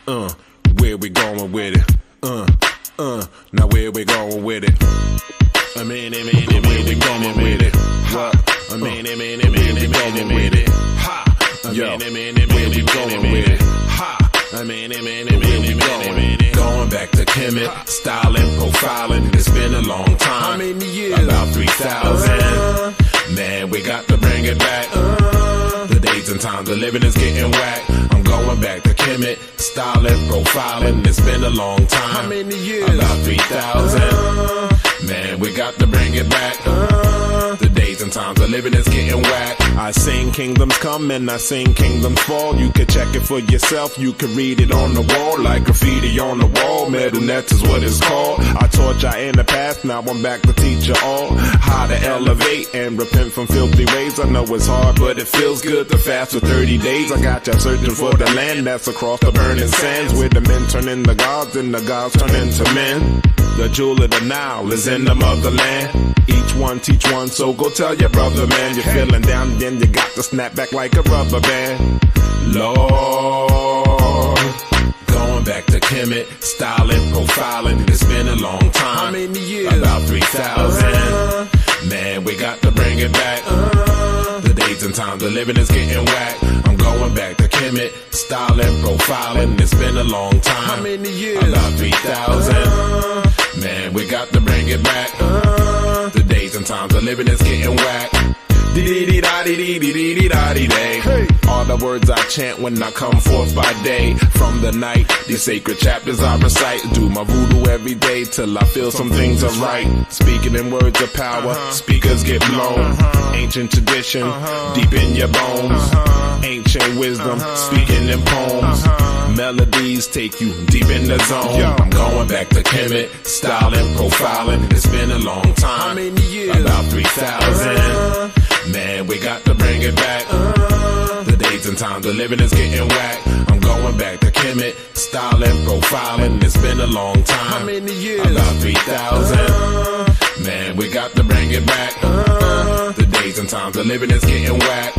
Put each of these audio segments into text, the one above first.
Where we going with it? Now where we going with it? Where we going with it? What? Where we going with it? Ha! Yo, where we going with it? Ha! Where we going? Going back to Kemet, styling, profiling. It's been a long time. How many years? About 3,000. Man, we got to bring it back. The days and times of living is getting whack. I'm going back to Kemet, styling, profiling. It's been a long time. How many years? About 3,000. Man, we got to bring it back. The days and times of living is getting whack. I seen kingdoms come and I seen kingdoms fall. You can check it for yourself. You can read it on the wall like graffiti on the wall. Metal nets is what it's called. I taught y'all in the past. Now I'm back to teach you all how to elevate and repent from filthy ways. I know it's hard, but it feels good to fast for 30 days. I got y'all searching for the land that's across the burning sands, where the men turn into gods and the gods turn into men. The jewel of the Nile is in the motherland. Each one teach one, so go tell your brother, man. You're feeling down, then you got to snap back like a rubber band. Lord, going back to Kemet, styling, profiling. It's been a long time. How many years? About 3,000. Man, we got to bring it back. The days and times of living is getting whack. I'm going back to Kemet, styling, profiling. It's been a long time. How many years? About 3,000. Man, we got to bring it back. The days and times of living is getting whack. Hey. All the words I chant when I come forth by day. From the night, these sacred chapters I recite. Do my voodoo every day till I feel some things are right. Speaking in words of power, speakers get blown. Ancient tradition, deep in your bones. Ancient wisdom, speaking in poems. Melodies take you deep in the zone. I'm going back to Kemet, styling, profiling. It's been a long time. How many years? About 3,000. Man, we got to bring it back. The days and times of living is getting whack. I'm going back to Kemet, styling, profiling. It's been a long time. How many years? About 3,000. Man, we got to bring it back. The days and times of living is getting whack.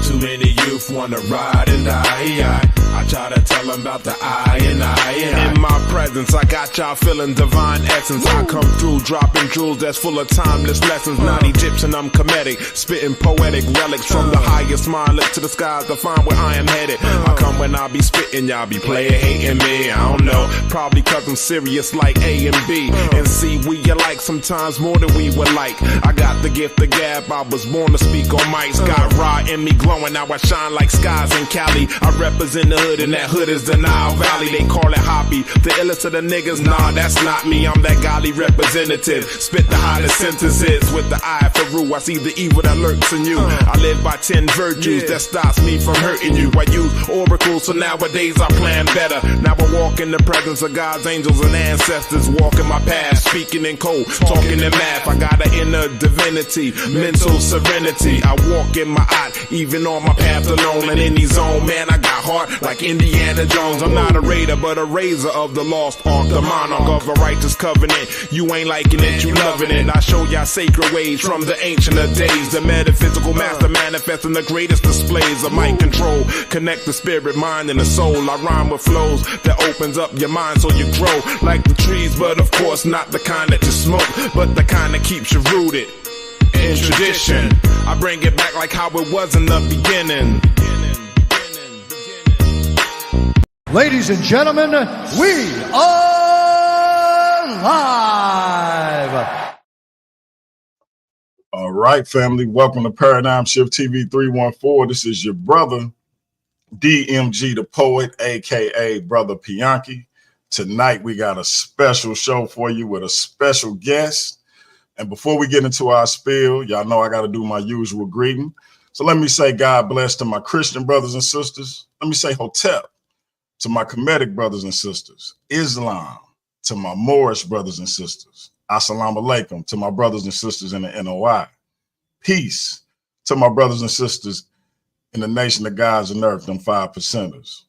Too many youth wanna ride and die. I try to tell them about the I and I. In my presence, I got y'all feeling divine essence. I come through dropping jewels that's full of timeless lessons. Not Egyptian, I'm Kemetic, spitting poetic relics from the highest mind. Look to the skies to find where I am headed. I come when I be spitting, y'all be player hating me. I don't know, probably cause I'm serious like A and B. And C, we alike sometimes more than we would like. I got the gift of gab, I was born to speak on mics. Got raw in me glowing, now I shine like skies in Cali. I represent the hood, and that hood is the Nile Valley. They call it hobby, the illest of the niggas. Nah, that's not me, I'm that golly representative. Spit the hottest sentences with the eye for rule. I see the evil that lurks in you. I live by 10 virtues that stops me from hurting you. I use oracles, so nowadays I plan better. Now I walk in the presence of God's angels and ancestors, walking my path, speaking in code, talking in math. I got an inner divinity, mental serenity. I walk in my eye, even on my path alone. And in these zone, man, I got heart like Indiana Jones. I'm not a raider, but a raiser of the lost ark, the monarch of a righteous covenant. You ain't liking it, you loving it. I show y'all sacred ways from the ancient of days. The metaphysical master manifesting the greatest displays of might control. Connect the spirit, mind, and the soul. I rhyme with flows that opens up your mind so you grow like the trees, but of course not the kind that you smoke, but the kind that keeps you rooted in tradition. I bring it back like how it was in the beginning. Ladies and gentlemen, we are live. All right, family. Welcome to Paradigm Shift TV 314. This is your brother, DMG the Poet, a.k.a. Brother Pianki. Tonight, we got a special show for you with a special guest. And before we get into our spiel, y'all know I got to do my usual greeting. So let me say God bless to my Christian brothers and sisters. Let me say Hotep to my Kemetic brothers and sisters. Islam to my Moorish brothers and sisters. Assalamu alaikum to my brothers and sisters in the NOI. Peace to my brothers and sisters in the nation of gods and earth, them 5%ers.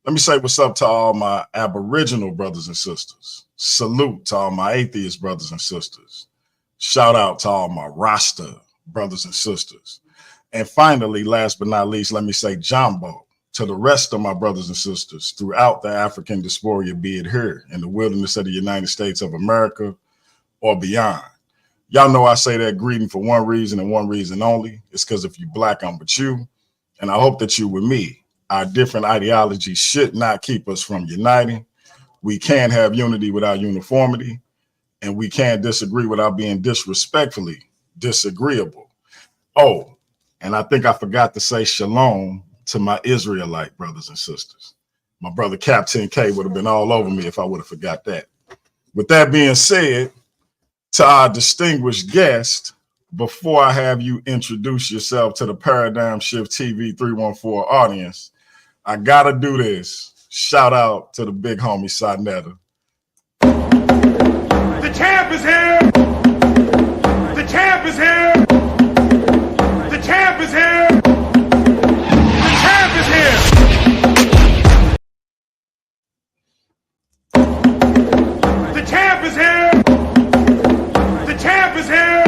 Let me say what's up to all my Aboriginal brothers and sisters. Salute to all my atheist brothers and sisters. Shout out to all my Rasta brothers and sisters. And finally, last but not least, let me say Jumbo to the rest of my brothers and sisters throughout the African diaspora, be it here in the wilderness of the United States of America or beyond. Y'all know I say that greeting for one reason and one reason only. It's because if you Black, I'm with you. And I hope that you with me. Our different ideologies should not keep us from uniting. We can't have unity without uniformity. And we can't disagree without being disrespectfully disagreeable. Oh, and I think I forgot to say shalom to my Israelite brothers and sisters. My brother Captain K would have been all over me if I would have forgot that. With that being said, to our distinguished guest, before I have you introduce yourself to the Paradigm Shift TV 314 audience, I gotta do this. Shout out to the big homie Sonetta. The champ is here! The champ is here! The champ is here! The champ is here! The champ is here! The champ is here!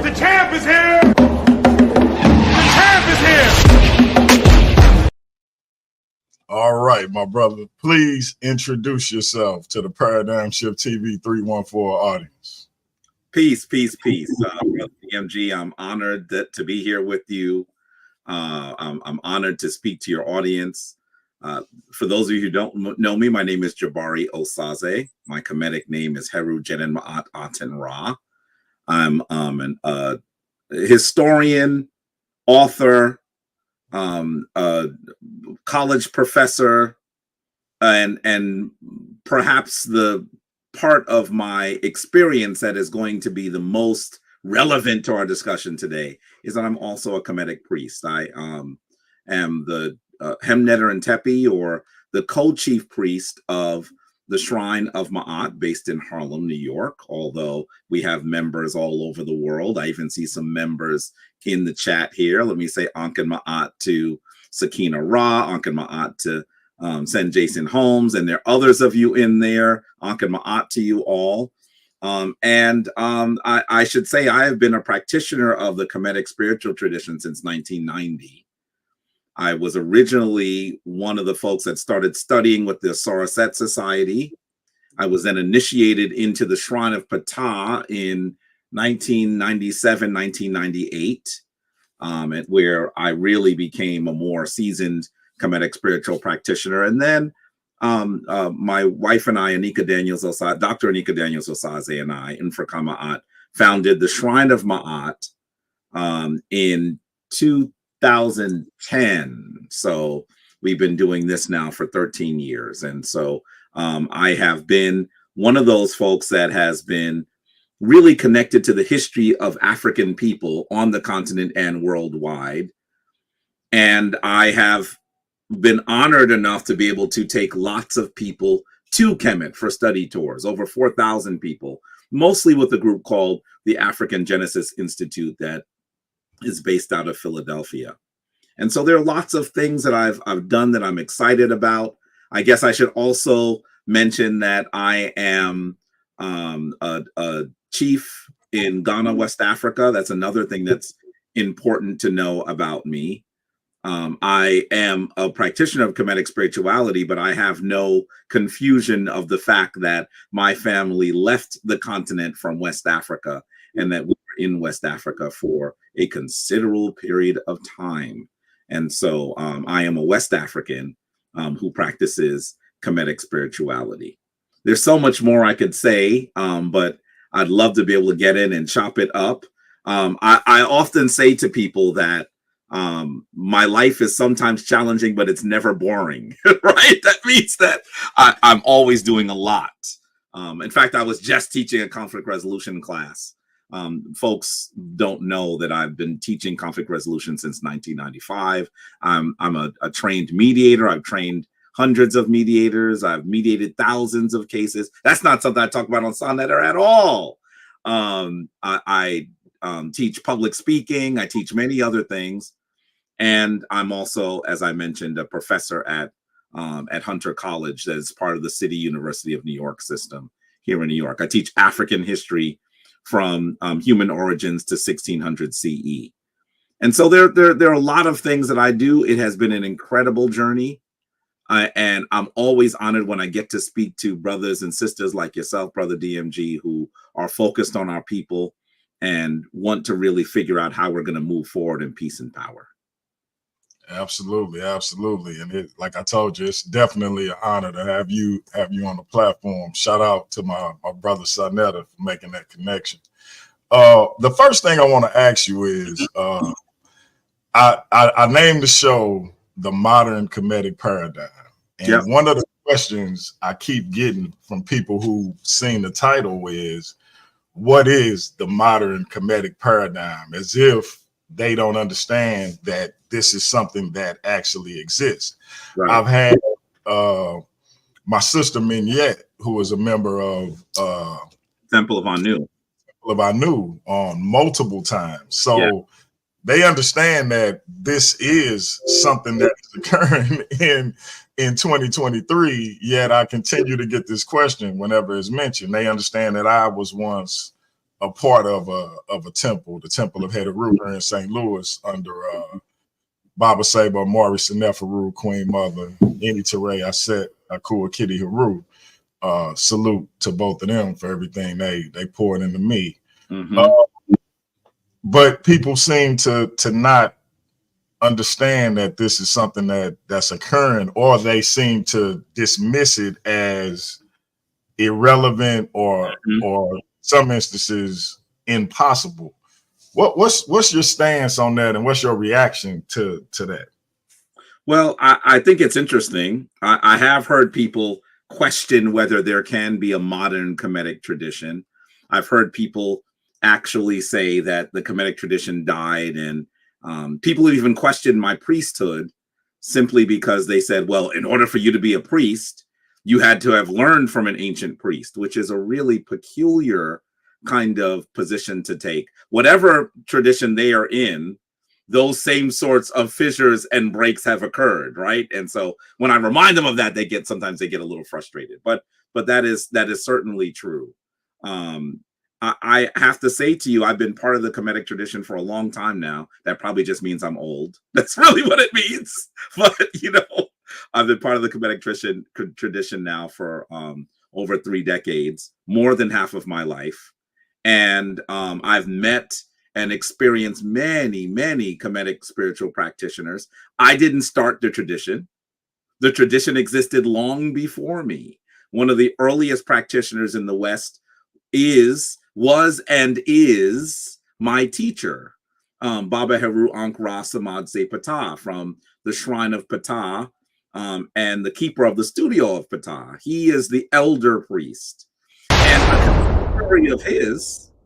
The champ is here! The champ is here! All right, my brother, please introduce yourself to the Paradigm Shift TV 314 audience. Peace, peace, peace. Brother DMG, I'm honored to be here with you. I'm honored to speak to your audience. For those of you who don't know me, my name is Jabari Osaze. My Kemetic name is Heru Jeden Maat Aten-Ra. I'm a historian, author, college professor, and perhaps the part of my experience that is going to be the most relevant to our discussion today is that I'm also a Kemetic priest. I am the Hemneter and Tepi, or the co-chief priest of the Shrine of Maat, based in Harlem, New York, although we have members all over the world. I even see some members in the chat here. Let me say Anken Maat to Sakina Ra, Anken Maat to send Jason Holmes, and there are others of you in there. Anken Maat to you all. I should say I have been a practitioner of the Kemetic spiritual tradition since 1990. I was originally one of the folks that started studying with the Saraset Society. I was then initiated into the Shrine of Ptah in 1997, 1998, where I really became a more seasoned Kemetic spiritual practitioner. And then my wife and I, Dr. Anika Daniels Osaze, and I, Infraka Maat, founded the Shrine of Maat in 2010. So we've been doing this now for 13 years. And so I have been one of those folks that has been really connected to the history of African people on the continent and worldwide. And I have been honored enough to be able to take lots of people to Kemet for study tours, over 4,000 people, mostly with a group called the African Genesis Institute that is based out of Philadelphia. And so there are lots of things that I've done that I'm excited about. I guess I should also mention that I am a chief in Ghana, West Africa. That's another thing that's important to know about me. I am a practitioner of Kemetic spirituality, but I have no confusion of the fact that my family left the continent from West Africa and that we were in West Africa for a considerable period of time. And so I am a West African who practices Kemetic spirituality. There's so much more I could say, but I'd love to be able to get in and chop it up. I often say to people that my life is sometimes challenging, but it's never boring, right? That means that I'm always doing a lot. In fact, I was just teaching a conflict resolution class. Folks don't know that I've been teaching conflict resolution since 1995. I'm a trained mediator. I've trained hundreds of mediators. I've mediated thousands of cases. That's not something I talk about on Sonnetter at all. I teach public speaking. I teach many other things. And I'm also, as I mentioned, a professor at Hunter College that is part of the City University of New York system here in New York. I teach African history from human origins to 1600 CE. And so there are a lot of things that I do. It has been an incredible journey. And I'm always honored when I get to speak to brothers and sisters like yourself, Brother DMG, who are focused on our people and want to really figure out how we're going to move forward in peace and power. Absolutely, absolutely. And like I told you, it's definitely an honor to have you on the platform. Shout out to my brother Sonetta for making that connection. The first thing I want to ask you is, I named the show The Modern Kemetic Paradigm. And one of the questions I keep getting from people who've seen the title is, what is the modern Kemetic paradigm? As if they don't understand that this is something that actually exists. Right. I've had my sister Mignette, who is a member of Temple of Anu on multiple times. So they understand that this is something that is occurring in 2023, yet I continue to get this question whenever it's mentioned. They understand that I was once a part of a temple, the Temple of Heteru here in St. Louis, under Baba Saba, Mari Seneferu, Queen Mother, Eni Tere Aset, Akua Kitty Haru. Salute to both of them for everything they poured into me. But people seem to not understand that this is something that's occurring, or they seem to dismiss it as irrelevant or some instances impossible. What's your stance on that, and what's your reaction to that? Well, I think it's interesting. I have heard people question whether there can be a modern Kemetic tradition. I've heard people actually say that the Kemetic tradition died, and people have even questioned my priesthood simply because they said, well, in order for you to be a priest, you had to have learned from an ancient priest, which is a really peculiar kind of position to take. Whatever tradition they are in, those same sorts of fissures and breaks have occurred, right? And so when I remind them of that, sometimes they get a little frustrated. But that is certainly true. I have to say to you, I've been part of the Kemetic tradition for a long time now. That probably just means I'm old. That's really what it means. But, I've been part of the Kemetic tradition now for over 3 decades, more than half of my life. And I've met and experienced many, many Kemetic spiritual practitioners. I didn't start the tradition. The tradition existed long before me. One of the earliest practitioners in the West was and is my teacher, Baba Heru Ankh Ra Samadze Ptah, from the Shrine of Ptah and the keeper of the studio of Ptah. He is the elder priest. And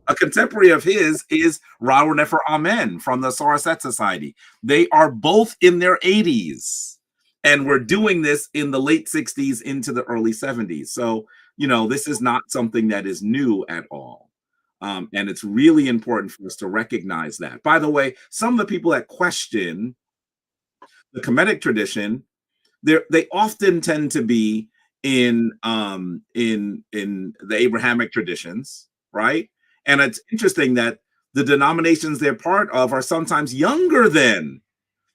a contemporary of his is Ra Nefer Amen from the Soraset Society. They are both in their 80s, and we're doing this in the late 60s into the early 70s. So, this is not something that is new at all. And it's really important for us to recognize that. By the way, some of the people that question the Kemetic tradition, they often tend to be in the Abrahamic traditions, right? And it's interesting that the denominations they're part of are sometimes younger than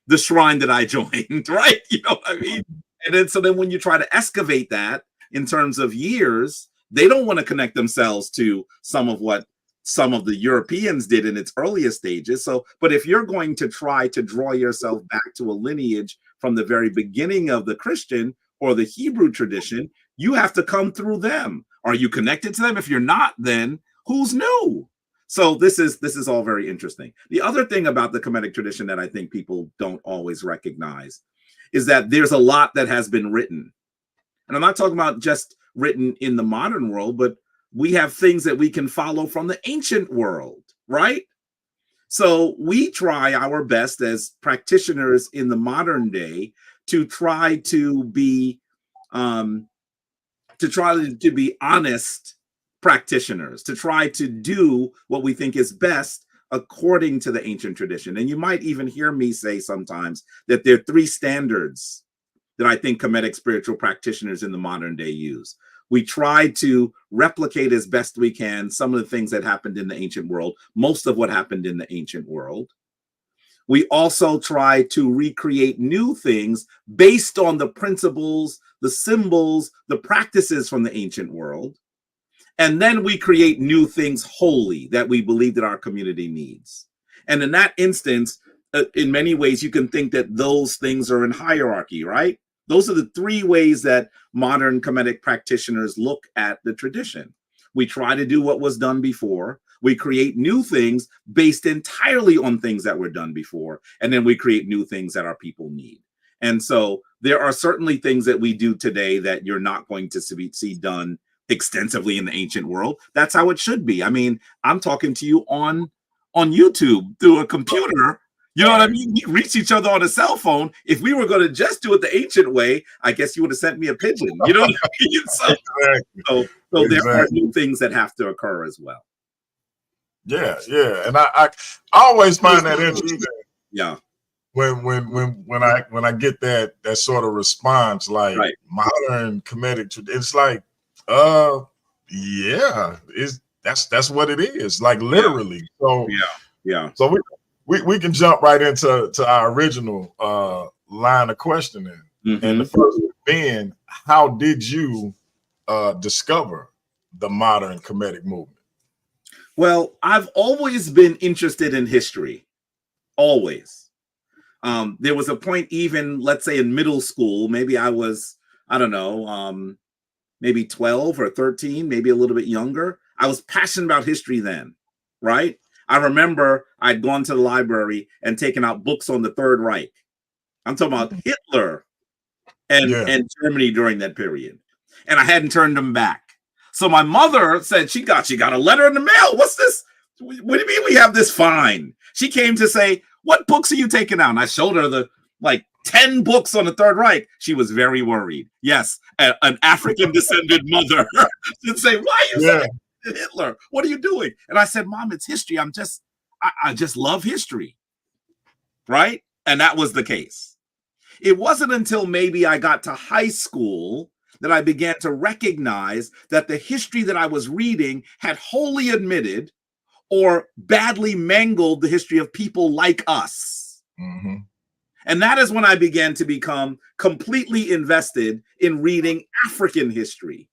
the shrine that I joined, right? You know what I mean? And then when you try to excavate that in terms of years, they don't want to connect themselves to some of what some of the Europeans did in its earliest stages. So, but if you're going to try to draw yourself back to a lineage from the very beginning of the Christian or the Hebrew tradition, you have to come through them. Are you connected to them? If you're not, then who's new? So this is all very interesting. The other thing about the Kemetic tradition that I think people don't always recognize is that there's a lot that has been written. And I'm not talking about just written in the modern world, but we have things that we can follow from the ancient world, right? So we try our best as practitioners in the modern day to try to be honest practitioners, to try to do what we think is best according to the ancient tradition. And you might even hear me say sometimes that there are 3 standards that I think Kemetic spiritual practitioners in the modern day use. We try to replicate as best we can some of the things that happened in the ancient world, most of what happened in the ancient world. We also try to recreate new things based on the principles, the symbols, the practices from the ancient world. And then we create new things wholly that we believe that our community needs. And in that instance, in many ways, you can think that those things are in hierarchy, right? Those are the three ways that modern Kemetic practitioners look at the tradition. We try to do what was done before. We create new things based entirely on things that were done before. And then we create new things that our people need. And so there are certainly things that we do today that you're not going to see done extensively in the ancient world. That's how it should be. I mean, I'm talking to you on YouTube through a computer. You know what I mean? We reach each other on a cell phone. If we were going to just do it the ancient way, I guess you would have sent me a pigeon. You know what I mean? So there are new things that have to occur as well. Yeah, yeah, and I always find that interesting. Yeah. When I get that sort of response, like modern Kemetic, it's like, yeah, that's what it is, like literally. So yeah. So we can jump right into our original line of questioning, and the first being, how did you discover the modern Kemetic movement? Well, I've always been interested in history, always. There was a point, even let's say in middle school, maybe I was, I don't know, maybe 12 or 13, maybe a little bit younger. I was passionate about history then, right? I remember I'd gone to the library and taken out books on the Third Reich. I'm talking about Hitler and Germany during that period. And I hadn't turned them back. So my mother said she got a letter in the mail. What's this? What do you mean we have this fine? She came to say, what books are you taking out? And I showed her the 10 books on the Third Reich. She was very worried. Yes, an African descended mother should say, why are you saying Hitler? What are you doing? And I said, Mom, it's history. I just love history. Right? And that was the case. It wasn't until maybe I got to high school that I began to recognize that the history that I was reading had wholly omitted or badly mangled the history of people like us. And that is when I began to become completely invested in reading African history.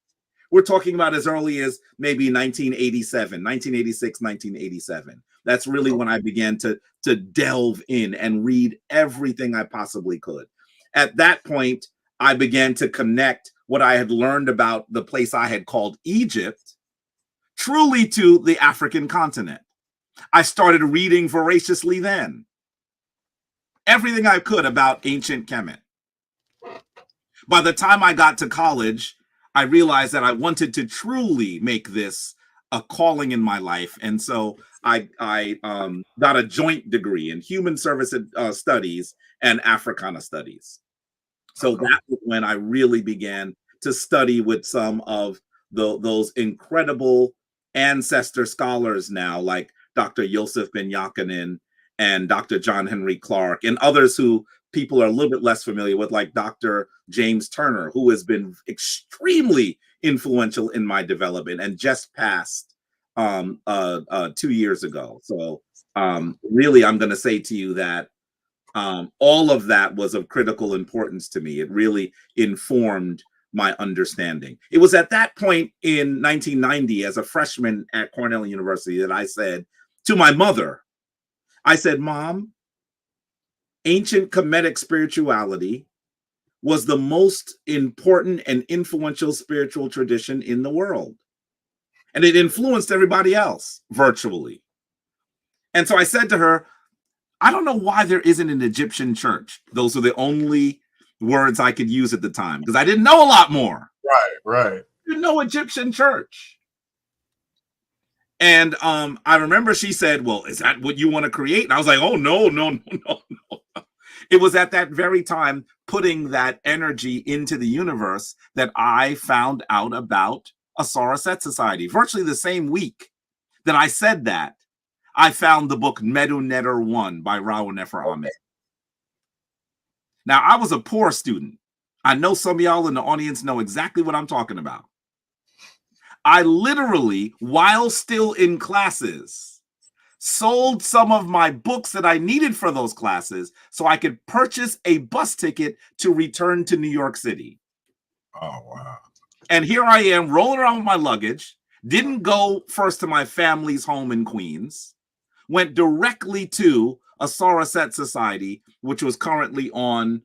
We're talking about as early as maybe 1987, 1986, 1987. That's really when I began to delve in and read everything I possibly could. At that point, I began to connect what I had learned about the place I had called Egypt truly to the African continent. I started reading voraciously then. Everything I could about ancient Kemet. By the time I got to college, I realized that I wanted to truly make this a calling in my life. And so I got a joint degree in human service studies and Africana studies. So that was when I really began to study with some of those incredible ancestor scholars now, like Dr. Yosef Ben Yakinen and Dr. John Henry Clark, and others who people are a little bit less familiar with, like Dr. James Turner, who has been extremely influential in my development and just passed 2 years ago. So really, I'm going to say to you that all of that was of critical importance to me. It really informed my understanding. It was at that point in 1990, as a freshman at Cornell University, that I said to my mother, I said, Mom, ancient Kemetic spirituality was the most important and influential spiritual tradition in the world. And it influenced everybody else virtually. And so I said to her, I don't know why there isn't an Egyptian church. Those are the only words I could use at the time because I didn't know a lot more. Right. No Egyptian church. And I remember she said, well, is that what you want to create? And I was like, oh, no. It was at that very time, putting that energy into the universe, that I found out about a Saroset Society. Virtually the same week that I said that, I found the book Medu Neter 1 by Rawa Nefer Ahmed. Now, I was a poor student. I know some of y'all in the audience know exactly what I'm talking about. I literally, while still in classes, sold some of my books that I needed for those classes so I could purchase a bus ticket to return to New York City. Oh, wow. And here I am rolling around with my luggage, didn't go first to my family's home in Queens, went directly to a Somerset Society, which was currently on,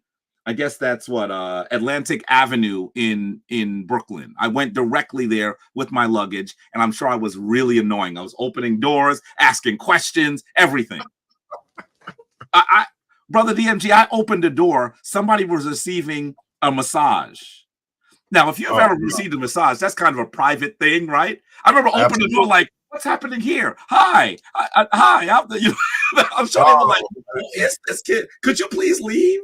I guess that's what, Atlantic Avenue in Brooklyn. I went directly there with my luggage, and I'm sure I was really annoying. I was opening doors, asking questions, everything. Brother DMG, I opened a door. Somebody was receiving a massage. Now, if you've ever received a massage, that's kind of a private thing, right? I remember opening the door like, what's happening here? Hi. Hi. I'm sure they were like, who is this kid? Could you please leave?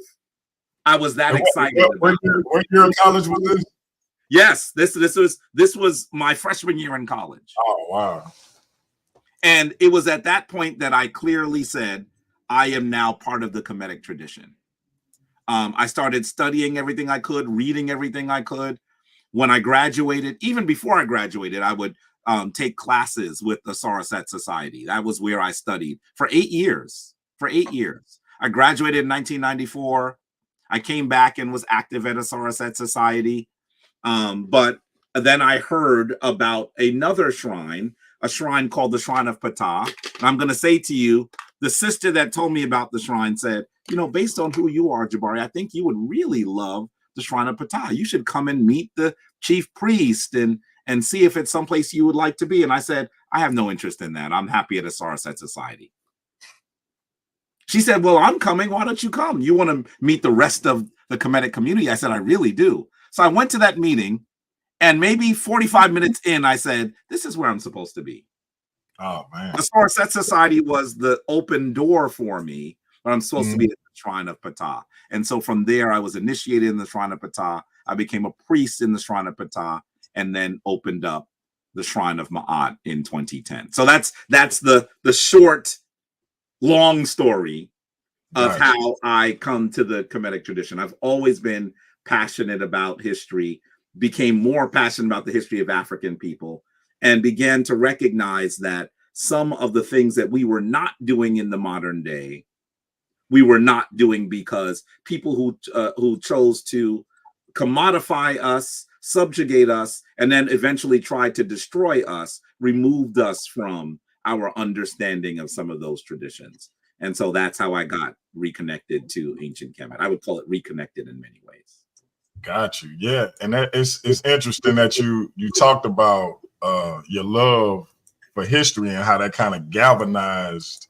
I was that excited. What year in college was this? Yes, this was my freshman year in college. Oh, wow. And it was at that point that I clearly said, I am now part of the Kemetic tradition. I started studying everything I could, reading everything I could. When I graduated, even before I graduated, I would take classes with the Somerset Society. That was where I studied for 8 years. I graduated in 1994. I came back and was active at a Somerset Society. But then I heard about another shrine, a shrine called the Shrine of Ptah. And I'm going to say to you, the sister that told me about the shrine said, based on who you are, Jabari, I think you would really love the Shrine of Ptah. You should come and meet the chief priest and see if it's someplace you would like to be. And I said, I have no interest in that. I'm happy at a Somerset Society. She said, well, I'm coming. Why don't you come? You want to meet the rest of the Kemetic community? I said, I really do. So I went to that meeting, and maybe 45 minutes in, I said, this is where I'm supposed to be. Oh, man. The Somerset Society was the open door for me, but I'm supposed to be at the Shrine of Ptah. And so from there, I was initiated in the Shrine of Ptah. I became a priest in the Shrine of Ptah, and then opened up the Shrine of Maat in 2010. So that's the short, long story of how I come to the Kemetic tradition. I've always been passionate about history, became more passionate about the history of African people, and began to recognize that some of the things that we were not doing in the modern day, we were not doing because people who chose to commodify us, subjugate us, and then eventually tried to destroy us, removed us from our understanding of some of those traditions. And so that's how I got reconnected to ancient Kemet. I would call it reconnected in many ways. Got you. Yeah. And it's interesting that you talked about your love for history and how that kind of galvanized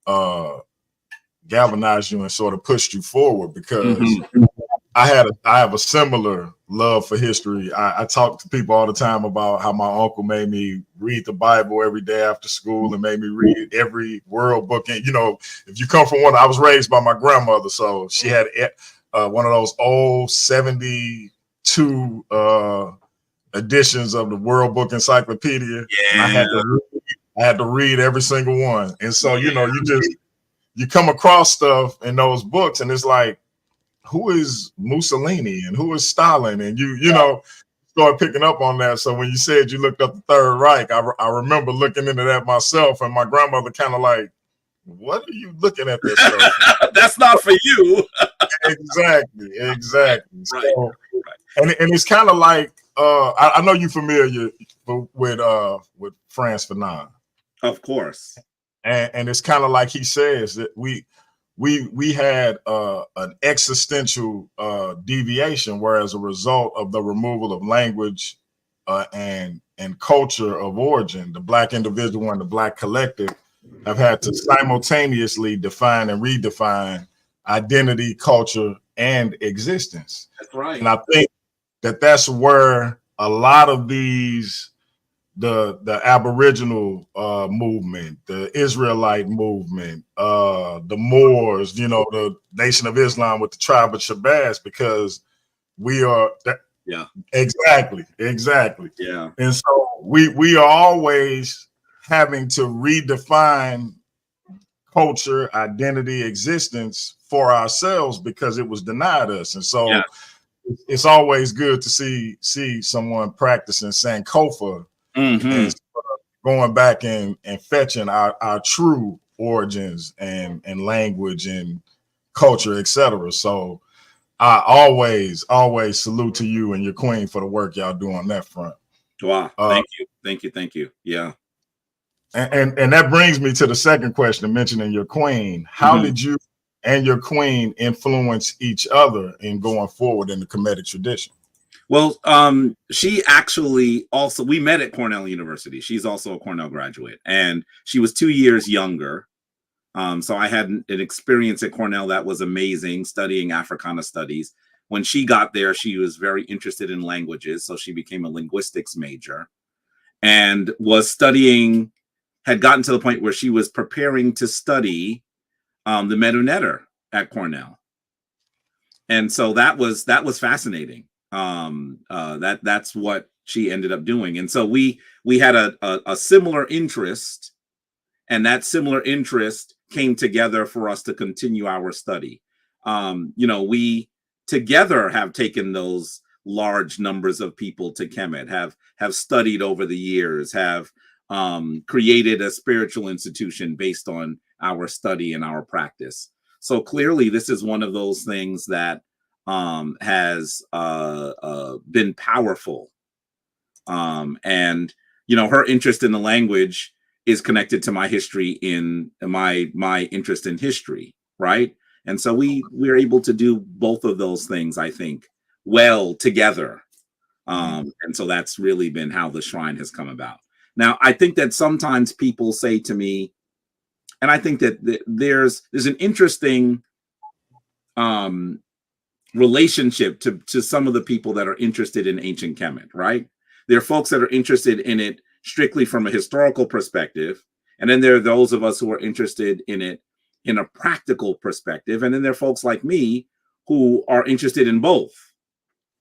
you and sort of pushed you forward, because I have a similar love for history. I talk to people all the time about how my uncle made me read the Bible every day after school and made me read every world book. And, if you come from one, I was raised by my grandmother. So she had one of those old 72 editions of the World Book Encyclopedia. Yeah. I had to read every single one. And so, you come across stuff in those books and it's like, who is Mussolini and who is Stalin? And you start picking up on that. So when you said you looked up the Third Reich, I remember looking into that myself, and my grandmother kind of like, what are you looking at this stuff? That's not for you. Exactly. Right. So, and it's kind of like, I know you're familiar with Frantz Fanon. Of course. And it's kind of like he says that we had an existential deviation, where as a result of the removal of language and culture of origin, the Black individual and the Black collective have had to simultaneously define and redefine identity, culture, and existence. That's right. And I think that's where a lot of these, the Aboriginal movement, the Israelite movement, the Moors, the Nation of Islam with the tribe of Shabazz, because we are exactly. Yeah. And so we are always having to redefine culture, identity, existence for ourselves because it was denied us. And so it's always good to see someone practicing Sankofa and going back and fetching our true origins and language and culture, etc. So I always salute to you and your queen for the work y'all do on that front. Wow, thank you. Yeah. And that brings me to the second question, mentioning your queen. How did you and your queen influence each other in going forward in the Kemetic tradition? Well, she actually also, we met at Cornell University. She's also a Cornell graduate, and she was 2 years younger. So I had an experience at Cornell that was amazing, studying Africana studies. When she got there, she was very interested in languages, so she became a linguistics major and was studying, had gotten to the point where she was preparing to study the Medu Neter at Cornell. And so that was fascinating. That's what she ended up doing. And so we had a similar interest, and that similar interest came together for us to continue our study. We together have taken those large numbers of people to Kemet, have studied over the years, have created a spiritual institution based on our study and our practice. So clearly, this is one of those things that has been powerful. And her interest in the language is connected to my history in my interest in history, right? And so we're able to do both of those things, I think, well together. And so that's really been how the shrine has come about. Now, I think that sometimes people say to me, and I think that there's an interesting relationship to some of the people that are interested in ancient Kemet, right? There are folks that are interested in it strictly from a historical perspective, and then there are those of us who are interested in it in a practical perspective, and then there are folks like me who are interested in both,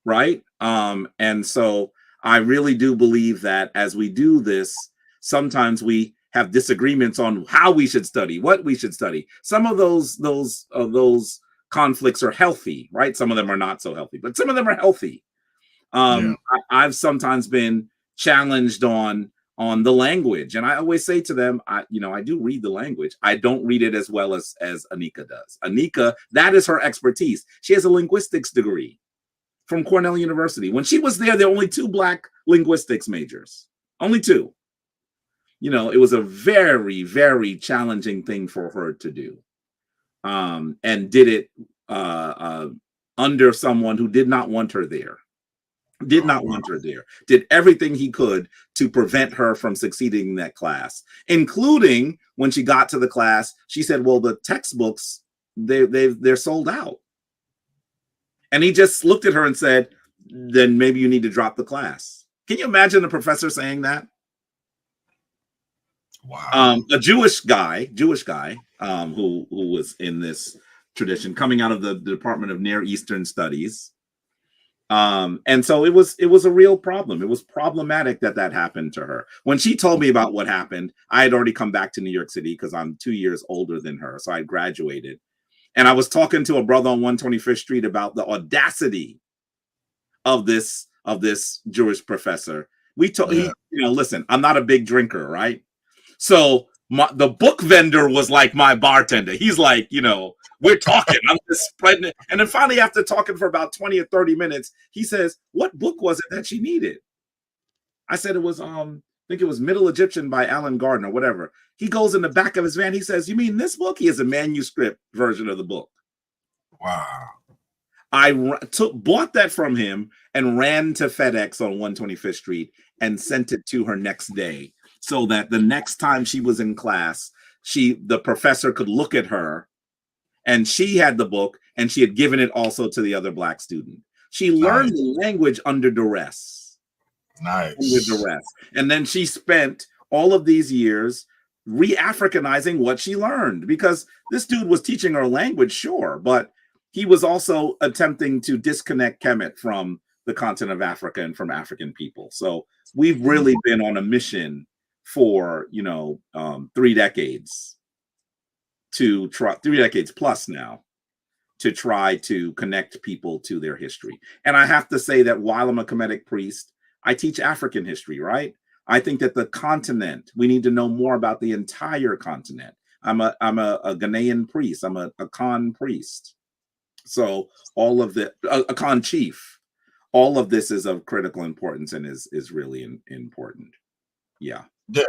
right? And so I really do believe that as we do this, sometimes we have disagreements on how we should study, what we should study. Some of those conflicts are healthy, right? Some of them are not so healthy, but some of them are healthy. I've sometimes been challenged on the language, and I always say to them, I do read the language. I don't read it as well as Anika does. Anika, that is her expertise. She has a linguistics degree from Cornell University. When she was there were only 2 Black linguistics majors, only 2. It was a very, very challenging thing for her to do, and did it under someone who did not want her there. Did everything he could to prevent her from succeeding in that class, including when she got to the class, she said, well, the textbooks, they're sold out. And he just looked at her and said, then maybe you need to drop the class. Can you imagine a professor saying that? Wow. A Jewish guy who was in this tradition, coming out of the Department of Near Eastern Studies. And so it was a real problem. It was problematic that happened to her. When she told me about what happened, I had already come back to New York City because I'm 2 years older than her. So I graduated. And I was talking to a brother on 125th Street about the audacity of this Jewish professor. Listen, I'm not a big drinker, right? So the book vendor was like my bartender. He's like, we're talking. I'm just spreading it. And then finally, after talking for about 20 or 30 minutes, he says, what book was it that she needed? I said it was, I think it was Middle Egyptian by Alan Gardner, whatever. He goes in the back of his van. He says, you mean this book? He has a manuscript version of the book. Wow. I bought that from him and ran to FedEx on 125th Street and sent it to her next day, so that the next time she was in class, the professor could look at her, and she had the book, and she had given it also to the other Black student. She learned the language under duress. Nice. Under duress. And then she spent all of these years re-Africanizing what she learned, because this dude was teaching her language, sure, but he was also attempting to disconnect Kemet from the continent of Africa and from African people. So we've really been on a mission for 3 decades to try 3 decades plus now to try to connect people to their history. And I have to say that while I'm a Kemetic priest, I teach African history, right? I think that the continent, we need to know more about the entire continent. I'm a Ghanaian priest. I'm a Khan priest. So all of a Khan chief. All of this is of critical importance and is really important. Yeah. Yeah.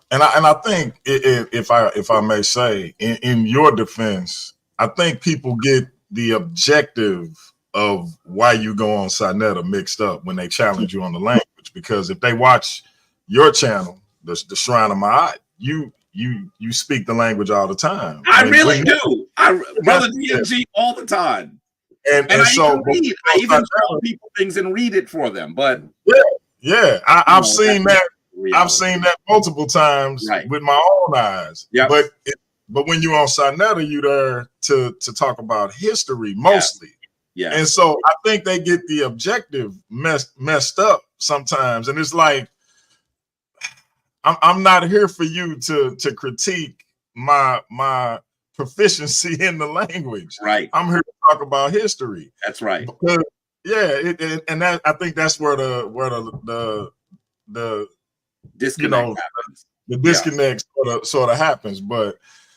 And I think if I may say, in your defense, I think people get the objective of why you go on Sinetta mixed up when they challenge you on the language. Because if they watch your channel, the Shrine of Maat, you speak the language all the time. I really do. Brother DMG all the time. And I so even tell people things and read it for them. But yeah, I've seen that. Reality. I've seen that multiple times with my own eyes. Yeah. But when you're on Sinetta, you're there to talk about history mostly. Yeah. And so I think they get the objective messed up sometimes. And it's like, I'm not here for you to critique my proficiency in the language. Right. I'm here to talk about history. That's right. Because, and that I think that's where the disconnect happens. The disconnect sort of happens.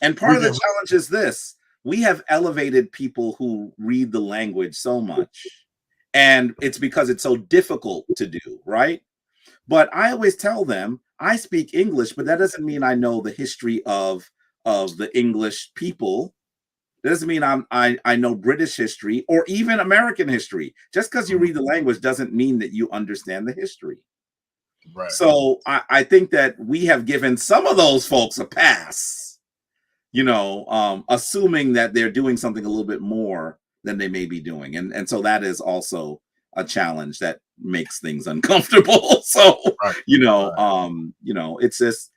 And part of the challenge is this: we have elevated people who read the language so much, and it's because it's so difficult to do, right? But I always tell them I speak English, but that doesn't mean I know the history of the English people. That doesn't mean I know British history or even American history. Just because you read the language doesn't mean that you understand the history. Right. So I think that we have given some of those folks a pass, assuming that they're doing something a little bit more than they may be doing. And so that is also a challenge that makes things uncomfortable. So, it's just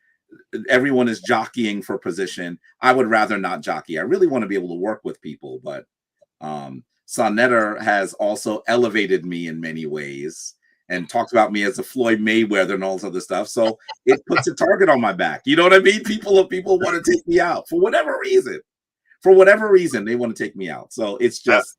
everyone is jockeying for position. I would rather not jockey. I really want to be able to work with people, but Sinetta has also elevated me in many ways and talks about me as a Floyd Mayweather and all this other stuff. So it puts a target on my back. You know what I mean? People want to take me out for whatever reason. For whatever reason, they want to take me out. So it's just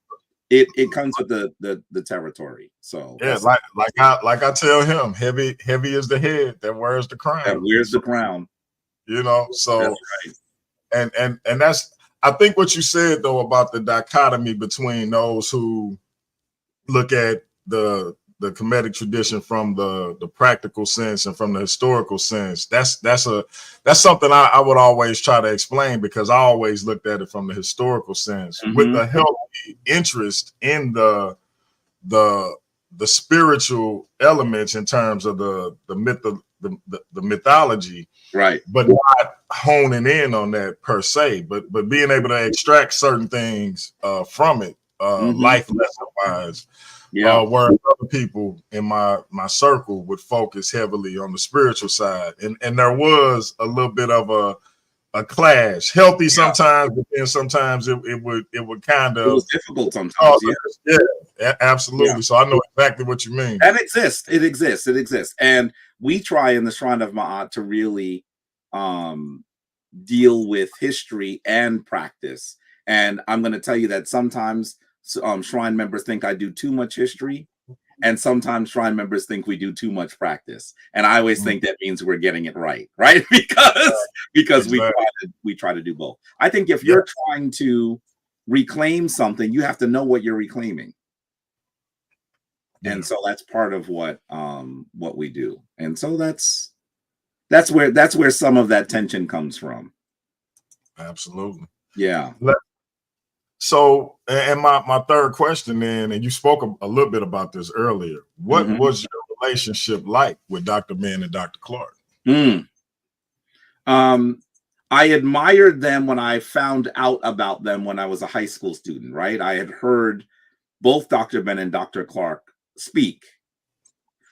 it comes with the territory. So yeah, like I tell him, heavy is the head that wears the crown. That wears the crown. So that's right. And that's, I think what you said though about the dichotomy between those who look at the Kemetic tradition from the practical sense and from the historical sense, that's something I would always try to explain, because I always looked at it from the historical sense with a healthy interest in the spiritual elements in terms of the mythology, right? But not honing in on that per se, but being able to extract certain things from it, life lesson wise. Yeah, where other people in my circle would focus heavily on the spiritual side, and there was a little bit of a clash, healthy sometimes, but then sometimes it would kind of, it was difficult sometimes. Absolutely. Yeah. So I know exactly what you mean. And it exists, and we try in the Shrine of Maat to really deal with history and practice. And I'm going to tell you that sometimes Shrine members think I do too much history, and sometimes Shrine members think we do too much practice. And I always think that means we're getting it right? Because we try to do both. I think if you're trying to reclaim something, you have to know what you're reclaiming. And so that's part of what we do. And so that's where some of that tension comes from. Absolutely. Yeah. So, and my third question then, and you spoke a little bit about this earlier, what was your relationship like with Dr. Ben and Dr. Clark? I admired them when I found out about them when I was a high school student, right? I had heard both Dr. Ben and Dr. Clark speak.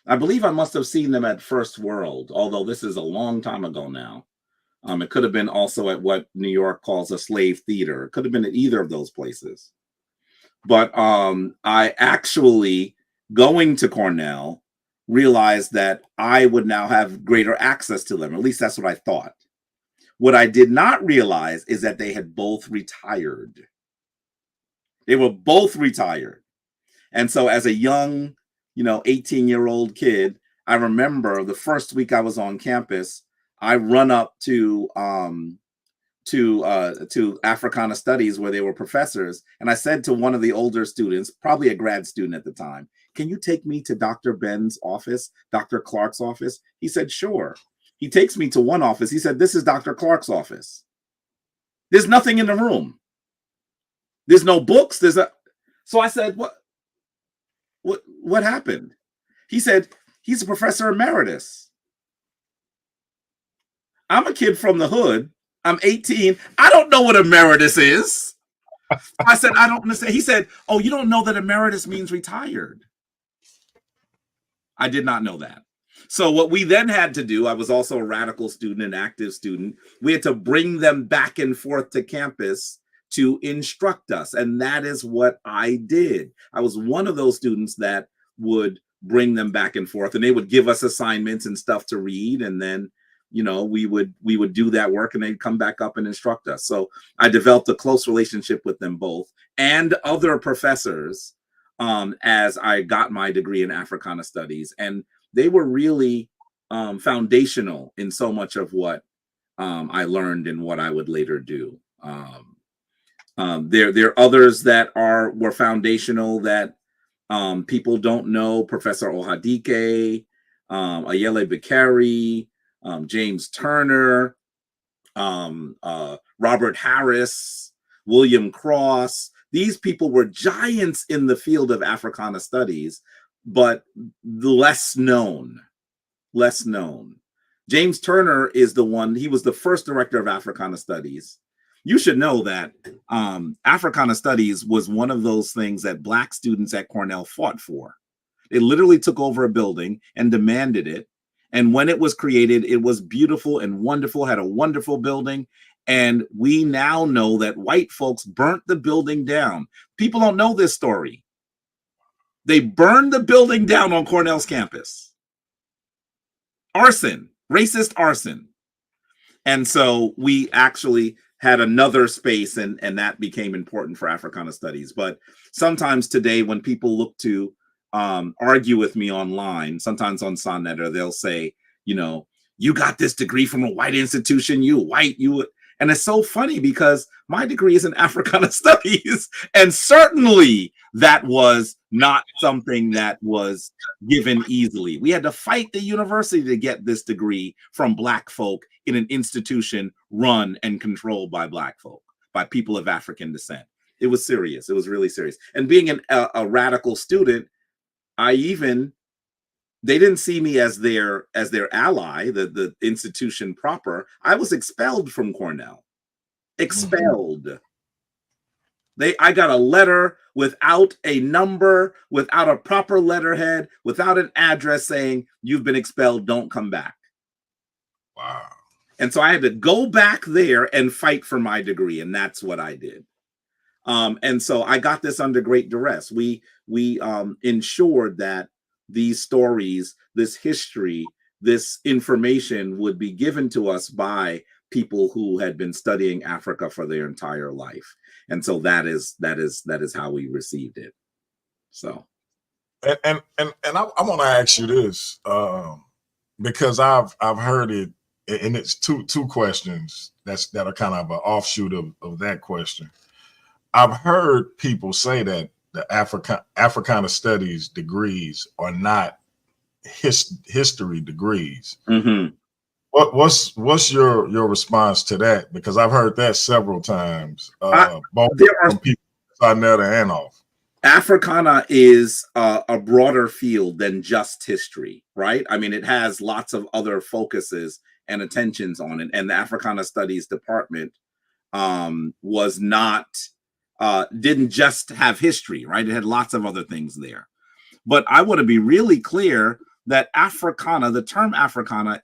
I believe I must have seen them at First World, although this is a long time ago now. It could have been also at what New York calls a slave theater. It could have been at either of those places. But I actually, going to Cornell, realized that I would now have greater access to them. At least that's what I thought. What I did not realize is that they had both retired. They were both retired. And so as a young, 18-year-old kid, I remember the first week I was on campus, I run up to Africana Studies where they were professors, and I said to one of the older students, probably a grad student at the time, "Can you take me to Dr. Ben's office, Dr. Clark's office?" He said, "Sure." He takes me to one office. He said, "This is Dr. Clark's office. There's nothing in the room. There's no books. So I said, what happened?" He said, "He's a professor emeritus." I'm a kid from the hood. I'm 18. I don't know what emeritus is. I said, "I don't understand." He said, "Oh, you don't know that emeritus means retired." I did not know that. So what we then had to do, I was also a radical student, an active student. We had to bring them back and forth to campus to instruct us. And that is what I did. I was one of those students that would bring them back and forth, and they would give us assignments and stuff to read. And then, we would do that work, and they'd come back up and instruct us. So I developed a close relationship with them both and other professors as I got my degree in Africana Studies. And they were really foundational in so much of what I learned and what I would later do. There are others that were foundational that people don't know. Professor Ohadike, Ayele Bakari, James Turner, Robert Harris, William Cross. These people were giants in the field of Africana Studies, but less known. James Turner is the one, he was the first director of Africana Studies. You should know that Africana Studies was one of those things that Black students at Cornell fought for. They literally took over a building and demanded it. And when it was created, it was beautiful and wonderful, had a wonderful building. And we now know that white folks burnt the building down. People don't know this story. They burned the building down on Cornell's campus. Arson, racist arson. And so we actually had another space, and that became important for Africana Studies. But sometimes today, when people look to argue with me online, sometimes on Sonnet, they'll say, "You got this degree from a white institution, you. And it's so funny because my degree is in Africana Studies, and certainly that was not something that was given easily. We had to fight the university to get this degree from Black folk in an institution run and controlled by Black folk, by people of African descent. It was serious. It was really serious. And being a radical student, they didn't see me as their ally, the institution proper. I was expelled from Cornell. Expelled. I got a letter without a number, without a proper letterhead, without an address saying, "You've been expelled, don't come back." Wow. And so I had to go back there and fight for my degree, and that's what I did. And so I got this under great duress. We ensured that these stories, this history, this information would be given to us by people who had been studying Africa for their entire life. And so that is how we received it. So and I want to ask you this, because I've heard it, and it's two questions that are kind of an offshoot of that question. I've heard people say that the Africana Studies degrees are not history degrees. Mm-hmm. What's your response to that? Because I've heard that several times, both from people Sonnet and off. Africana is a broader field than just history, right? I mean, it has lots of other focuses and attentions on it. And the Africana Studies department was not, didn't just have history, right? It had lots of other things there. But I want to be really clear that Africana, the term Africana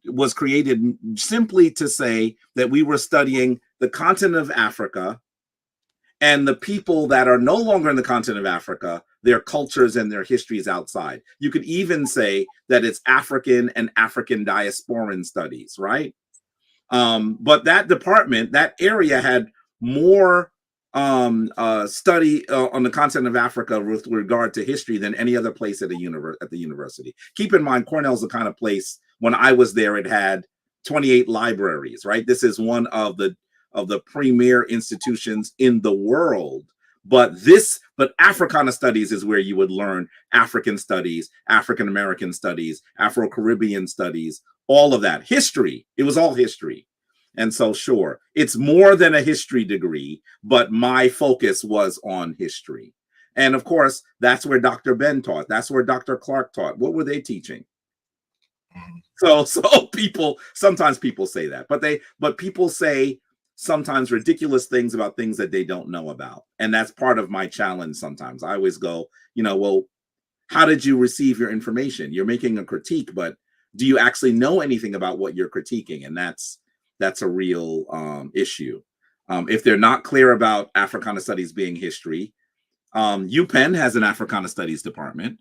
was created simply to say that we were studying the continent of Africa and the people that are no longer in the continent of Africa, their cultures and their histories outside. You could even say that it's African and African diasporan studies, right? But that department, that area had more study on the continent of Africa with regard to history than any other place at the university. Keep in mind, Cornell's the kind of place, when I was there, it had 28 libraries, right? This is one of the premier institutions in the world. But Africana studies is where you would learn African studies, African American studies, Afro-Caribbean studies, all of that. History, it was all history. And so, sure, it's more than a history degree, but my focus was on history. And of course, that's where Dr. Ben taught. That's where Dr. Clark taught. What were they teaching? So sometimes people say that, but people say sometimes ridiculous things about things that they don't know about. And that's part of my challenge sometimes. I always go, well, how did you receive your information? You're making a critique, but do you actually know anything about what you're critiquing? And that's a real issue. If they're not clear about Africana Studies being history, UPenn has an Africana Studies department,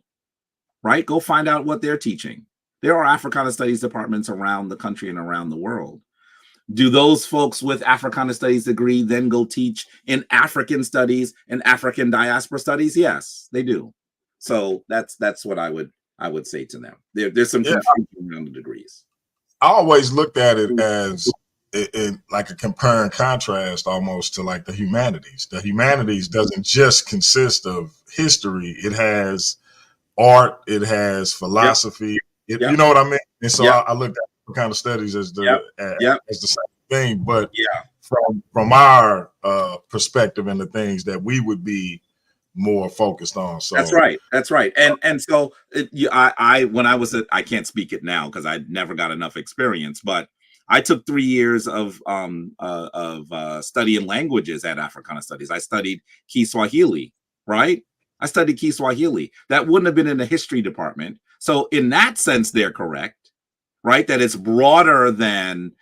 right? Go find out what they're teaching. There are Africana Studies departments around the country and around the world. Do those folks with Africana Studies degree then go teach in African Studies and African Diaspora Studies? Yes, they do. So that's what I would say to them. There's some confusion around the degrees. I always looked at it as like a compare and contrast almost to like the humanities. The humanities doesn't just consist of history. It has art, it has philosophy. You know what I mean? And so I looked at kind of studies as the same thing, but from our perspective and the things that we would be more focused on. So that's right. And so when I was I can't speak it now because I never got enough experience, but I took 3 years of studying languages at Africana Studies. I studied Kiswahili, right? I studied Kiswahili. That wouldn't have been in the history department. So in that sense, they're correct, right? That it's broader than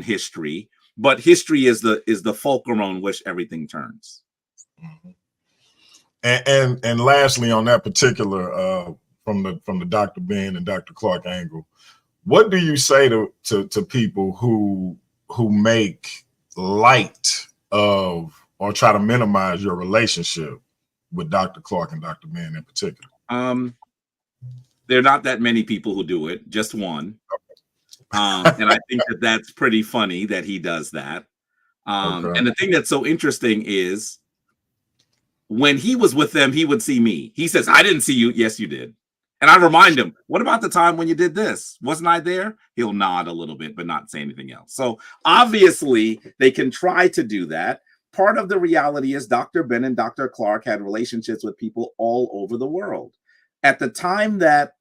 history, but history is the fulcrum on which everything turns. Mm-hmm. And lastly, on that particular from the Dr. Ben and Dr. Clark angle, what do you say to people who make light of or try to minimize your relationship with Dr. Clark and Dr. Ben in particular? There are not that many people who do it, just one. And I think that's pretty funny that he does that. And the thing that's so interesting is when he was with them, he would see me. He says, I didn't see you. Yes, you did. And I remind him, what about the time when you did this? Wasn't I there? He'll nod a little bit, but not say anything else. So obviously they can try to do that. Part of the reality is Dr. Ben and Dr. Clark had relationships with people all over the world. At the time that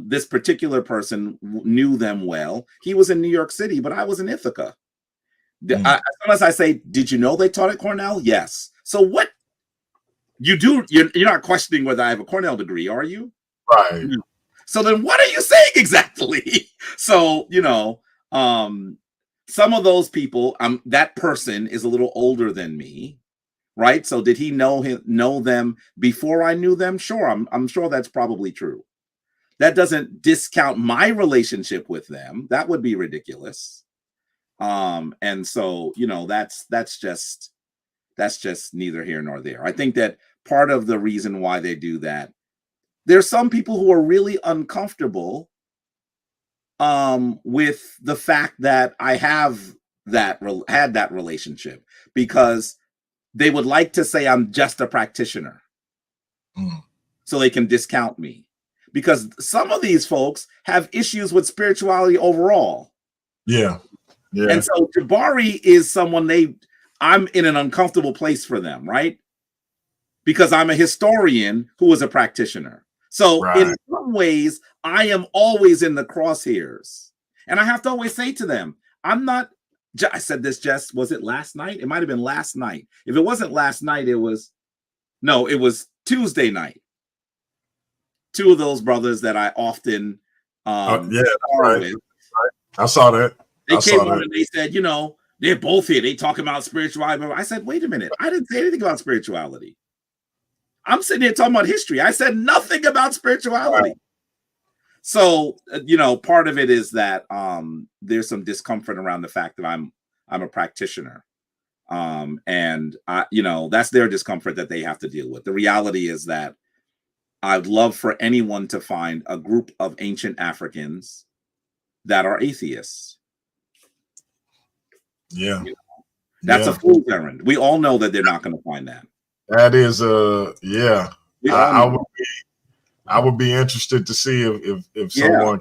this particular person knew them well, he was in New York City, but I was in Ithaca. Unless I say, did you know they taught at Cornell? Yes. So what you do, you're not questioning whether I have a Cornell degree, are you? Right. So then what are you saying exactly? So, some of those people, that person is a little older than me, right? So did he know them before I knew them? Sure, I'm sure that's probably true. That doesn't discount my relationship with them. That would be ridiculous. And so, that's just neither here nor there. I think that part of the reason why they do that, there's some people who are really uncomfortable with the fact that I had that relationship, because they would like to say I'm just a practitioner, so they can discount me. Because some of these folks have issues with spirituality overall. Yeah. And so Jabari is someone I'm in an uncomfortable place for them, right? Because I'm a historian who is a practitioner. So in some ways, I am always in the crosshairs. And I have to always say to them, I said this, Jess, was it last night? It might have been last night. If it wasn't last night, it was Tuesday night. Two of those brothers that I often right. I saw that. They came on and they said, they're both here. They talking about spirituality. I said, wait a minute. I didn't say anything about spirituality. I'm sitting here talking about history. I said nothing about spirituality. Right. So, part of it is that there's some discomfort around the fact that I'm a practitioner. And you know, that's their discomfort that they have to deal with. The reality is that I'd love for anyone to find a group of ancient Africans that are atheists. Yeah. You know, that's a fool's errand. We all know that they're not going to find that. That is yeah. I would be interested to see if someone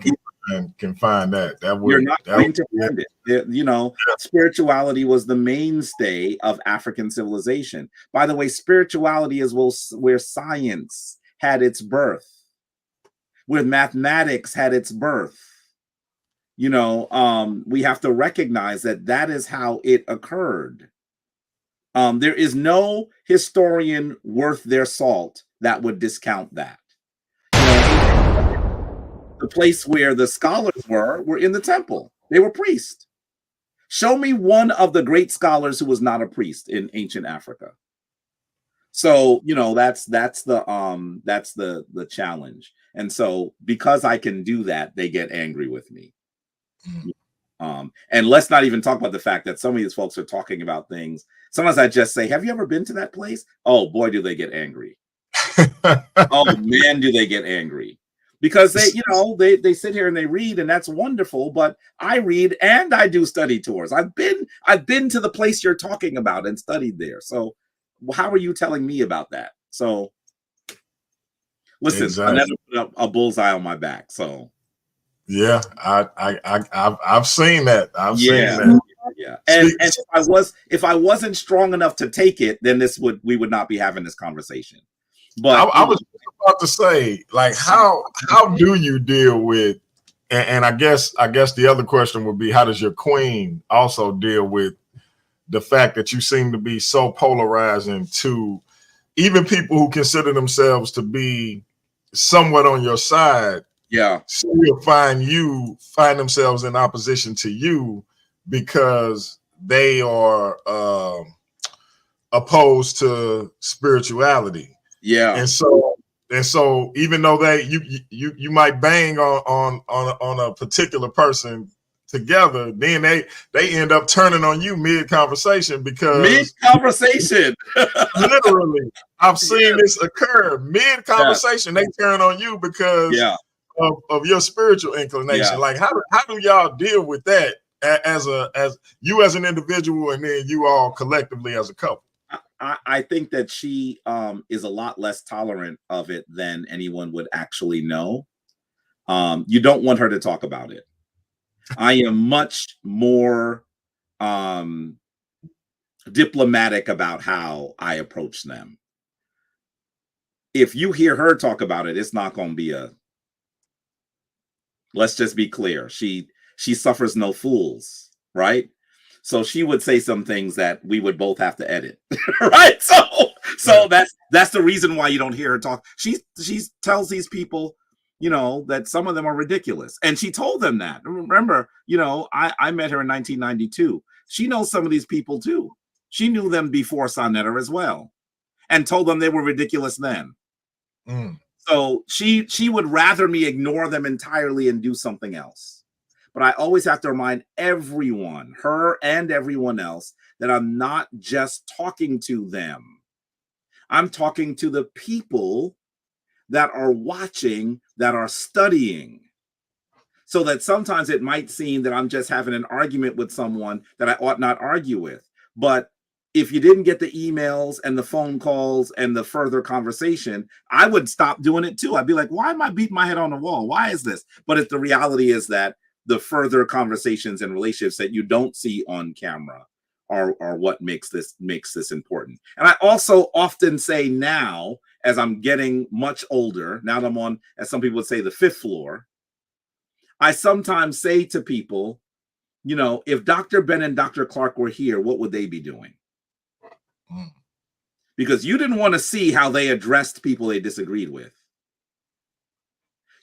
can find that. That would, you're not going to find it. You know, spirituality was the mainstay of African civilization. By the way, spirituality is where science had its birth, where mathematics had its birth. You know, we have to recognize that that is how it occurred. There is no historian worth their salt that would discount that. The place where the scholars were in the temple. They were priests. Show me one of the great scholars who was not a priest in ancient Africa. So, you know, that's the challenge. And so because I can do that, they get angry with me. And let's not even talk about the fact that some of these folks are talking about things. Sometimes I just say, have you ever been to that place? Oh boy, do they get angry. Oh man, do they get angry. Because they, you know, they sit here and they read, and that's wonderful. But I read and I do study tours. I've been to the place you're talking about and studied there. So how are you telling me about that? So listen, exactly. I never put up a bullseye on my back. So yeah, I've seen that. I've seen that. Yeah. And if I wasn't strong enough to take it, then we would not be having this conversation. But I was about to say, like, how do you deal with, and I guess the other question would be, how does your queen also deal with the fact that you seem to be so polarizing to even people who consider themselves to be somewhat on your side? Yeah, still find themselves in opposition to you because they are opposed to spirituality. Yeah. And so even though you might bang on a particular person together, then they end up turning on you mid-conversation because literally I've seen this occur mid-conversation. They turn on you because of your spiritual inclination. Like how do y'all deal with that as you as an individual and then you all collectively as a couple? I think that she is a lot less tolerant of it than anyone would actually know. You don't want her to talk about it. I am much more diplomatic about how I approach them. If you hear her talk about it, it's not going to be let's just be clear. She suffers no fools, right? So she would say some things that we would both have to edit, right? So that's the reason why you don't hear her talk. She tells these people, you know, that some of them are ridiculous, and she told them that. Remember, you know, I met her in 1992. She knows some of these people too. She knew them before Sonetta as well, and told them they were ridiculous then. So she would rather me ignore them entirely and do something else. But I always have to remind everyone, her and everyone else, that I'm not just talking to them. I'm talking to the people that are watching, that are studying. So that sometimes it might seem that I'm just having an argument with someone that I ought not argue with. But if you didn't get the emails and the phone calls and the further conversation, I would stop doing it too. I'd be like, why am I beating my head on the wall? Why is this? But if the reality is that the further conversations and relationships that you don't see on camera are what makes this important. And I also often say now, as I'm getting much older, now that I'm on, as some people would say, the 5th floor, I sometimes say to people, you know, if Dr. Ben and Dr. Clark were here, what would they be doing? Because you didn't want to see how they addressed people they disagreed with.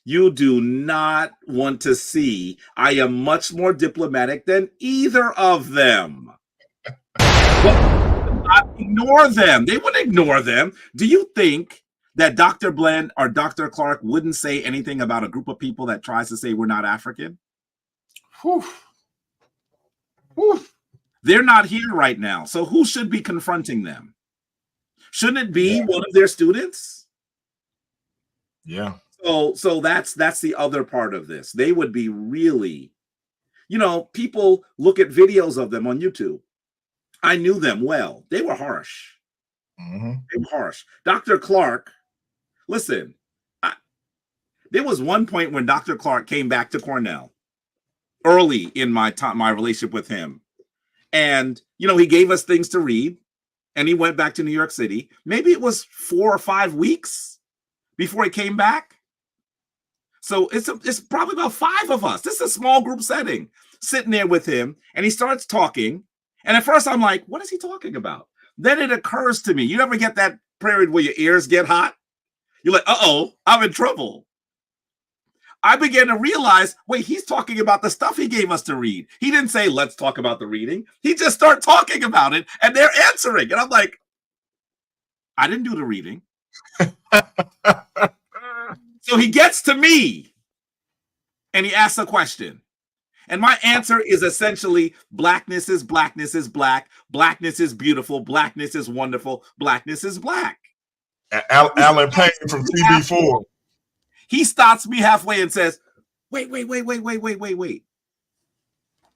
You do not want to see. I am much more diplomatic than either of them. But ignore them. They wouldn't ignore them. Do you think that Dr. Blend or Dr. Clark wouldn't say anything about a group of people that tries to say we're not African? Whew. Whew. They're not here right now. So who should be confronting them? Shouldn't it be one of their students? Yeah. So that's the other part of this. They would be really, people look at videos of them on YouTube. I knew them well. They were harsh. Mm-hmm. They were harsh. Dr. Clark, listen, there was one point when Dr. Clark came back to Cornell early in my relationship with him. And, he gave us things to read and he went back to New York City. Maybe it was 4 or 5 weeks before he came back. So it's probably about 5 of us. This is a small group setting, sitting there with him, and he starts talking. And at first I'm like, what is he talking about? Then it occurs to me, you ever get that period where your ears get hot? You're like, uh-oh, I'm in trouble. I began to realize, wait, he's talking about the stuff he gave us to read. He didn't say, let's talk about the reading. He just started talking about it, and they're answering. And I'm like, I didn't do the reading. So he gets to me, and he asks a question. And my answer is essentially, blackness is black, blackness is beautiful, blackness is wonderful, blackness is black. Alan Payne from TV4. He stops me halfway and says, wait.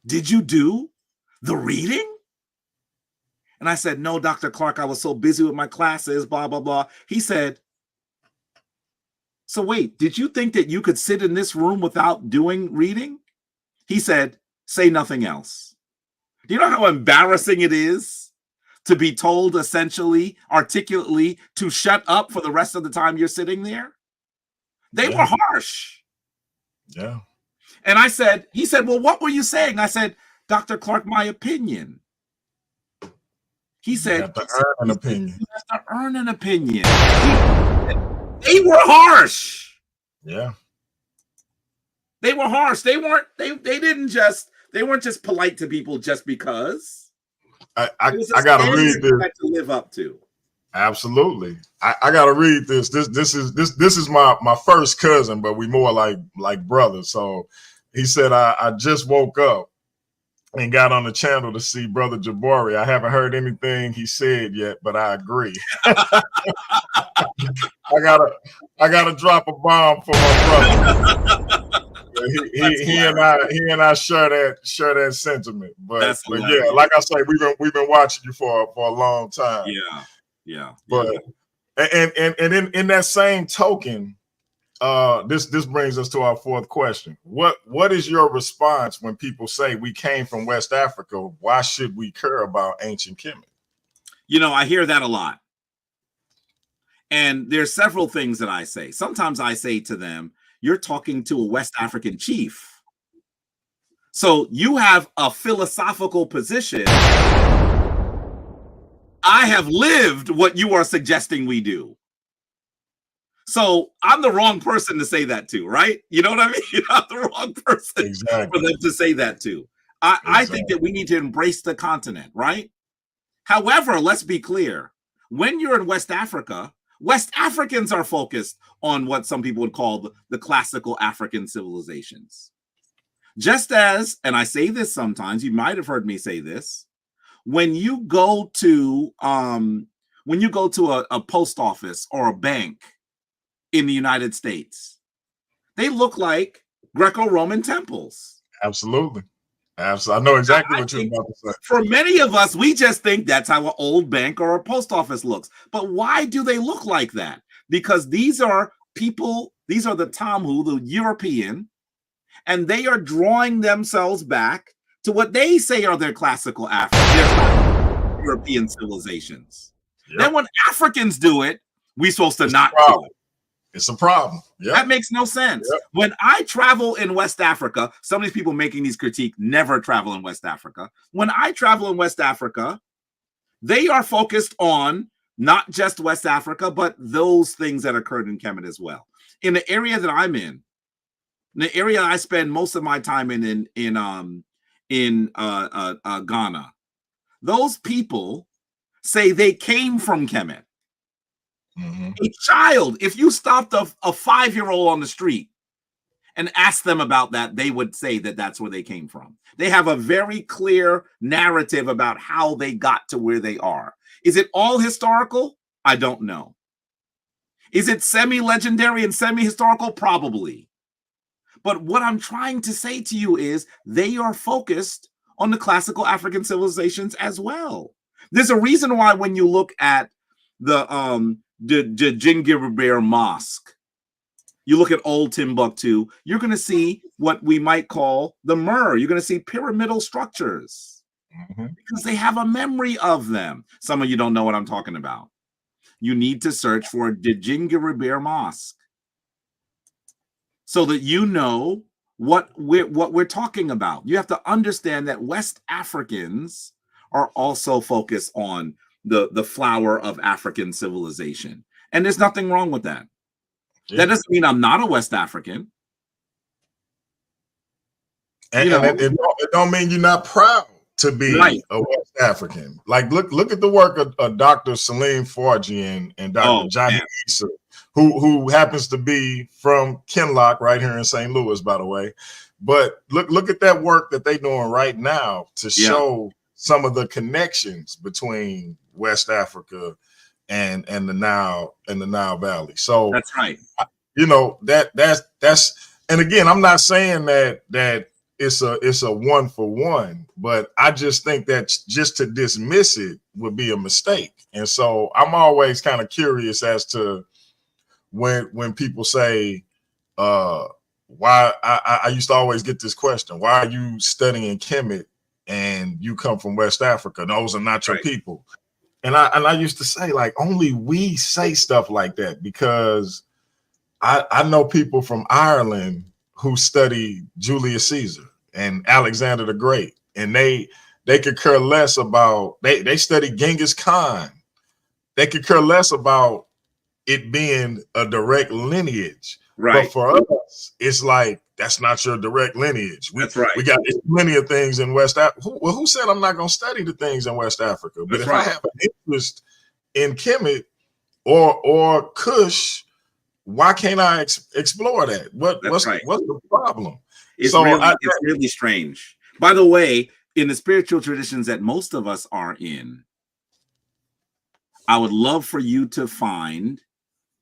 Did you do the reading? And I said, no, Dr. Clark, I was so busy with my classes, blah, blah, blah. He said, so wait, did you think that you could sit in this room without doing reading? He said, say nothing else. Do you know how embarrassing it is to be told essentially, articulately, to shut up for the rest of the time you're sitting there? They were harsh. Yeah. And he said, well, what were you saying? I said, Dr. Clark, my opinion. He said, you have to earn an opinion. You have to earn an opinion. They were harsh. Yeah. They were harsh. They weren't just polite to people just because. I gotta read this. To live up to. Absolutely. I gotta read this. This is my first cousin, but we more like brothers. So he said, I just woke up and got on the channel to see Brother Jabari. I haven't heard anything he said yet, but I agree. I gotta drop a bomb for my brother. He and I share that sentiment. But yeah, like I say, we've been watching you for a long time. Yeah. But and in that same token, this brings us to our fourth question. What is your response when people say we came from West Africa? Why should we care about ancient Kemet? I hear that a lot. And there's several things that I say. Sometimes I say to them, you're talking to a West African chief. So you have a philosophical position. I have lived what you are suggesting we do. So I'm the wrong person to say that to, right? You know what I mean? I'm the wrong person for them to say that to. I think that we need to embrace the continent, right? However, let's be clear. When you're in West Africa, West Africans are focused on what some people would call the classical African civilizations. Just as, and I say this sometimes, you might have heard me say this, when you go to a post office or a bank in the United States, they look like Greco-Roman temples. Absolutely. I know exactly what you're about to say. For many of us, we just think that's how an old bank or a post office looks. But why do they look like that? Because these are people, these are the Tamhu, the European, and they are drawing themselves back to what they say are their classical African, European civilizations. Yep. Then when Africans do it, we're supposed to not do it. It's a problem. Yep. That makes no sense. Yep. When I travel in West Africa, some of these people making these critiques never travel in West Africa. When I travel in West Africa, they are focused on not just West Africa, but those things that occurred in Kemet as well. In the area that I'm in, the area I spend most of my time in Ghana, those people say they came from Kemet. Mm-hmm. A child, if you stopped a 5-year-old on the street and ask them about that, they would say that that's where they came from. They have a very clear narrative about how they got to where they are. Is it all historical? I don't know. Is it semi-legendary and semi-historical? Probably. But what I'm trying to say to you is they are focused on the classical African civilizations as well. There's a reason why when you look at the Djeden Mosque, you look at old Timbuktu, you're going to see what we might call the Mur. You're going to see pyramidal structures because they have a memory of them. Some of you don't know what I'm talking about. You need to search for Djeden Mosque so that you know what we're talking about. You have to understand that West Africans are also focused on the flower of African civilization. And there's nothing wrong with that. Yeah. That doesn't mean I'm not a West African. And it don't mean you're not proud to be a West African. Like look at the work of Dr. Salim Farji and Dr. Johnny Issa, who happens to be from Kinloch right here in St. Louis, by the way. But look at that work that they're doing right now to show some of the connections between West Africa and the Nile Valley. So that's right. You know, that's and again, I'm not saying that it's a 1-for-1, but I just think that just to dismiss it would be a mistake. And so I'm always kind of curious as to when people say why I used to always get this question, why are you studying Kemet and you come from West Africa? Those are not your people. And I used to say, like, only we say stuff like that because I know people from Ireland who study Julius Caesar and Alexander the Great, and they could care less about they study Genghis Khan. They could care less about it being a direct lineage. Right. But for us, it's like that's not your direct lineage. That's right. We got plenty of things in West Africa. Well, who said I'm not going to study the things in West Africa? But if I have an interest in Kemet or Kush, why can't I explore that? What's the problem? It's really strange. By the way, in the spiritual traditions that most of us are in, I would love for you to find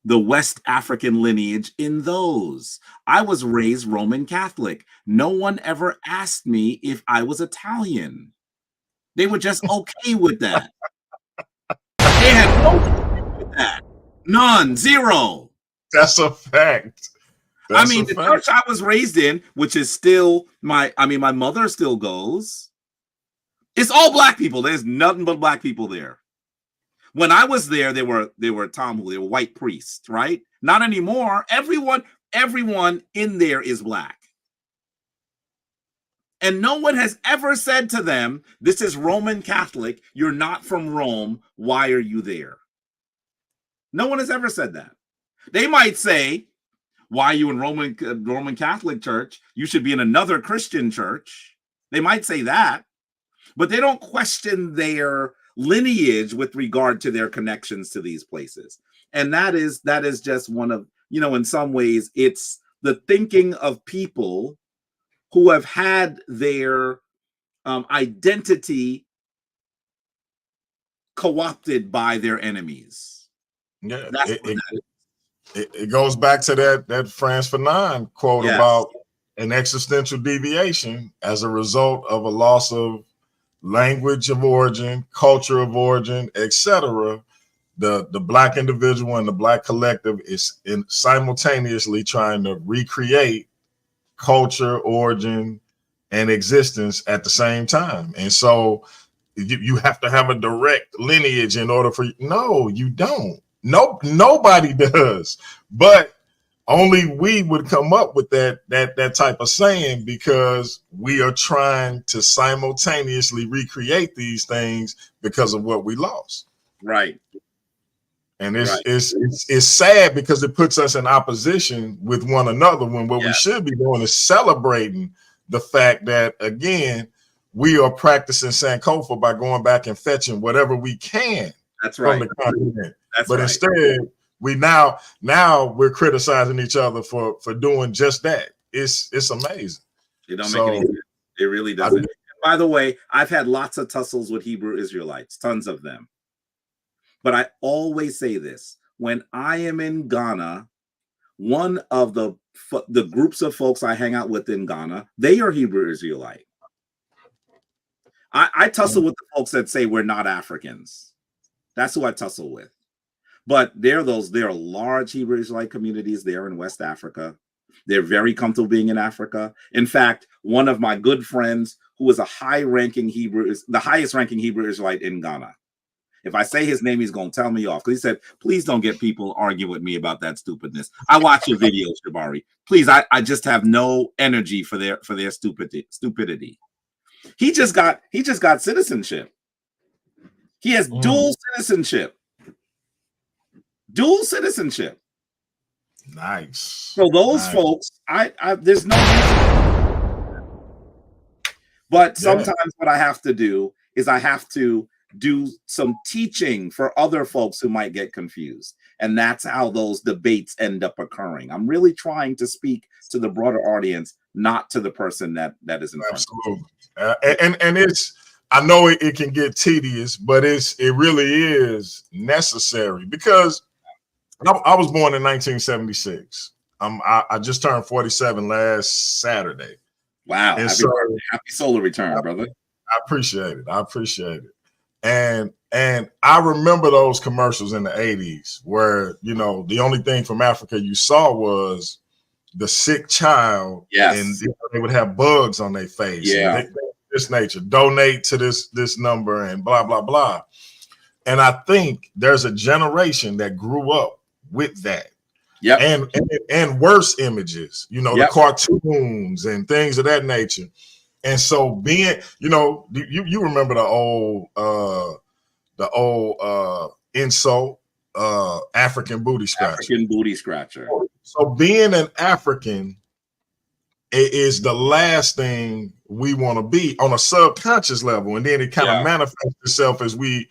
the West African lineage in those. I was raised Roman Catholic. No one ever asked me if I was Italian. They were just okay with that. They had no problem with that. None, zero. That's a fact. The church I was raised in, which is still my mother still goes. It's all black people. There's nothing but black people there. When I was there, they were Tamil, they were white priests, right? Not anymore. Everyone in there is black. And no one has ever said to them, this is Roman Catholic, you're not from Rome, why are you there? No one has ever said that. They might say, why are you in Roman Catholic church? You should be in another Christian church. They might say that, but they don't question their lineage with regard to their connections to these places. And that is just one of, in some ways, it's the thinking of people who have had their identity co-opted by their enemies. Yeah, it goes back to that Frantz Fanon quote about an existential deviation as a result of a loss of language of origin, culture of origin, etc. The black individual and the black collective is simultaneously trying to recreate culture, origin, and existence at the same time. And so you have to have a direct lineage in order for no, you don't. No, nobody does. But only we would come up with that type of saying because we are trying to simultaneously recreate these things because of what we lost. Right. And it's sad because it puts us in opposition with one another when what we should be doing is celebrating the fact that, again, we are practicing Sankofa by going back and fetching whatever we can from the continent. But instead, we now we're criticizing each other for doing just that. it's amazing. It don't make any sense. It really doesn't. By the way, I've had lots of tussles with Hebrew Israelites, tons of them. But I always say this: when I am in Ghana, one of the groups of folks I hang out with in Ghana, they are Hebrew Israelite. I tussle with the folks that say we're not Africans. That's who I tussle with. But there are large Hebrew Israelite communities there in West Africa. They're very comfortable being in Africa. In fact, one of my good friends who is the highest ranking Hebrew Israelite in Ghana. If I say his name, he's going to tell me off. Because he said, please don't get people arguing with me about that stupidness. I watch your videos, Jabari. Please, I just have no energy for their stupidity. He just got citizenship. He has dual citizenship. Dual citizenship. Nice. So those folks, there's no. But sometimes what I have to do is I have to do some teaching for other folks who might get confused. And that's how those debates end up occurring. I'm really trying to speak to the broader audience, not to the person that is in front of me. And it's, I know it can get tedious, but it really is necessary, because I was born in 1976. I just turned 47 last Saturday. Wow. Happy solar return, brother. I appreciate it. And I remember those commercials in the 80s where, you know, the only thing from Africa you saw was the sick child. Yes. And they would have bugs on their face. Yeah. This nature, donate to this number and blah, blah, blah. And I think there's a generation that grew up with that. Yeah. And worse images, you know, the cartoons and things of that nature. And so being, you know, you remember the old insult, African booty scratcher. African booty scratcher. So being an African is the last thing we want to be on a subconscious level, and then it kind of manifests itself as we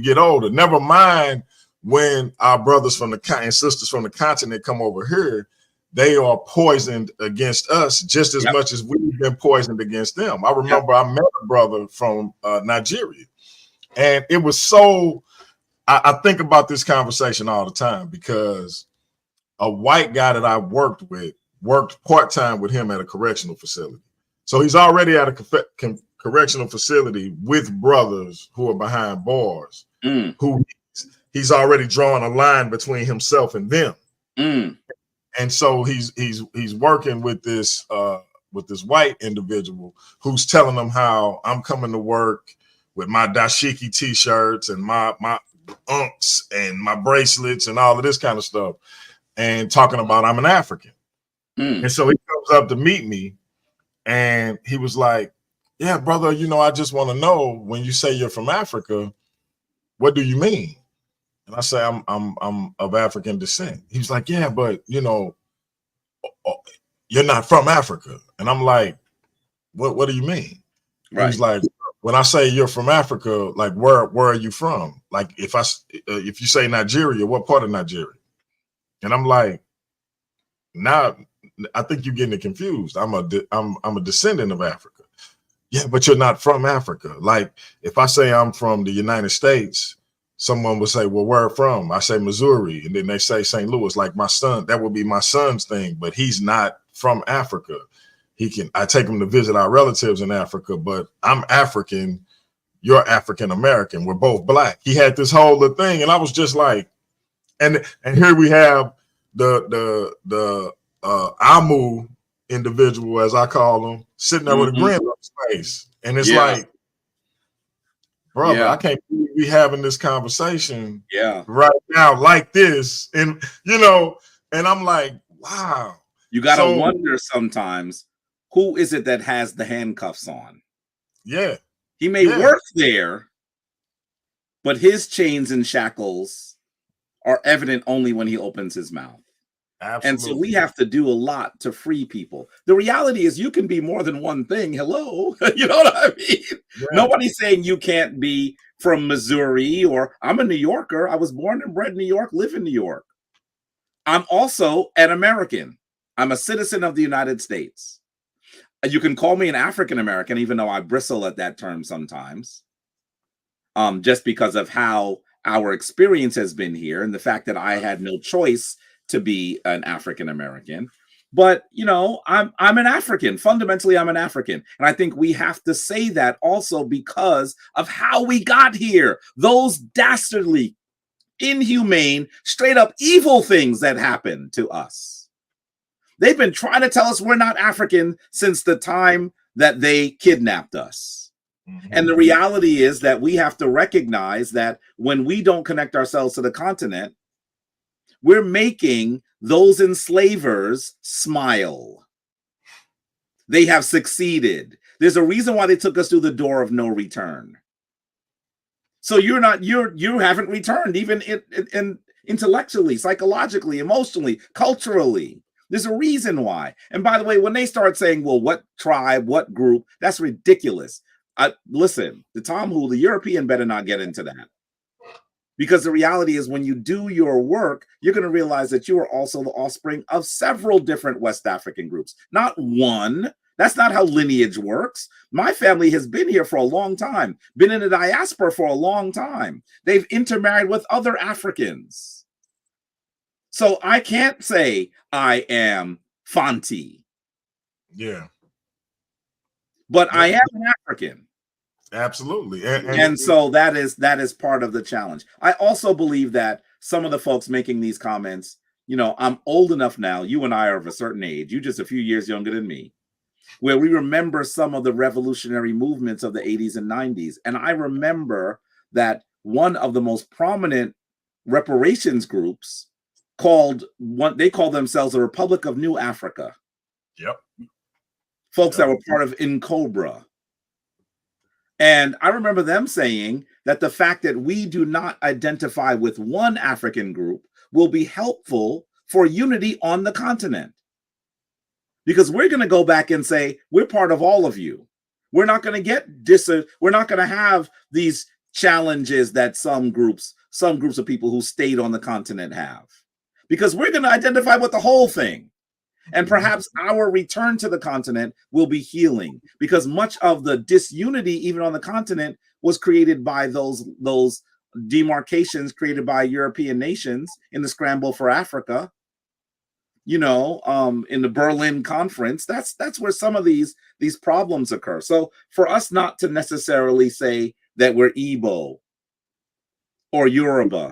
get older. Never mind when our brothers from and sisters from the continent come over here. They are poisoned against us just as much as we've been poisoned against them. I remember I met a brother from Nigeria, and it was so, I think about this conversation all the time, because a white guy that I worked part-time with him at a correctional facility. So he's already at a correctional facility with brothers who are behind bars, who he's already drawn a line between himself and them. And so he's working with this white individual who's telling them how I'm coming to work with my dashiki t-shirts and my unks and my bracelets and all of this kind of stuff, and talking about I'm an African. And so he comes up to meet me, and he was like, yeah, brother, you know, I just want to know, when you say you're from Africa, what do you mean? And I say, I'm of African descent. He was like, yeah, but you know, you're not from Africa. And I'm like, what do you mean? Right. He's like, when I say you're from Africa, like where are you from? Like if you say Nigeria, what part of Nigeria? And I'm like, now I think you're getting it confused. I'm a descendant of Africa. Yeah, but you're not from Africa. Like if I say I'm from the United States, someone would say, well, where from? I say Missouri. And then they say St. Louis, like my son. That would be my son's thing, but he's not from Africa. I take him to visit our relatives in Africa, but I'm African. You're African American. We're both black. He had this whole little thing. And I was just like, and here we have the Amu individual, as I call him, sitting there with a grin on his face. And it's like, brother, I can't believe we having this conversation right now like this. And, you know, and I'm like, wow. You got to wonder sometimes, who is it that has the handcuffs on? Yeah. He may work there, but his chains and shackles are evident only when he opens his mouth. Absolutely. And so we have to do a lot to free people. The reality is you can be more than one thing. Hello. You know what I mean? Yeah. Nobody's saying you can't be from Missouri, or I'm a New Yorker. I was born and bred in New York, live in New York. I'm also an American. I'm a citizen of the United States. You can call me an African American, even though I bristle at that term sometimes, just because of how our experience has been here and the fact that I had no choice to be an African American. But, you know, I'm an African. Fundamentally, I'm an African. And I think we have to say that also because of how we got here. Those dastardly, inhumane, straight up evil things that happened to us. They've been trying to tell us we're not African since the time that they kidnapped us. Mm-hmm. And the reality is that we have to recognize that when we don't connect ourselves to the continent, we're making those enslavers smile. They have succeeded. There's a reason why they took us through the door of no return. So you haven't returned, even in intellectually, psychologically, emotionally, culturally. There's a reason why. And by the way, when they start saying, well, what tribe, what group, that's ridiculous. Listen, the Tom Who, the European better not get into that. Because the reality is when you do your work, you're going to realize that you are also the offspring of several different West African groups, not one. That's not how lineage works. My family has been here for a long time, been in the diaspora for a long time. They've intermarried with other Africans. So I can't say I am Fanti. Yeah. But I am an African. Absolutely. And so that is part of the challenge. I also believe that some of the folks making these comments, you know, I'm old enough now. You and I are of a certain age. You just a few years younger than me, where we remember some of the revolutionary movements of the 80s and 90s. And I remember that one of the most prominent reparations groups they called themselves the Republic of New Africa. Yep. Folks that were part of N'Cobra. And I remember them saying that the fact that we do not identify with one African group will be helpful for unity on the continent. Because we're going to go back and say, we're part of all of you. We're not going to we're not going to have these challenges that some groups of people who stayed on the continent have. Because we're going to identify with the whole thing. And perhaps our return to the continent will be healing, because much of the disunity, even on the continent, was created by those demarcations created by European nations in the scramble for Africa. You know, in the Berlin Conference, that's where some of these problems occur. So for us not to necessarily say that we're Igbo or Yoruba,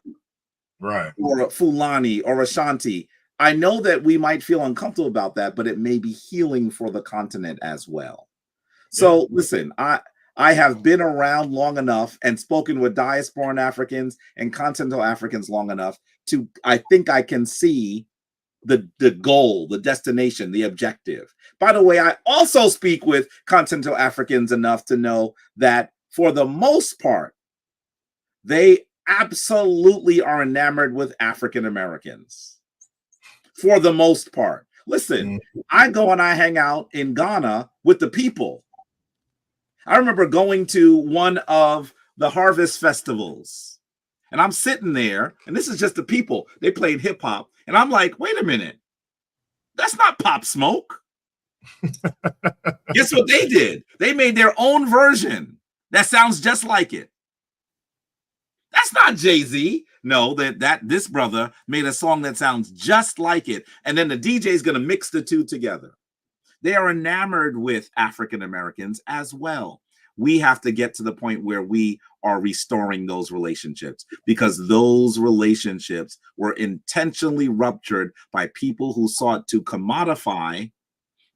right, or Fulani or Ashanti, I know that we might feel uncomfortable about that, but it may be healing for the continent as well. So listen, I have been around long enough and spoken with diasporan Africans and continental Africans long enough I think I can see the goal, the destination, the objective. By the way, I also speak with continental Africans enough to know that for the most part, they absolutely are enamored with African Americans. For the most part. Listen, I go and I hang out in Ghana with the people. I remember going to one of the harvest festivals, and I'm sitting there, and this is just the people. They played hip hop, and I'm like, wait a minute, that's not Pop Smoke. Guess what they did? They made their own version that sounds just like it. That's not Jay-Z. No, this brother made a song that sounds just like it. And then the DJ is going to mix the two together. They are enamored with African Americans as well. We have to get to the point where we are restoring those relationships, because those relationships were intentionally ruptured by people who sought to commodify,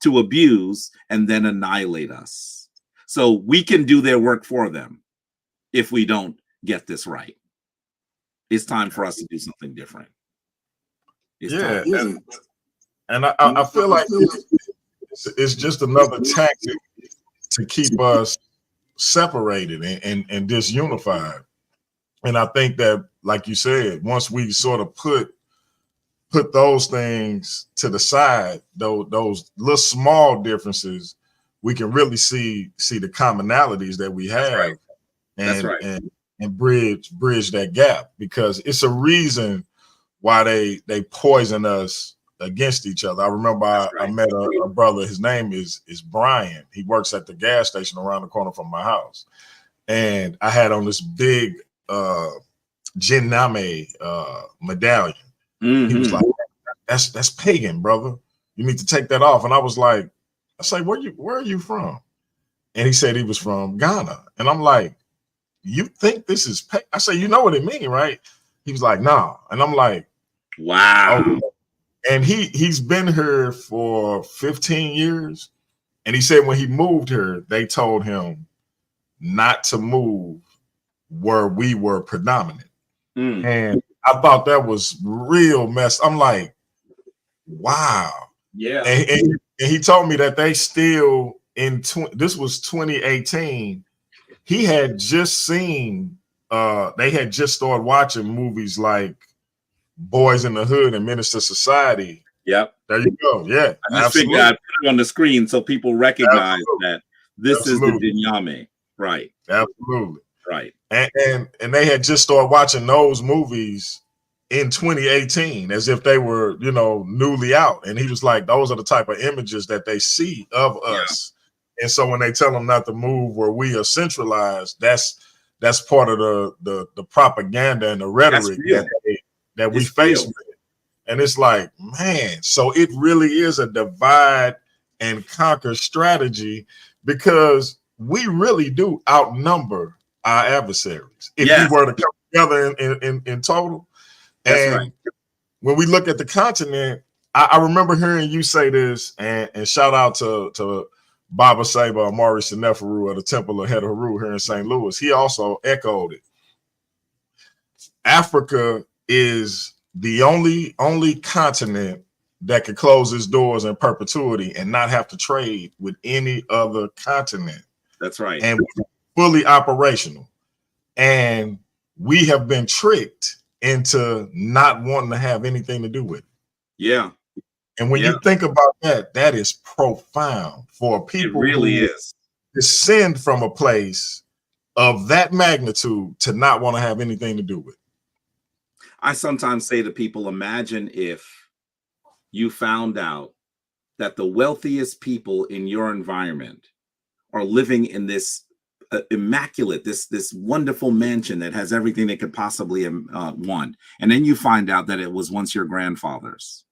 to abuse, and then annihilate us. So we can do their work for them if we don't get this right. It's time for us to do something different. And I feel like it's just another tactic to keep us separated and disunified. And I think that, like you said, once we sort of put those things to the side, those little small differences, we can really see the commonalities that we have. That's right. And bridge that gap, because it's a reason why they poison us against each other. I remember I met a brother. His name is Brian. He works at the gas station around the corner from my house, and I had on this big Jin medallion. He was like, "That's pagan, brother. You need to take that off." And I was like, "I say, where are you from?" And he said he was from Ghana. And I'm like, "You think this is pagan?" I say, "You know what it means, right?" He was like, "Nah." And I'm like, "Wow." Oh. And he's been here for 15 years. And he said when he moved here, they told him not to move where we were predominant. And I thought that was real mess. I'm like, wow. Yeah. And he told me that they still this was 2018. He had just seen they had just started watching movies like Boys in the Hood and Minister Society. Yep. There you go. Yeah. I just figured I'd put it on the screen so people recognize that this is the Dinyame. Right. Absolutely. Right. And they had just started watching those movies in 2018 as if they were, newly out. And he was like, those are the type of images that they see of us. And so when they tell them not to move where we are centralized, that's part of the propaganda and the rhetoric that we face with it. And it's like, man, so it really is a divide and conquer strategy, because we really do outnumber our adversaries if we were to come together in total. And when we look at the continent, I remember hearing you say this, and shout out to Baba Saba Amari Seneferu of the Temple of Heru here in St. Louis. He also echoed it. Africa is the only continent that could close its doors in perpetuity and not have to trade with any other continent. That's right. And fully operational. And we have been tricked into not wanting to have anything to do with it. Yeah. And when you think about that, that is profound for people who descend from a place of that magnitude to not want to have anything to do with it. I sometimes say to people, imagine if you found out that the wealthiest people in your environment are living in this immaculate, this wonderful mansion that has everything they could possibly want. And then you find out that it was once your grandfather's.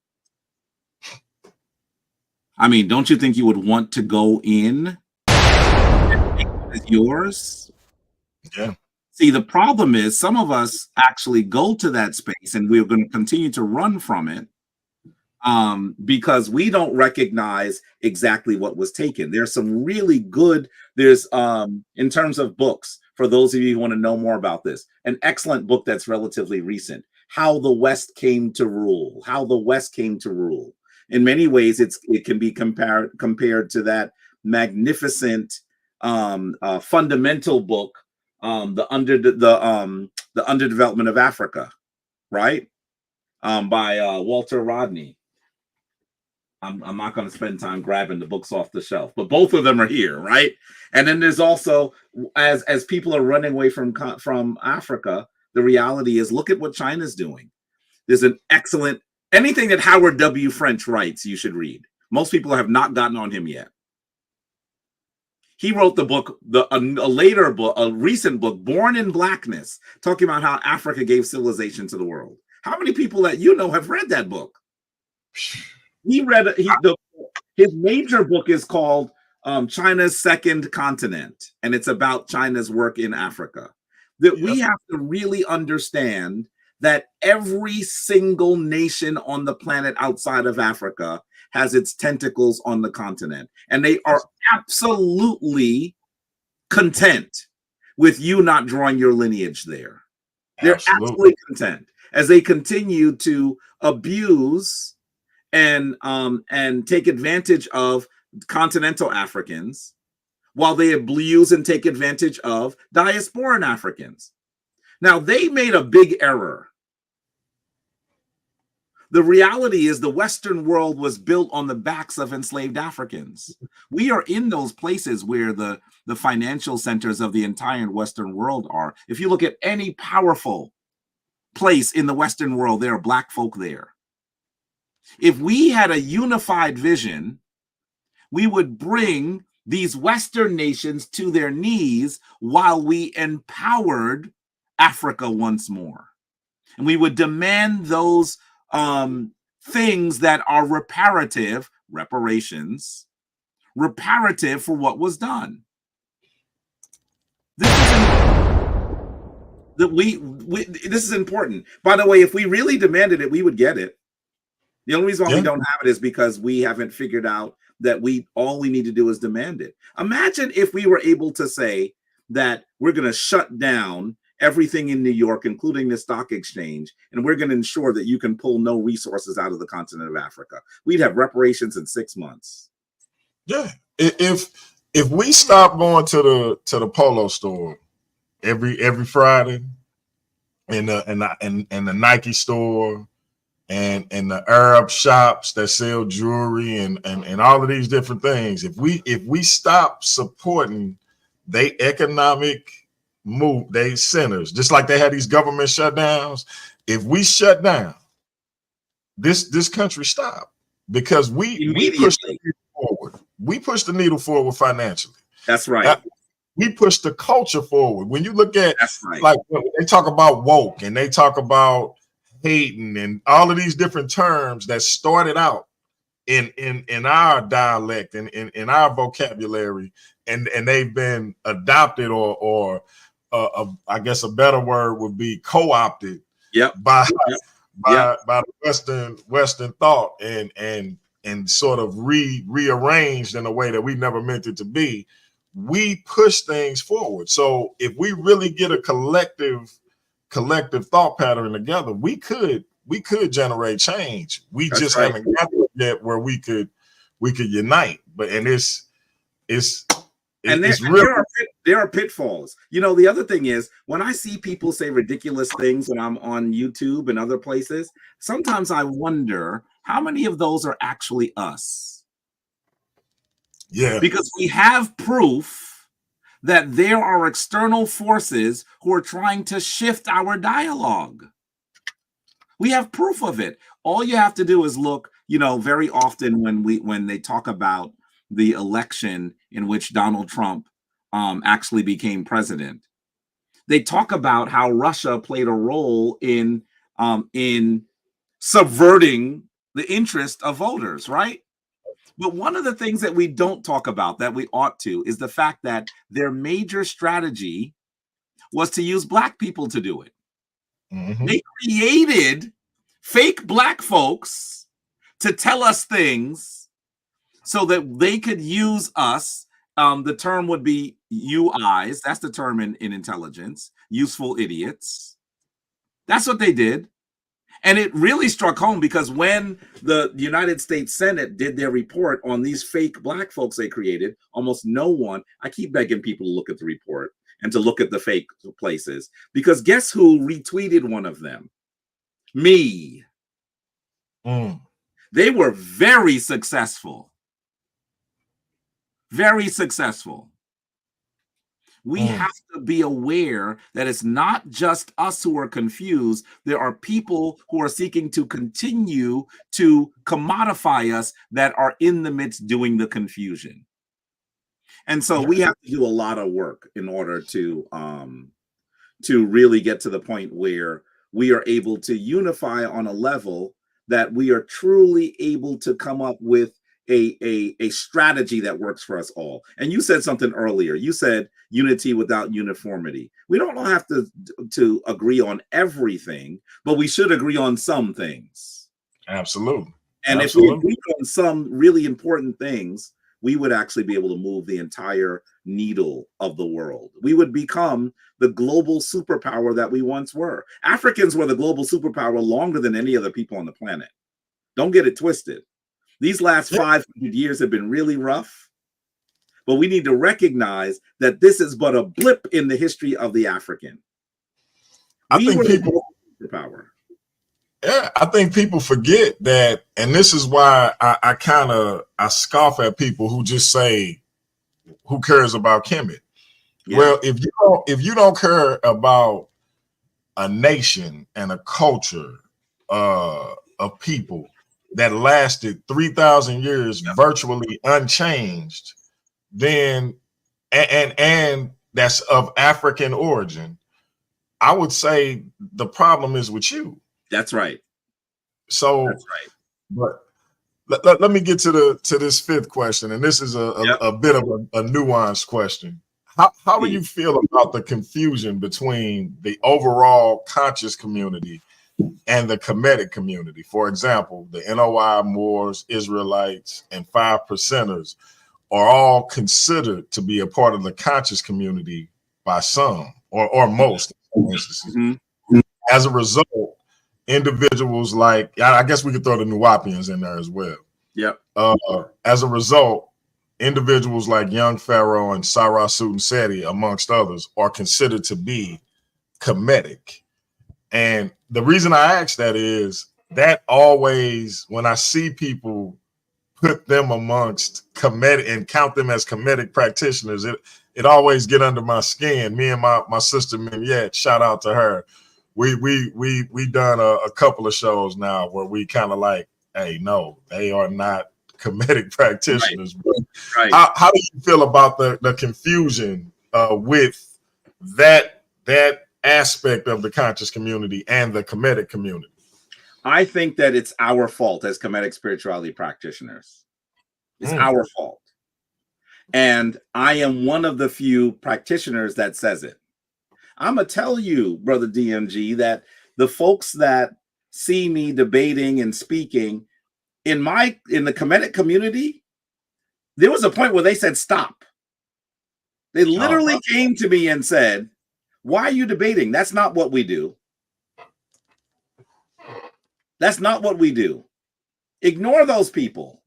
I mean, don't you think you would want to go in and make it as yours? Yeah. See, the problem is some of us actually go to that space and we're going to continue to run from it because we don't recognize exactly what was taken. There's some really good, in terms of books, for those of you who want to know more about this, an excellent book that's relatively recent, How the West Came to Rule. How the West Came to Rule. In many ways, it can be compared to that magnificent fundamental book, the Underdevelopment of Africa, right? By Walter Rodney. I'm not going to spend time grabbing the books off the shelf, but both of them are here, right? And then there's also, as people are running away from Africa, the reality is, look at what China's doing. There's an excellent, anything that Howard W. French writes, you should read. Most people have not gotten on him yet. He wrote the book, a recent book, Born in Blackness, talking about how Africa gave civilization to the world. How many people that you know have read that book? He read his major book is called China's Second Continent, and it's about China's work in Africa. That we have to really understand that every single nation on the planet outside of Africa has its tentacles on the continent, and they are absolutely content with you not drawing your lineage there. They're absolutely content as they continue to abuse and take advantage of continental Africans, while they abuse and take advantage of diasporan Africans. Now, they made a big error. The reality is the Western world was built on the backs of enslaved Africans. We are in those places where the financial centers of the entire Western world are. If you look at any powerful place in the Western world, there are Black folk there. If we had a unified vision, we would bring these Western nations to their knees while we empowered Africa once more. And we would demand those things that are reparations, reparative for what was done. This is important. By the way, if we really demanded it, we would get it. The only reason why we don't have it is because we haven't figured out that all we need to do is demand it. Imagine if we were able to say that we're going to shut down everything in New York, including the stock exchange, and we're going to ensure that you can pull no resources out of the continent of Africa. We'd have reparations in 6 months. Yeah, if we stop going to the polo store every Friday, and the Nike store, and the Arab shops that sell jewelry and all of these different things, if we stop supporting they economic move, they centers, just like they had these government shutdowns, if we shut down, this country stop, because we push the needle forward. We push the needle forward financially. That's right. We push the culture forward. When you look at, like, when they talk about woke and they talk about hating and all of these different terms that started out in our dialect and in our vocabulary, and they've been adopted or I guess a better word would be co-opted by the Western thought and sort of rearranged in a way that we never meant it to be. We push things forward. So if we really get a collective thought pattern together, we could generate change. We just haven't got there yet where we could unite. But there are pitfalls. You know, the other thing is, when I see people say ridiculous things when I'm on YouTube and other places, sometimes I wonder how many of those are actually us. Yeah. Because we have proof that there are external forces who are trying to shift our dialogue. We have proof of it. All you have to do is look, you know, very often when they talk about the election in which Donald Trump actually became president, they talk about how Russia played a role in subverting the interest of voters, right? But one of the things that we don't talk about that we ought to is the fact that their major strategy was to use Black people to do it. Mm-hmm. They created fake Black folks to tell us things so that they could use us. The term would be UIs. That's the term in intelligence, useful idiots. That's what they did. And it really struck home, because when the United States Senate did their report on these fake Black folks they created, almost no one, I keep begging people to look at the report and to look at the fake places, because guess who retweeted one of them? Me. They were very successful. Very successful. We have to be aware that it's not just us who are confused. There are people who are seeking to continue to commodify us that are in the midst doing the confusion. And so we have to do a lot of work in order to really get to the point where we are able to unify on a level that we are truly able to come up with a strategy that works for us all. And you said something earlier. You said unity without uniformity. We don't have to agree on everything, but we should agree on some things. Absolutely. And if we agree on some really important things, we would actually be able to move the entire needle of the world. We would become the global superpower that we once were. Africans were the global superpower longer than any other people on the planet. Don't get it twisted. These last 500 years have been really rough, but we need to recognize that this is but a blip in the history of the African. I think people forget that, and this is why I scoff at people who just say, "Who cares about Kemet?" Yeah. Well, if you don't care about a nation and a culture of people, that lasted 3,000 years virtually unchanged, then and that's of African origin, I would say the problem is with you. That's right. So, that's right. But let me get to this fifth question, and this is a bit of a nuanced question. How do you feel about the confusion between the overall conscious community and the Kemetic community? For example, the NOI, Moors, Israelites, and 5%ers are all considered to be a part of the conscious community by some or most instances. Mm-hmm. As a result, individuals like, I guess we could throw the Nuwapians in there as well. Yep. As a result, individuals like Young Pharaoh and Sarah Sutan Seti, amongst others, are considered to be Kemetic. And the reason I ask that is that always, when I see people put them amongst Kemetic and count them as Kemetic practitioners, it always get under my skin. Me and my sister Minyette, shout out to her. We done a couple of shows now where we kind of like, hey, no, they are not Kemetic practitioners. Right. How do you feel about the confusion with that aspect of the conscious community and the Kemetic community? I think that it's our fault as Kemetic spirituality practitioners. It's our fault. And I am one of the few practitioners that says it. I'm going to tell you, Brother DMG, that the folks that see me debating and speaking in the Kemetic community, there was a point where they said, stop. They literally came to me and said, why are you debating? That's not what we do. That's not what we do. Ignore those people.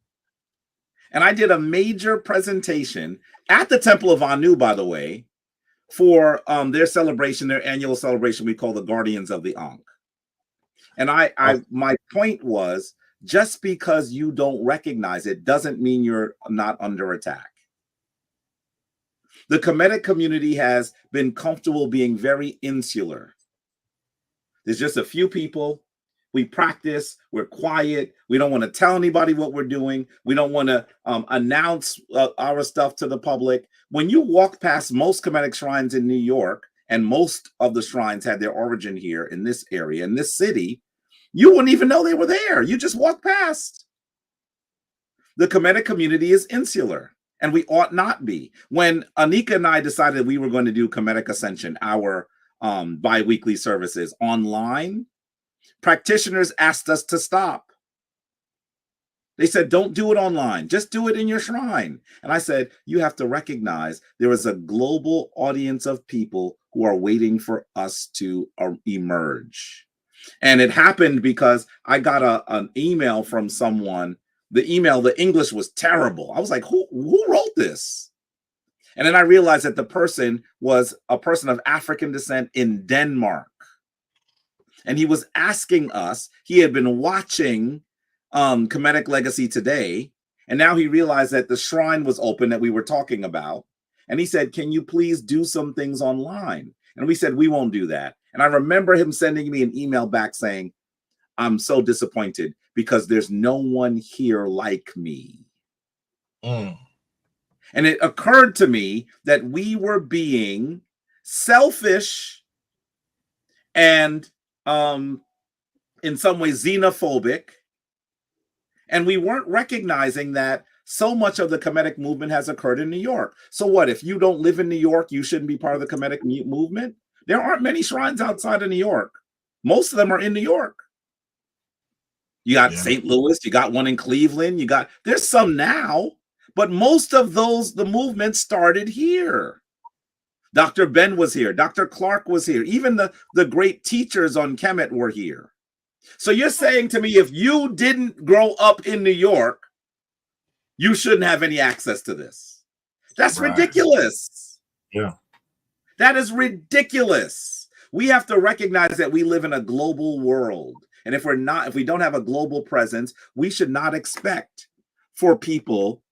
And I did a major presentation at the Temple of Anu, by the way, for their celebration, their annual celebration we call the Guardians of the Ankh. And my point was, just because you don't recognize it doesn't mean you're not under attack. The Kemetic community has been comfortable being very insular. There's just a few people. We practice, we're quiet. We don't want to tell anybody what we're doing. We don't want to announce our stuff to the public. When you walk past most Kemetic shrines in New York, and most of the shrines had their origin here in this area, in this city, you wouldn't even know they were there. You just walk past. The Kemetic community is insular, and we ought not be. When Anika and I decided we were going to do Kemetic Ascension, our bi-weekly services online, practitioners asked us to stop. They said, don't do it online. Just do it in your shrine. And I said, you have to recognize there is a global audience of people who are waiting for us to emerge. And it happened because I got an email from someone. The English was terrible. I was like, who wrote this? And then I realized that the person was a person of African descent in Denmark. And he was asking us, he had been watching Kemetic Legacy Today, and now he realized that the shrine was open that we were talking about. And he said, can you please do some things online? And we said, we won't do that. And I remember him sending me an email back saying, I'm so disappointed because there's no one here like me. And it occurred to me that we were being selfish and in some ways xenophobic, and we weren't recognizing that so much of the Kemetic movement has occurred in New York. So what, if you don't live in New York, you shouldn't be part of the Kemetic movement? There aren't many shrines outside of New York. Most of them are in New York. You got St. Louis, you got one in Cleveland, there's some now, but most of the movement started here. Dr. Ben was here. Dr. Clark was here. Even the great teachers on Kemet were here. So you're saying to me, if you didn't grow up in New York, you shouldn't have any access to this. That's ridiculous. Yeah. That is ridiculous. We have to recognize that we live in a global world. And if we don't have a global presence, we should not expect for people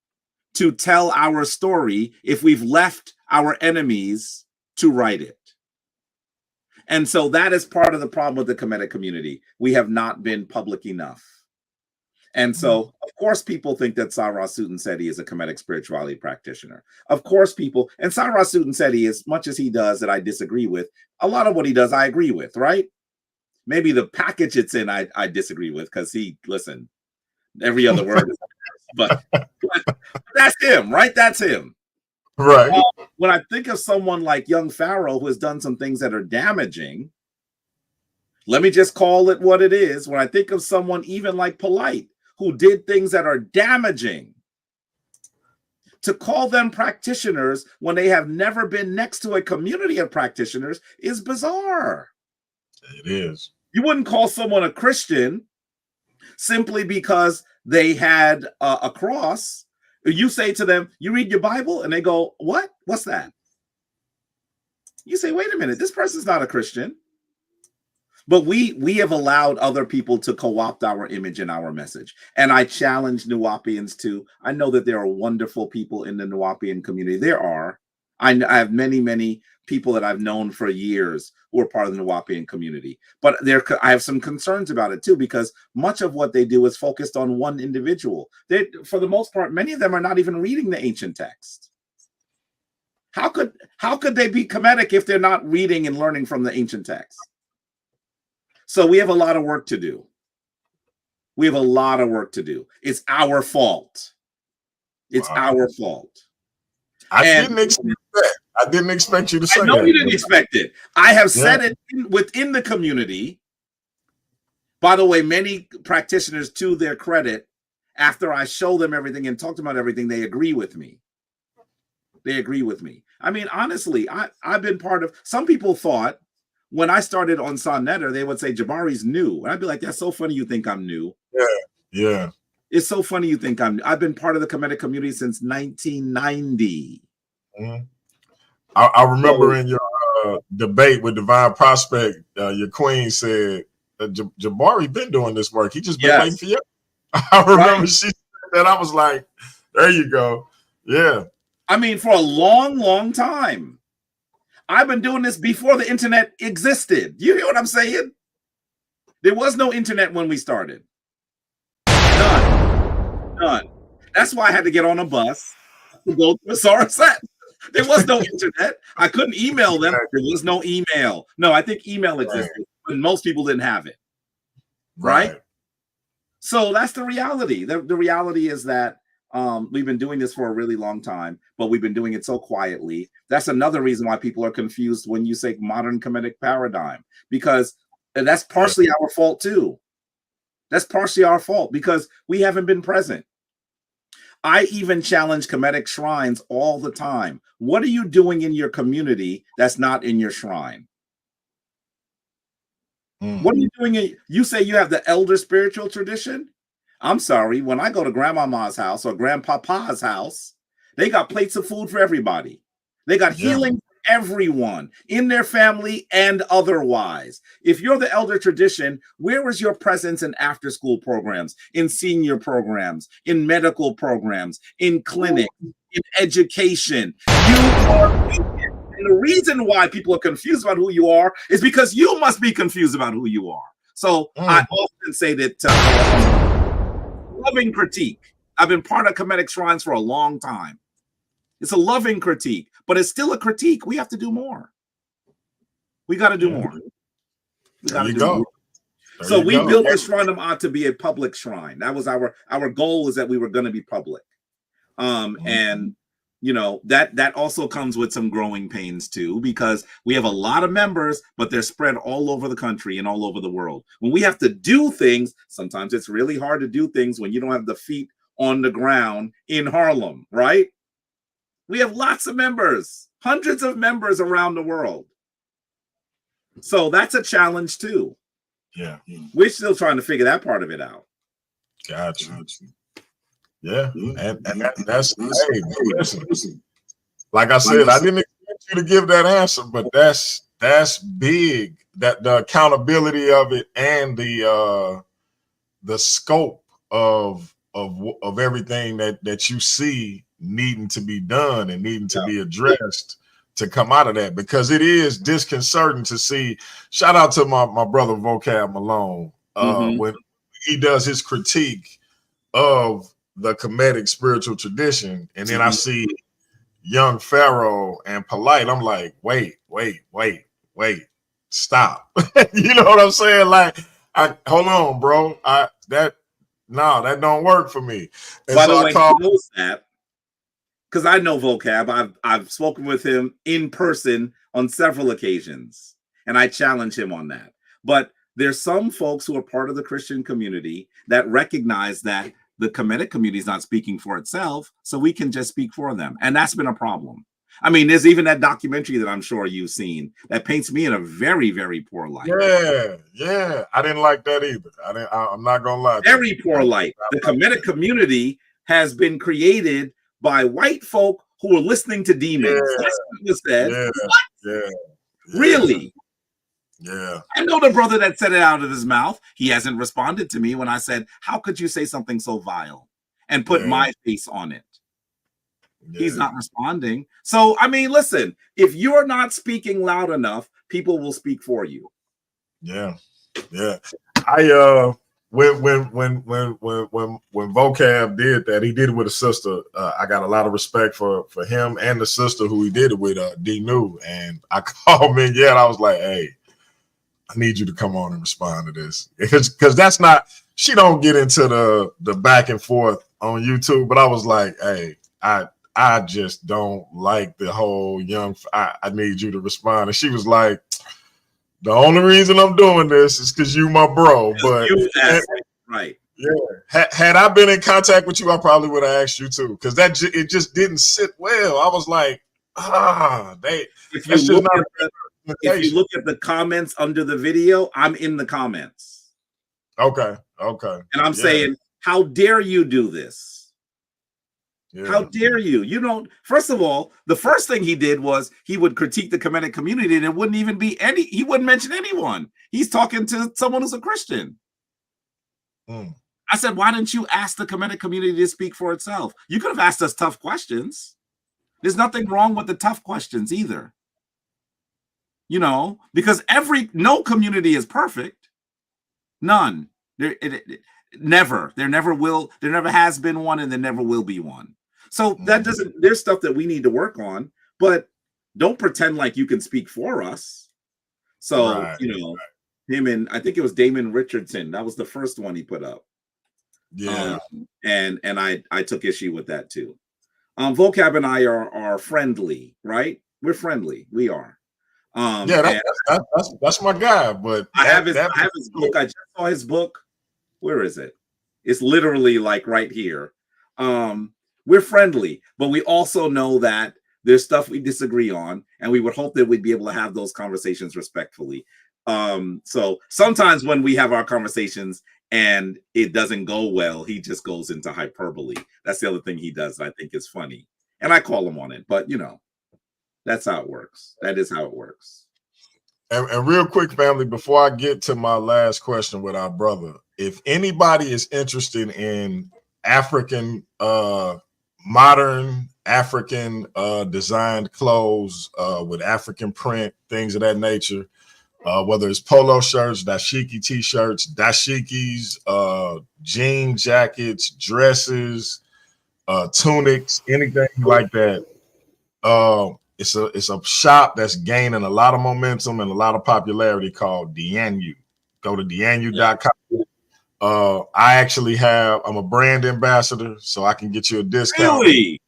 to tell our story if we've left our enemies to write it. And so that is part of the problem with the Kemetic community. We have not been public enough. And so, of course, people think that Sarah Sutanseti is a Kemetic spirituality practitioner. Of course, people, and Sarah Sutanseti, as much as he does that I disagree with, a lot of what he does I agree with, right? Maybe the package it's in I disagree with, because listen, every other word is but that's him, right? That's him. Right. When I think of someone like young Pharaoh, who has done some things that are damaging, let me just call it what it is. When I think of someone even like Polite, who did things that are damaging, to call them practitioners when they have never been next to a community of practitioners is bizarre. It is. You wouldn't call someone a Christian simply because they had a cross. You say to them, you read your Bible, and they go, what? What's that? You say, wait a minute, this person's not a Christian. But we have allowed other people to co-opt our image and our message. And I challenge Nuwaubians too. I know that there are wonderful people in the Nuwaubian community. There are. I have many people that I've known for years who are part of the Nuwaubian community. But I have some concerns about it too, because much of what they do is focused on one individual. For the most part, many of them are not even reading the ancient text. How could they be Kemetic if they're not reading and learning from the ancient text? So we have a lot of work to do. We have a lot of work to do. It's our fault. It's our fault. I didn't expect that. I didn't expect you to say that. No, you didn't expect it. I have said it within the community. By the way, many practitioners, to their credit, after I show them everything and talk about everything, they agree with me. They agree with me. I mean, honestly, I've been part of, some people thought, when I started on Sonnetter, they would say Jabari's new. And I'd be like, that's so funny you think I'm new. Yeah. It's so funny you think I'm new. I've been part of the Kemetic community since 1990. Mm-hmm. I remember in your debate with Divine Prospect, your queen said, Jabari been doing this work. He just been waiting for you. I remember she said that. I was like, there you go. Yeah. I mean, for a long, long time. I've been doing this before the internet existed. You hear what I'm saying? There was no internet when we started. None. That's why I had to get on a bus to go to a Somerset. There was no internet. I couldn't email them. There was no email. No, I think email existed, but most people didn't have it. Right? So that's the reality. The reality is that we've been doing this for a really long time, but we've been doing it so quietly. That's another reason why people are confused when you say modern Kemetic paradigm, because that's partially our fault too. That's partially our fault because we haven't been present. I even challenge Kemetic shrines all the time. What are you doing in your community that's not in your shrine? What are you doing? You say you have the elder spiritual tradition? I'm sorry, when I go to grandmama's house or grandpapa's house, they got plates of food for everybody. They got healing for everyone in their family and otherwise. If you're the elder tradition, where is your presence in after-school programs, in senior programs, in medical programs, in clinics, in education? You are, and the reason why people are confused about who you are is because you must be confused about who you are. So I often say that loving critique. I've been part of Kemetic shrines for a long time. It's a loving critique, but it's still a critique. We have to do more. We got to do more. We got to do more. So we built the Shrine of Maat to be a public shrine. That was our goal, is that we were going to be public. And you know, that also comes with some growing pains too, because we have a lot of members, but they're spread all over the country and all over the world. When we have to do things, sometimes it's really hard to do things when you don't have the feet on the ground in Harlem, right? We have lots of members, hundreds of members around the world. So that's a challenge too. Yeah. We're still trying to figure that part of it out. Gotcha. Yeah. And that's, hey, listen, like I said, I didn't expect you to give that answer, but that's big. That the accountability of it and the scope of everything that you see needing to be done and needing to be addressed to come out of that, because it is disconcerting to see. Shout out to my brother Vocab Malone when he does his critique of the Kemetic spiritual tradition, and then I see Young Pharaoh and Polite. I'm like, wait, stop. You know what I'm saying? Like, hold on, bro. That don't work for me. And By so the I way, called, he knows that because I know Vocab. I've spoken with him in person on several occasions, and I challenge him on that. But there's some folks who are part of the Christian community that recognize that the Kemetic community is not speaking for itself, so we can just speak for them. And that's been a problem. I mean, there's even that documentary that I'm sure you've seen that paints me in a very, very poor light. Yeah. I didn't like that either. I'm not gonna lie. Very poor light. The Kemetic community has been created by white folk who are listening to demons. Yeah. That's what was said. Yeah. Really? Yeah. I know the brother that said it out of his mouth. He hasn't responded to me when I said, how could you say something so vile and put my face on it? Yeah. He's not responding. So, I mean, listen, if you're not speaking loud enough, people will speak for you. Yeah. I when Vocab did that, he did it with a sister. I got a lot of respect for him and the sister who he did it with, D New. And I called me, and I was like, hey, I need you to come on and respond to this. Because that's not, she don't get into the back and forth on YouTube, but I was like, hey, I just don't like the whole I need you to respond. And she was like, the only reason I'm doing this is because you my bro. But right. Yeah. Had I been in contact with you, I probably would have asked you too. Because it just didn't sit well. I was like, if you look at the comments under the video, I'm in the comments. Okay. And I'm saying, how dare you do this? Yeah. How dare you? You don't. First of all, the first thing he did was he would critique the Kemetic community, and it wouldn't even be he wouldn't mention anyone. He's talking to someone who's a Christian. I said, why didn't you ask the Kemetic community to speak for itself? You could have asked us tough questions. There's nothing wrong with the tough questions either. You know, because no community is perfect. None. Never. There never has been one, and there never will be one. So there's stuff that we need to work on, but don't pretend like you can speak for us. So, him and I think it was Damon Richardson. That was the first one he put up. Yeah. And I took issue with that too. Vocab and I are friendly, right? We're friendly. We are. That's my guy. But I have his book. I just saw his book. Where is it? It's literally like right here. We're friendly, but we also know that there's stuff we disagree on, and we would hope that we'd be able to have those conversations respectfully. So sometimes when we have our conversations and it doesn't go well, he just goes into hyperbole. That's the other thing he does that I think is funny. And I call him on it, but that's how it works. That is how it works. And real quick, family, before I get to my last question with our brother, if anybody is interested in African, modern African designed clothes with African print, things of that nature, whether it's polo shirts, dashiki t-shirts, dashikis, jean jackets, dresses, tunics, anything like that. It's a shop that's gaining a lot of momentum and a lot of popularity called Djeden. Go to djeden.com. I'm a brand ambassador, so I can get you a discount. Really?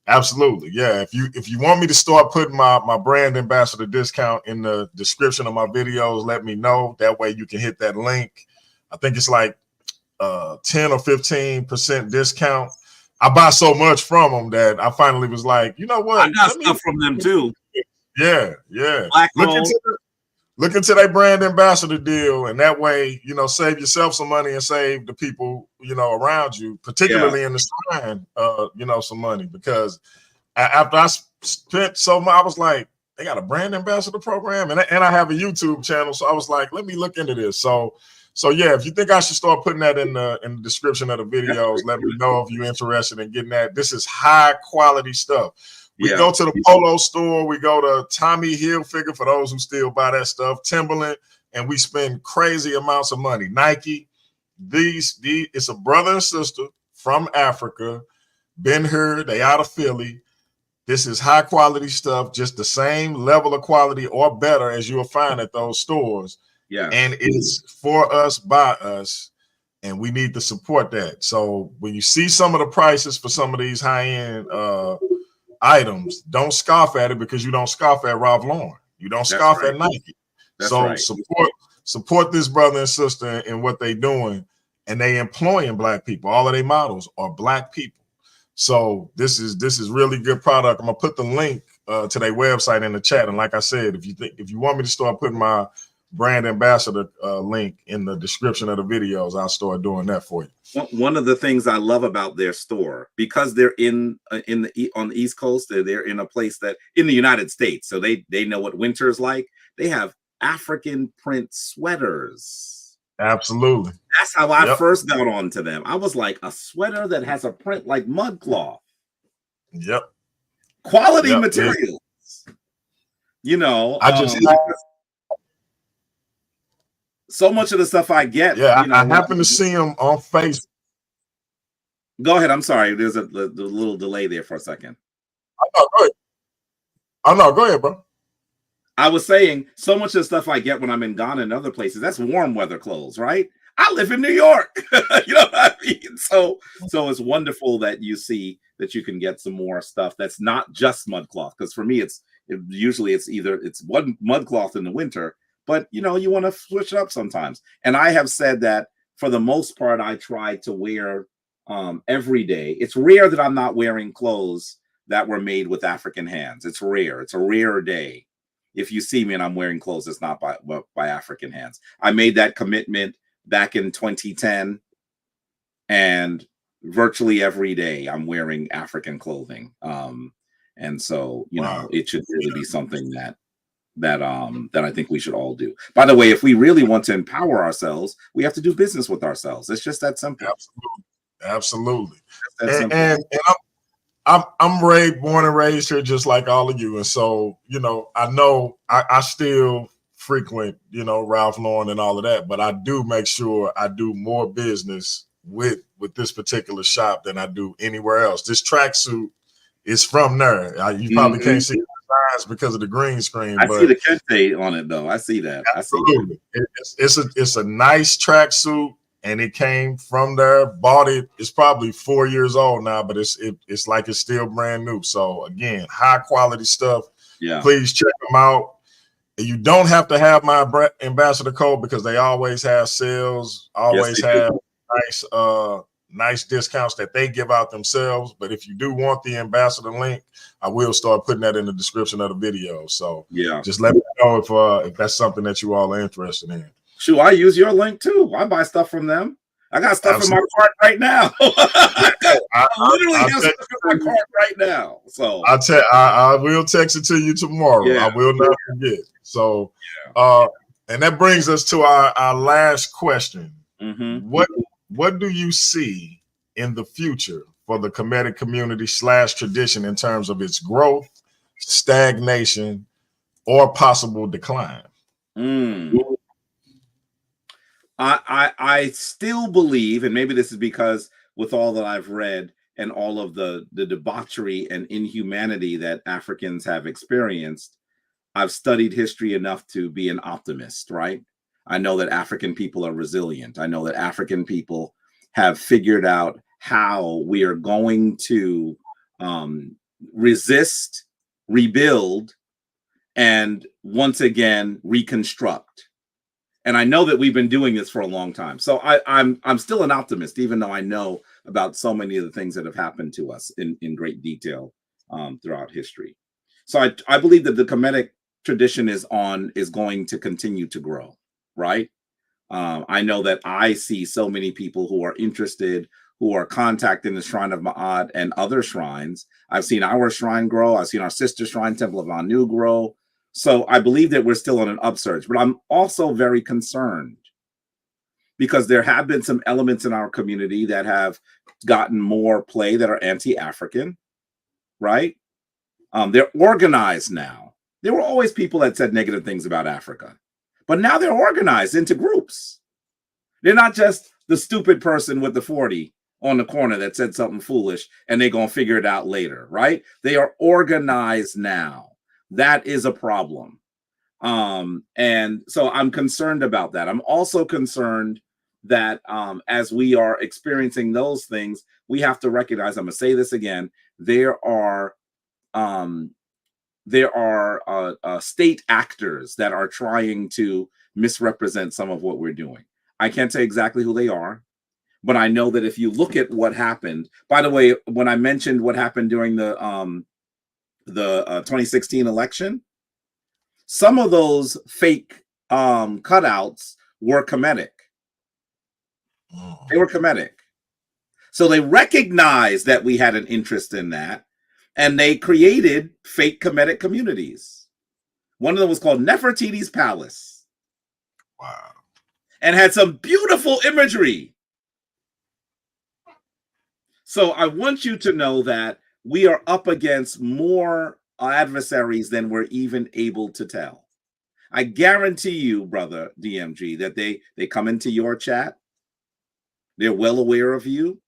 Absolutely. Yeah. If you want me to start putting my brand ambassador discount in the description of my videos, let me know. That way you can hit that link. I think it's like 10 or 15% discount. I buy so much from them that I finally was like, you know what? I got stuff from them too. Yeah. Look into that brand ambassador deal, and that way, save yourself some money and save the people, around you, particularly in the shrine, some money. Because after I spent so much, I was like, they got a brand ambassador program, and I have a YouTube channel, so I was like, let me look into this. So yeah, if you think I should start putting that in the description of the videos, let me know if you're interested in getting that. This is high quality stuff. We go to the Polo store. We go to Tommy Hilfiger for those who still buy that stuff, Timberland, and we spend crazy amounts of money. Nike, it's a brother and sister from Africa, been here, they out of Philly. This is high quality stuff, just the same level of quality or better as you'll find at those stores. Yeah. And it's for us, by us, and we need to support that. So when you see some of the prices for some of these high-end items, don't scoff at it, because you don't scoff at Ralph Lauren. You don't scoff at Nike. So support this brother and sister in what they're doing, and they employing Black people. All of their models are Black people. So this is really good product. I'm gonna put the link to their website in the chat. And like I said, if you want me to start putting my brand ambassador link in the description of the videos, I'll start doing that for you. One of the things I love about their store, because they're on the East Coast, they're in a place that in the United States, so they know what winter is like. They have African print sweaters. Absolutely. That's how I first got onto them. I was like, a sweater that has a print like mud cloth. Yep. Quality materials. You know, I just so much of the stuff I get. Yeah, you know, I happen to see them on Facebook. Go ahead. I'm sorry. There's a little delay there for a second. Oh, go ahead. Oh, no, go ahead, bro. I was saying, so much of the stuff I get when I'm in Ghana and other places, that's warm weather clothes, right? I live in New York. You know what I mean? So it's wonderful that you see that you can get some more stuff that's not just mud cloth. Because for me, usually it's one mud cloth in the winter, but you know, you want to switch it up sometimes. And I have said that for the most part, I try to wear every day. It's rare that I'm not wearing clothes that were made with African hands. It's rare. It's a rare day if you see me and I'm wearing clothes that's not by African hands. I made that commitment back in 2010, and virtually every day I'm wearing African clothing. And so, you know, it should really be something that I think we should all do. By the way, if we really want to empower ourselves, we have to do business with ourselves. It's just that simple. Absolutely. Simple. And I'm born and raised here just like all of you. And so, you know I still frequent, you know, Ralph Lauren and all of that, but I do make sure I do more business with this particular shop than I do anywhere else. This tracksuit is from there. You probably can't see the signs because of the green screen. I see the Kente on it though. I see that. Absolutely. It's a nice tracksuit, and it came from there. Bought it. It's probably 4 years old now, but it's like it's still brand new. So again, high quality stuff. Yeah. Please check them out. You don't have to have my ambassador code, because they always have sales, have nice discounts that they give out themselves. But if you do want the ambassador link, I will start putting that in the description of the video. So yeah, just let me know if that's something that you all are interested in. Shoot, I use your link too. I buy stuff from them. I got stuff in my cart right now. I literally have stuff in my cart right now. So I will text it to you tomorrow. Yeah. I will not forget. So, and that brings us to our last question. Mm-hmm. What do you see in the future for the Kemetic community / tradition in terms of its growth, stagnation, or possible decline? I still believe, and maybe this is because with all that I've read and all of the debauchery and inhumanity that Africans have experienced, I've studied history enough to be an optimist, right? I know that African people are resilient. I know that African people have figured out how we are going to resist, rebuild, and once again reconstruct. And I know that we've been doing this for a long time. So I'm still an optimist, even though I know about so many of the things that have happened to us in great detail throughout history. So I believe that the Kemetic tradition is going to continue to grow, right? I know that I see so many people who are interested, who are contacting the Shrine of Maat and other shrines. I've seen our shrine grow. I've seen our sister shrine, Temple of Anu, grow. So I believe that we're still on an upsurge, but I'm also very concerned because there have been some elements in our community that have gotten more play that are anti-African, right? They're organized now. There were always people that said negative things about Africa, but now they're organized into groups. They're not just the stupid person with the 40 on the corner that said something foolish, and they're going to figure it out later, right? They are organized now. That is a problem. And so I'm concerned about that. I'm also concerned that as we are experiencing those things, we have to recognize, I'm going to say this again, there are state actors that are trying to misrepresent some of what we're doing. I can't say exactly who they are, but I know that if you look at what happened, by the way, when I mentioned what happened during the 2016 election, some of those fake cutouts were Kemetic. They were Kemetic. So they recognized that we had an interest in that, and they created fake Kemetic communities. One of them was called Nefertiti's Palace. Wow. And had some beautiful imagery. So I want you to know that we are up against more adversaries than we're even able to tell. I guarantee you, brother DMG, that they come into your chat. They're well aware of you,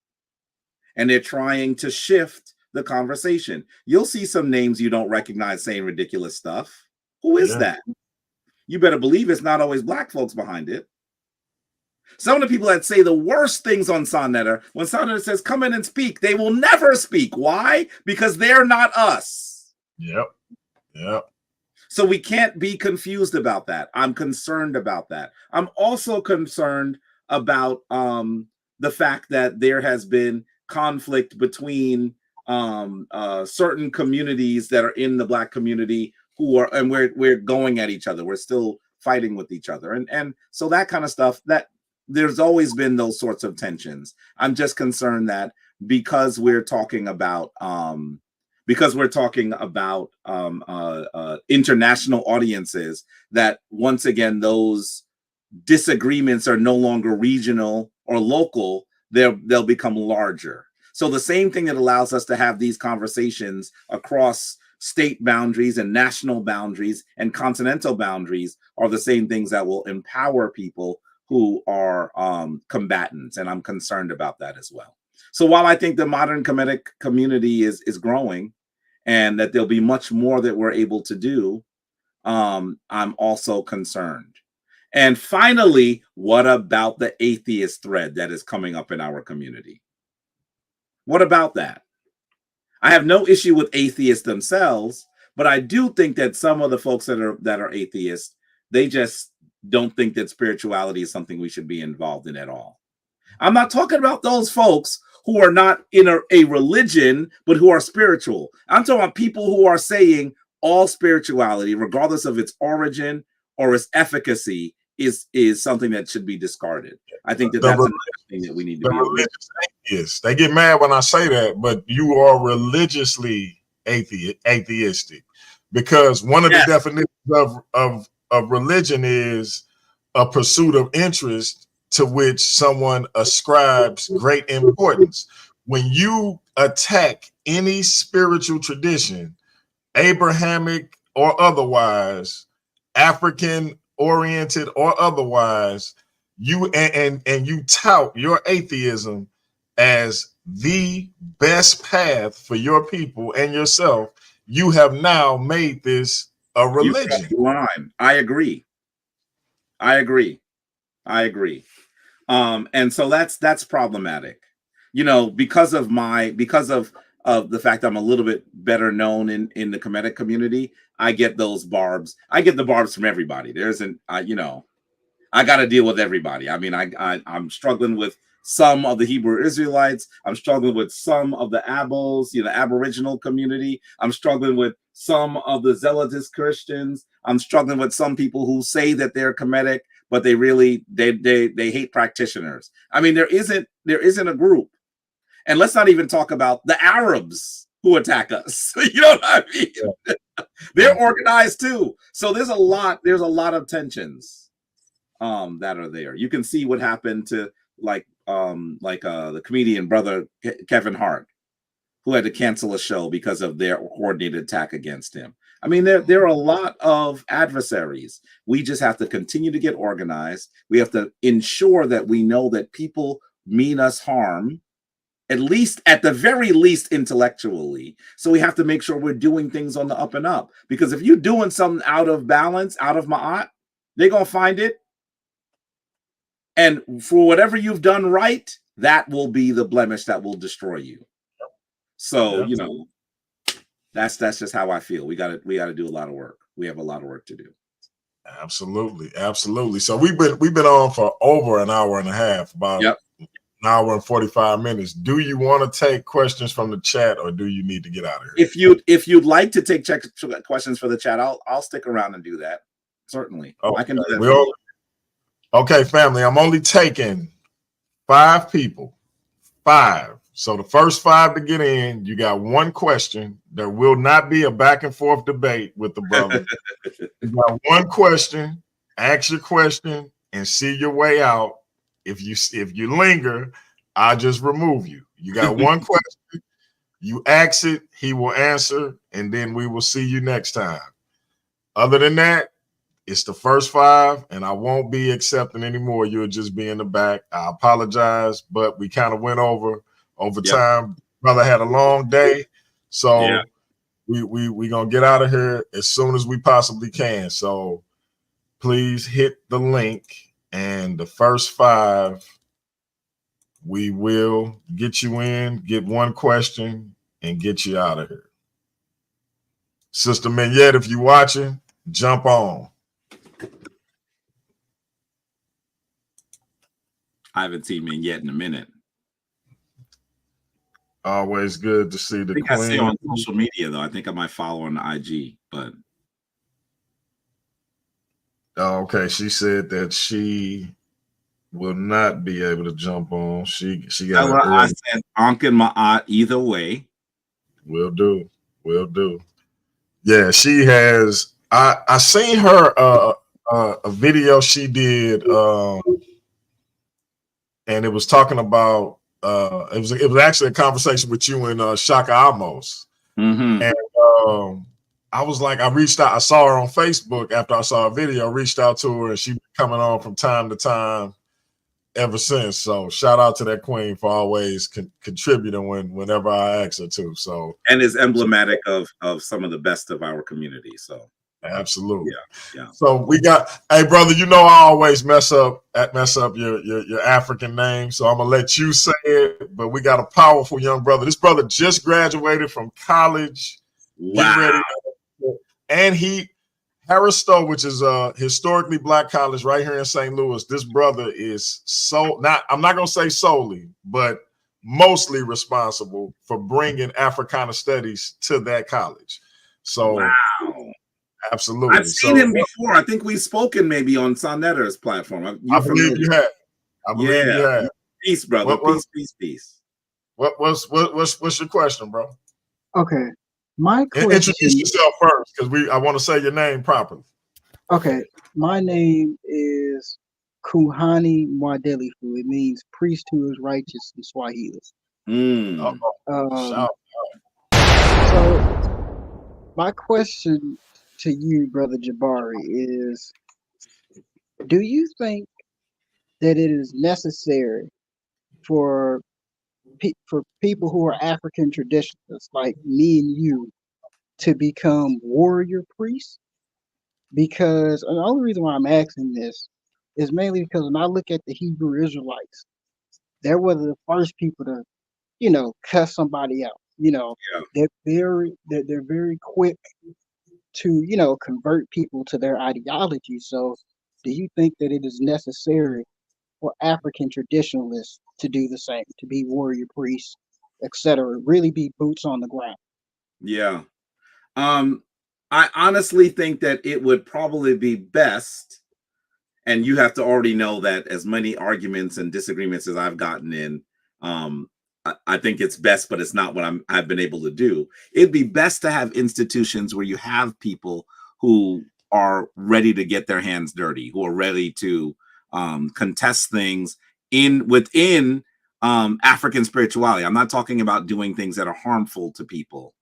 and they're trying to shift the conversation. You'll see some names you don't recognize saying ridiculous stuff. Who is that? You better believe it's not always black folks behind it. Some of the people that say the worst things on Sonnetter, when Sonnetter says, come in and speak, they will never speak. Why? Because they're not us. Yep. So we can't be confused about that. I'm concerned about that. I'm also concerned about the fact that there has been conflict between certain communities that are in the black community who are, and we're going at each other. We're still fighting with each other. And so that kind of stuff, that there's always been those sorts of tensions. I'm just concerned that because we're talking about international audiences, that once again those disagreements are no longer regional or local, they'll become larger. So the same thing that allows us to have these conversations across state boundaries and national boundaries and continental boundaries are the same things that will empower people who are combatants. And I'm concerned about that as well. So while I think the modern Kemetic community is growing and that there'll be much more that we're able to do, I'm also concerned. And finally, what about the atheist thread that is coming up in our community? What about that? I have no issue with atheists themselves, but I do think that some of the folks that are atheists, they just don't think that spirituality is something we should be involved in at all. I'm not talking about those folks who are not in a religion, but who are spiritual. I'm talking about people who are saying all spirituality, regardless of its origin or its efficacy, is something that should be discarded. I think that's another thing that we need to be aware of. Yes, they get mad when I say that, but you are religiously atheistic, because one of the definitions of religion is a pursuit of interest to which someone ascribes great importance. When you attack any spiritual tradition, Abrahamic or otherwise, African oriented or otherwise, you and you tout your atheism as the best path for your people and yourself, you have now made this a religion. I agree. And so that's problematic, because of the fact I'm a little bit better known in the Kemetic community. I get those barbs. I get the barbs from everybody. I got to deal with everybody. I mean, I'm struggling with some of the Hebrew Israelites. I'm struggling with some of the Abels, the Aboriginal community. I'm struggling with some of the Zealotist Christians. I'm struggling with some people who say that they're Kemetic, but they hate practitioners. I mean, there isn't a group. And let's not even talk about the Arabs who attack us. You know what I mean? Yeah. They're organized too. So there's a lot of tensions that are there. You can see what happened to the comedian brother Kevin Hart, who had to cancel a show because of their coordinated attack against him. I mean, there are a lot of adversaries. We just have to continue to get organized. We have to ensure that we know that people mean us harm, at the very least intellectually. So we have to make sure we're doing things on the up and up. Because if you're doing something out of balance, out of Maat, they're going to find it. And for whatever you've done right, that will be the blemish that will destroy you. So, you know, that's just how I feel. We got to do a lot of work. We have a lot of work to do. Absolutely. Absolutely. So we've been on for over an hour and a half, about an hour and 45 minutes. Do you want to take questions from the chat, or do you need to get out of here? If you'd like to take questions for the chat, I'll stick around and do that. Certainly. Okay. I can do that. Okay, family, I'm only taking 5 people. 5. So the first 5 to get in, you got 1 question. There will not be a back and forth debate with the brother. You got 1 question, ask your question, and see your way out. If you linger, I'll just remove you. You got 1 question, you ask it, he will answer, and then we will see you next time. Other than that, it's the first 5, and I won't be accepting anymore. You'll just be in the back. I apologize, but we kind of went over time. Brother had a long day, so we gonna get out of here as soon as we possibly can. So please hit the link, and the first 5, we will get you in, get 1 question, and get you out of here. Sister Mignette, if you watching, jump on. I haven't seen Mignette in a minute. Always good to see the queen. I see her on social media, though. I think I might follow her on IG, but okay. She said that she will not be able to jump on. She got. I said Ankh and Maat either way. Will do. Yeah, she has. I seen her a video she did, and it was talking about. It was actually a conversation with you and Shaka Amos. Mm-hmm. And I was like, I reached out. I saw her on Facebook after I saw a video. Reached out to her, and she been coming on from time to time ever since. So shout out to that queen for always contributing whenever I ask her to. So, and is emblematic of some of the best of our community. So absolutely, yeah. So we got, hey brother, you know I always mess up your African name, so I'm gonna let you say it. But we got a powerful young brother. This brother just graduated from college. Wow. And Harris-Stowe, which is a historically Black college right here in St. Louis. This brother is I'm not gonna say solely, but mostly responsible for bringing Africana studies to that college. So wow. Absolutely. I've seen him before. I think we've spoken maybe on Sonetter's platform. I believe you have. I believe you have. Peace, brother. Peace. What's your question, bro? Okay. My question. Introduce yourself first, because I want to say your name properly. Okay. My name is Kuhani Mwadelifu. It means priest who is righteous in Swahili. So my question to you, Brother Jabari, is, do you think that it is necessary for people who are African traditionalists like me and you to become warrior priests? Because and the only reason why I'm asking this is mainly because when I look at the Hebrew Israelites, they were the first people to, cuss somebody out. They're very quick to, convert people to their ideology. So do you think that it is necessary for African traditionalists to do the same, to be warrior priests, etc., really be boots on the ground? Yeah. I honestly think that it would probably be best, and you have to already know that as many arguments and disagreements as I've gotten in, I think it's best, but it's not what I've been able to do. It'd be best to have institutions where you have people who are ready to get their hands dirty, who are ready to contest things within African spirituality. I'm not talking about doing things that are harmful to people,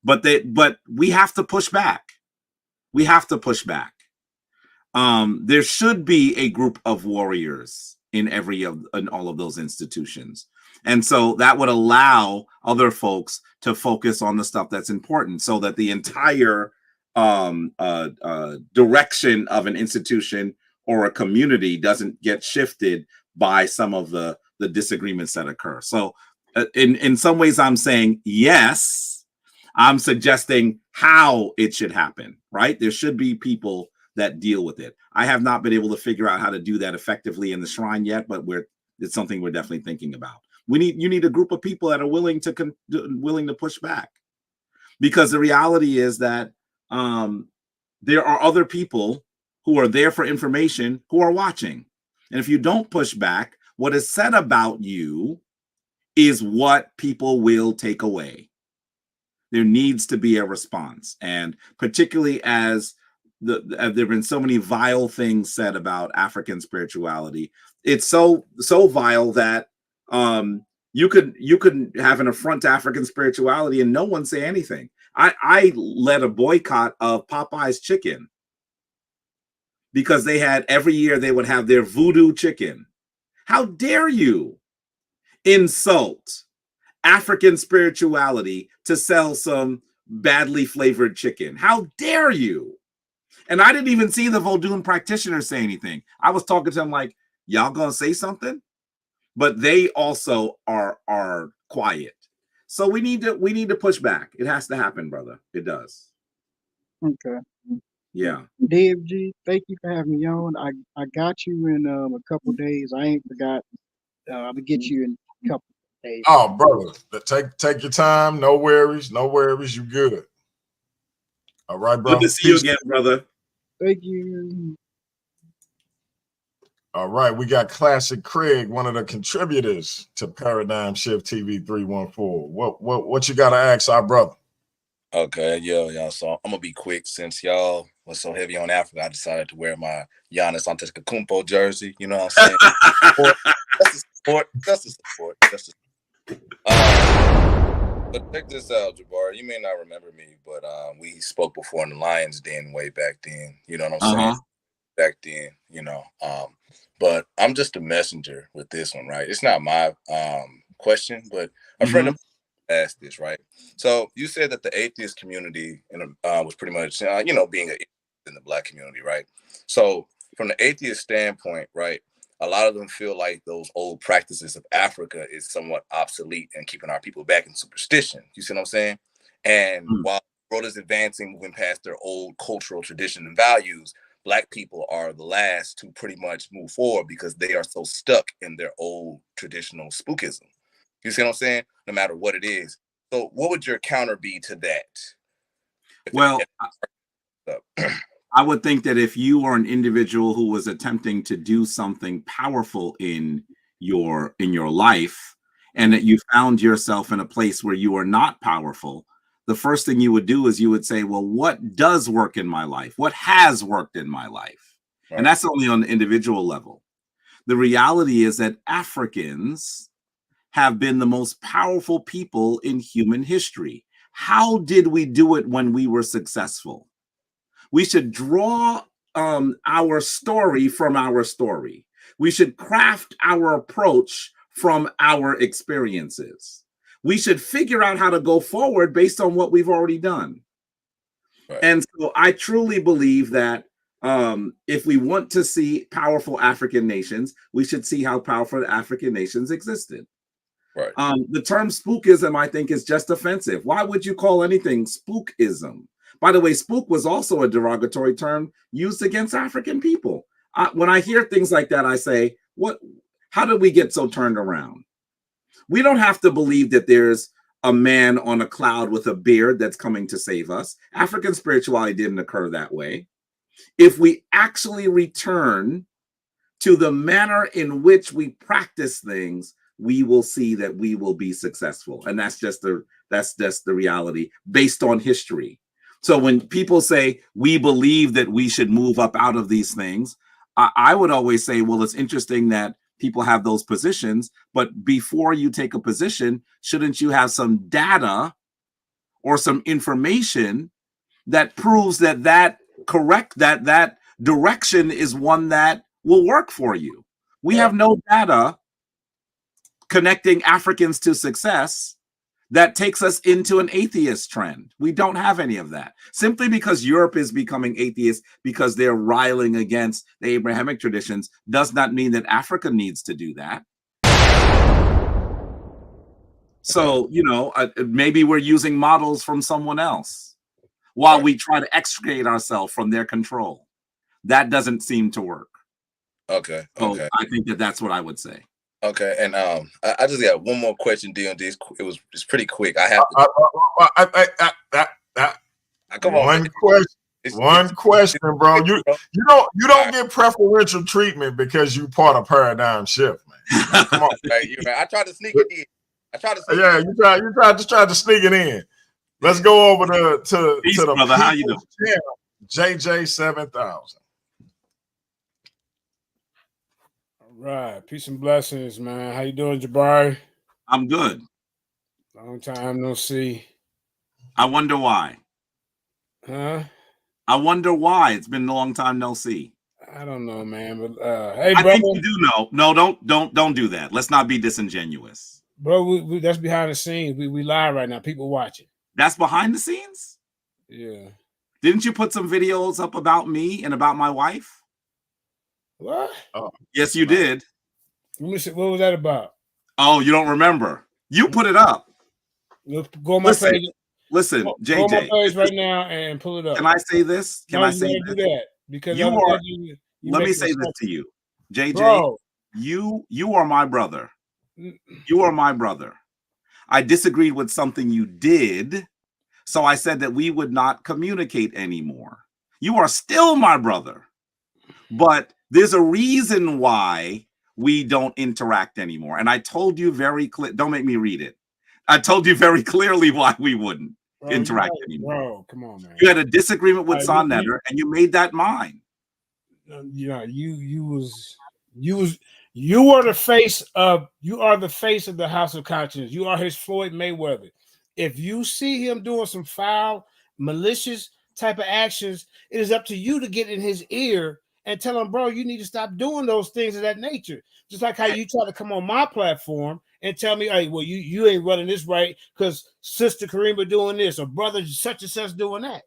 but we have to push back. We have to push back. There should be a group of warriors in all of those institutions. And so that would allow other folks to focus on the stuff that's important, so that the entire direction of an institution or a community doesn't get shifted by some of the disagreements that occur. So in some ways I'm saying yes. I'm suggesting how it should happen, right? There should be people that deal with it. I have not been able to figure out how to do that effectively in the shrine yet, but it's something we're definitely thinking about. You need a group of people that are willing to push back, because the reality is that there are other people who are there for information who are watching. And if you don't push back, what is said about you is what people will take away. There needs to be a response. And particularly as there have been so many vile things said about African spirituality, it's so vile that you could have an affront to African spirituality and no one say anything. I led a boycott of Popeye's chicken because every year they would have their voodoo chicken. How dare you insult African spirituality to sell some badly flavored chicken? How dare you? And I didn't even see the Vodun practitioner say anything. I was talking to them like, y'all gonna say something? But they also are quiet. So we need to push back. It has to happen, brother. It does. Okay. Yeah. DMG, thank you for having me on. I got you in a couple days. I ain't forgot. I'm gonna get you in a couple days. Oh, brother, take your time. No worries. You good. All right, bro. Good to see you again, brother. Thank you. All right, we got Classic Craig, one of the contributors to Paradigm Shift TV 314. What you got to ask our brother? Okay, y'all. So I'm gonna be quick since y'all was so heavy on Africa. I decided to wear my Giannis Antetokounmpo jersey. You know what I'm saying? That's a support. But check this out, Jabari. You may not remember me, but we spoke before in the Lions Den way back then. You know what I'm saying? Back then, but I'm just a messenger with this one, right? It's not my question, but a friend of mine asked this, right? So you said that the atheist community was pretty much, being in the Black community, right? So from the atheist standpoint, right, a lot of them feel like those old practices of Africa is somewhat obsolete and keeping our people back in superstition. You see what I'm saying? And while the world is advancing, moving past their old cultural tradition and values, Black people are the last to pretty much move forward because they are so stuck in their old traditional spookism. You see what I'm saying? No matter what it is. So what would your counter be to that? Well, I would think that if you are an individual who was attempting to do something powerful in your life, and that you found yourself in a place where you are not powerful, the first thing you would do is you would say, well, what does work in my life? What has worked in my life? Right. And that's only on the individual level. The reality is that Africans have been the most powerful people in human history. How did we do it when we were successful? We should draw our story from our story. We should craft our approach from our experiences. We should figure out how to go forward based on what we've already done. Right. And so I truly believe that if we want to see powerful African nations, we should see how powerful African nations existed. Right. The term spookism, I think, is just offensive. Why would you call anything spookism? By the way, spook was also a derogatory term used against African people. When I hear things like that, I say, how did we get so turned around? We don't have to believe that there's a man on a cloud with a beard that's coming to save us. African spirituality didn't occur that way. If we actually return to the manner in which we practice things, we will see that we will be successful. And that's just the reality based on history. So when people say we believe that we should move up out of these things, I would always say, well, it's interesting that people have those positions, but before you take a position, shouldn't you have some data or some information that proves that correct that direction is one that will work for you. We have no data connecting Africans to success that takes us into an atheist trend. We don't have any of that. Simply because Europe is becoming atheist because they're riling against the Abrahamic traditions does not mean that Africa needs to do that. So, maybe we're using models from someone else while we try to extricate ourselves from their control. That doesn't seem to work. Okay. So I think that's what I would say. Okay, and I just got one more question, DMD. It's pretty quick. I have to. Come on. One question, bro. You don't get preferential treatment because you part of Paradigm Shift, man. Come on. Hey, man. I tried to sneak it in. You tried to sneak it in. Let's go over to the brother. How you doing? JJ 7000. Right. Peace and blessings, man. How you doing, Jabari? I'm good. Long time no see. I wonder why. Huh? I wonder why. It's been a long time no see. I don't know, man. But hey, I brother. think you do know. No, don't do that. Let's not be disingenuous. Bro, we that's behind the scenes. We live right now. People watching. That's behind the scenes? Yeah. Didn't you put some videos up about me and about my wife? What? Oh, yes, you did. Let me see. What was that about? Oh, you don't remember? You put it up. Go on my page. Listen, JJ. Go on my page right now and pull it up. Can I say this? Can I say this? Do that because you are. Let me say this to you, JJ. Bro. You are my brother. You are my brother. I disagreed with something you did, so I said that we would not communicate anymore. You are still my brother, but there's a reason why we don't interact anymore. And I told you very clear. Don't make me read it. I told you very clearly why we wouldn't interact anymore. Bro, come on, man. You had a disagreement with Sonnetter, and you made that mine. You are the face of the House of Conscience. You are his Floyd Mayweather. If you see him doing some foul, malicious type of actions, it is up to you to get in his ear and tell him, bro, you need to stop doing those things of that nature. Just like how you try to come on my platform and tell me, hey, well, you ain't running this right because Sister Karima doing this or brother such and such doing that.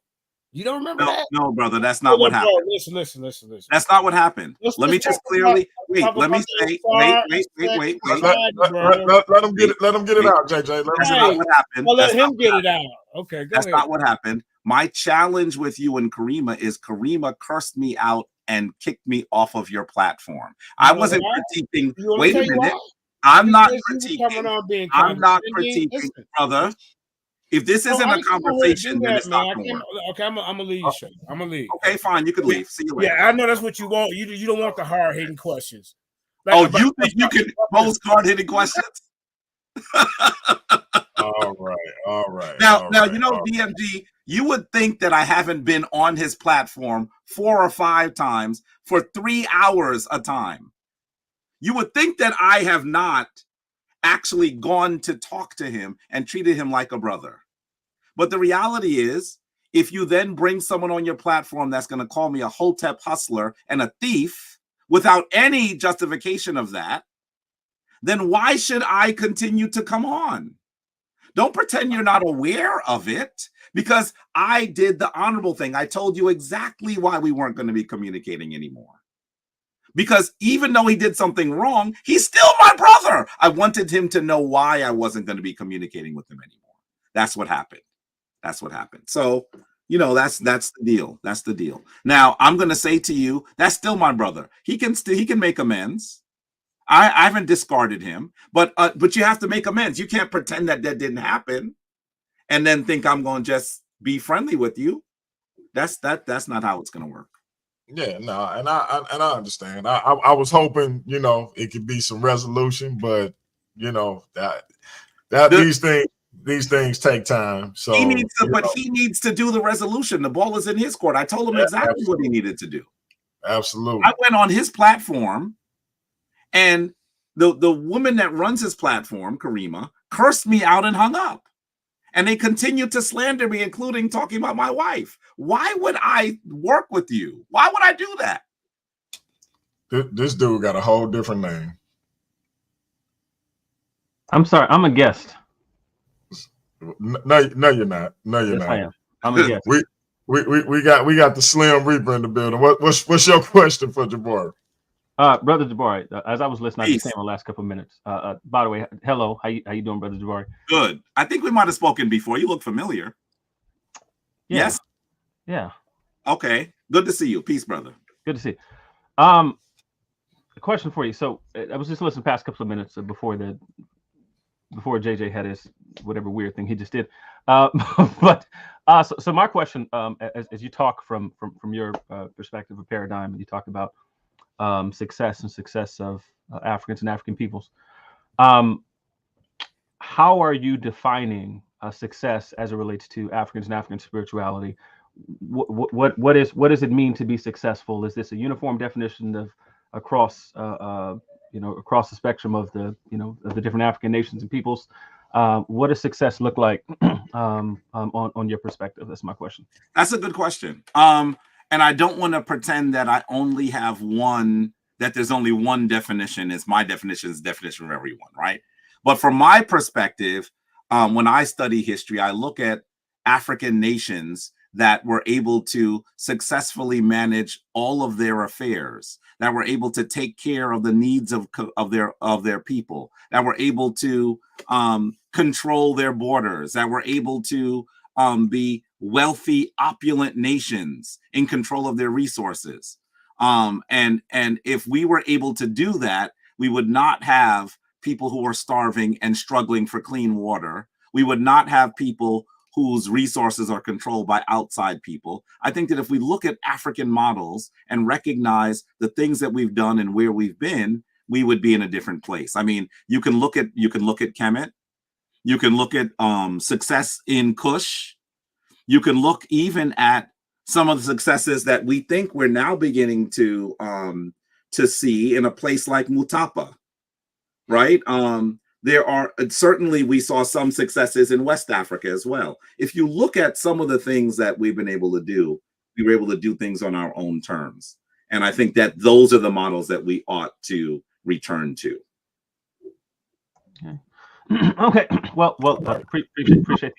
You don't remember that? No, brother, that's not what happened. Listen. That's not what happened. Let me just clearly let me say, wait. Let him get it out, JJ. That's not what happened. Well, let him get it out. Okay, go ahead. That's not what happened. My challenge with you and Karima is Karima cursed me out and kicked me off of your platform. I wasn't critiquing. Wait a minute. I'm not critiquing. I'm not critiquing, brother. If this isn't a conversation, then it's not going to work. Okay, I'm gonna leave you. I'm gonna leave. Okay, fine. You can leave. See you later. Yeah, I know that's what you want. You don't want the hard hitting questions. You think you can pose hard hitting questions? All right. Now, DMG, you would think that I haven't been on his platform 4 or 5 times for 3 hours a time. You would think that I have not actually gone to talk to him and treated him like a brother. But the reality is, if you then bring someone on your platform that's going to call me a Hotep hustler and a thief without any justification of that, then why should I continue to come on? Don't pretend you're not aware of it, because I did the honorable thing. I told you exactly why we weren't going to be communicating anymore. Because even though he did something wrong, he's still my brother. I wanted him to know why I wasn't going to be communicating with him anymore. That's what happened. So, that's the deal. That's the deal. Now, I'm going to say to you, that's still my brother. He can make amends. I haven't discarded him, but you have to make amends. You can't pretend that didn't happen and then think I'm going to just be friendly with you. That's not how it's going to work. Yeah, no, and I understand. I was hoping, it could be some resolution, but these things take time. So he needs to do the resolution. The ball is in his court. I told him exactly what he needed to do. Absolutely. I went on his platform, and the woman that runs his platform, Karima, cursed me out and hung up. and they continue to slander me, including talking about my wife. Why would I work with you? Why would I do that? This dude got a whole different name. I'm sorry, I'm a guest. No, you're not. No, you're not. I am. I'm a guest. We got the Slim Reaper in the building. What's your question for Jabari? Brother Jabari, as I was listening, I just came in the last couple of minutes. By the way, hello, how you doing, Brother Jabari? Good. I think we might have spoken before. You look familiar. Yeah. Yes. Yeah. Okay. Good to see you. Peace, brother. Good to see you. A question for you. So I was just listening the past couple of minutes before JJ had his whatever weird thing he just did. But so my question, as you talk from your perspective of paradigm, and you talk about success of Africans and African peoples, how are you defining success as it relates to Africans and African spirituality? What does it mean to be successful? Is this a uniform definition of across across the spectrum of the different African nations and peoples? What does success look like on your perspective? That's my question. That's a good question. And I don't want to pretend that I only have one, that there's only one definition. Is my definition is the definition of everyone, right? But from my perspective, when I study history, I look at African nations that were able to successfully manage all of their affairs, that were able to take care of the needs of their people, that were able to control their borders, that were able to be wealthy, opulent nations in control of their resources. And if we were able to do that, we would not have people who are starving and struggling for clean water. We would not have people whose resources are controlled by outside people. I think that if we look at African models and recognize the things that we've done and where we've been, we would be in a different place. I mean, you can look at Kemet, you can look at success in Kush, you can look even at some of the successes that we think we're now beginning to see in a place like Mutapa, right? There are certainly, we saw some successes in West Africa as well. If you look at some of the things that we've been able to do, we were able to do things on our own terms. And I think that those are the models that we ought to return to. Okay. Okay. Well, appreciate the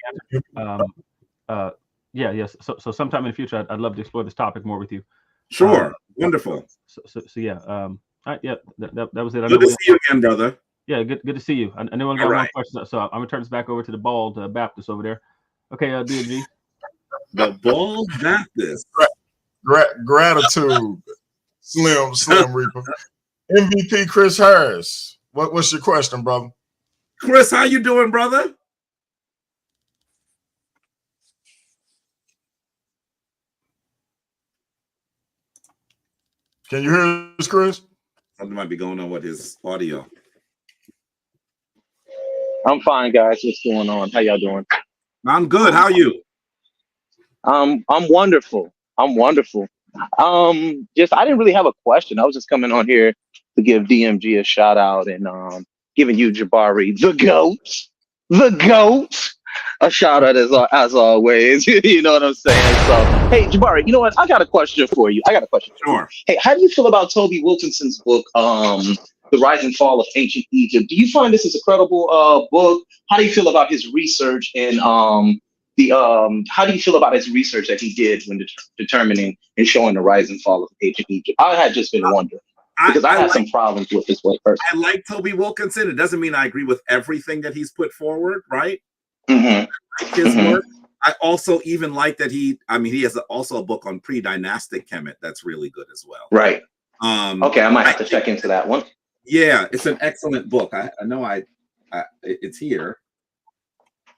answer. Yes. So sometime in the future, I'd love to explore this topic more with you. Sure. Wonderful. So yeah. All right. Yeah. That was it. Good to see you again, brother. Yeah. Good to see you. I know I got one question, so I'm gonna turn this back over to the bald Baptist over there. Okay, DMG. The bald Baptist. Gratitude, Slim Reaper. MVP Chris Harris. What's your question, brother? Chris, how you doing, brother? Can you hear us, Chris? Something might be going on with his audio. I'm fine, guys. What's going on? How y'all doing? I'm good. How are you? I'm wonderful. I'm wonderful. I didn't really have a question. I was just coming on here to give DMG a shout out and giving you, Jabari, the GOAT, a shout out as always. You know what I'm saying? So, hey, Jabari, you know what? I got a question for you. Sure. Hey, how do you feel about Toby Wilkinson's book, The Rise and Fall of Ancient Egypt? Do you find this is a credible book? How do you feel about his research and how do you feel about his research that he did when determining and showing the rise and fall of ancient Egypt? I had just been wondering because I had some problems with this way first. I like Toby Wilkinson. It doesn't mean I agree with everything that he's put forward, right? Mm-hmm. His work. I also even like that he has also a book on pre-dynastic Kemet that's really good as well. Right. Okay, I might have to check into that one. Yeah, it's an excellent book. I know it's here.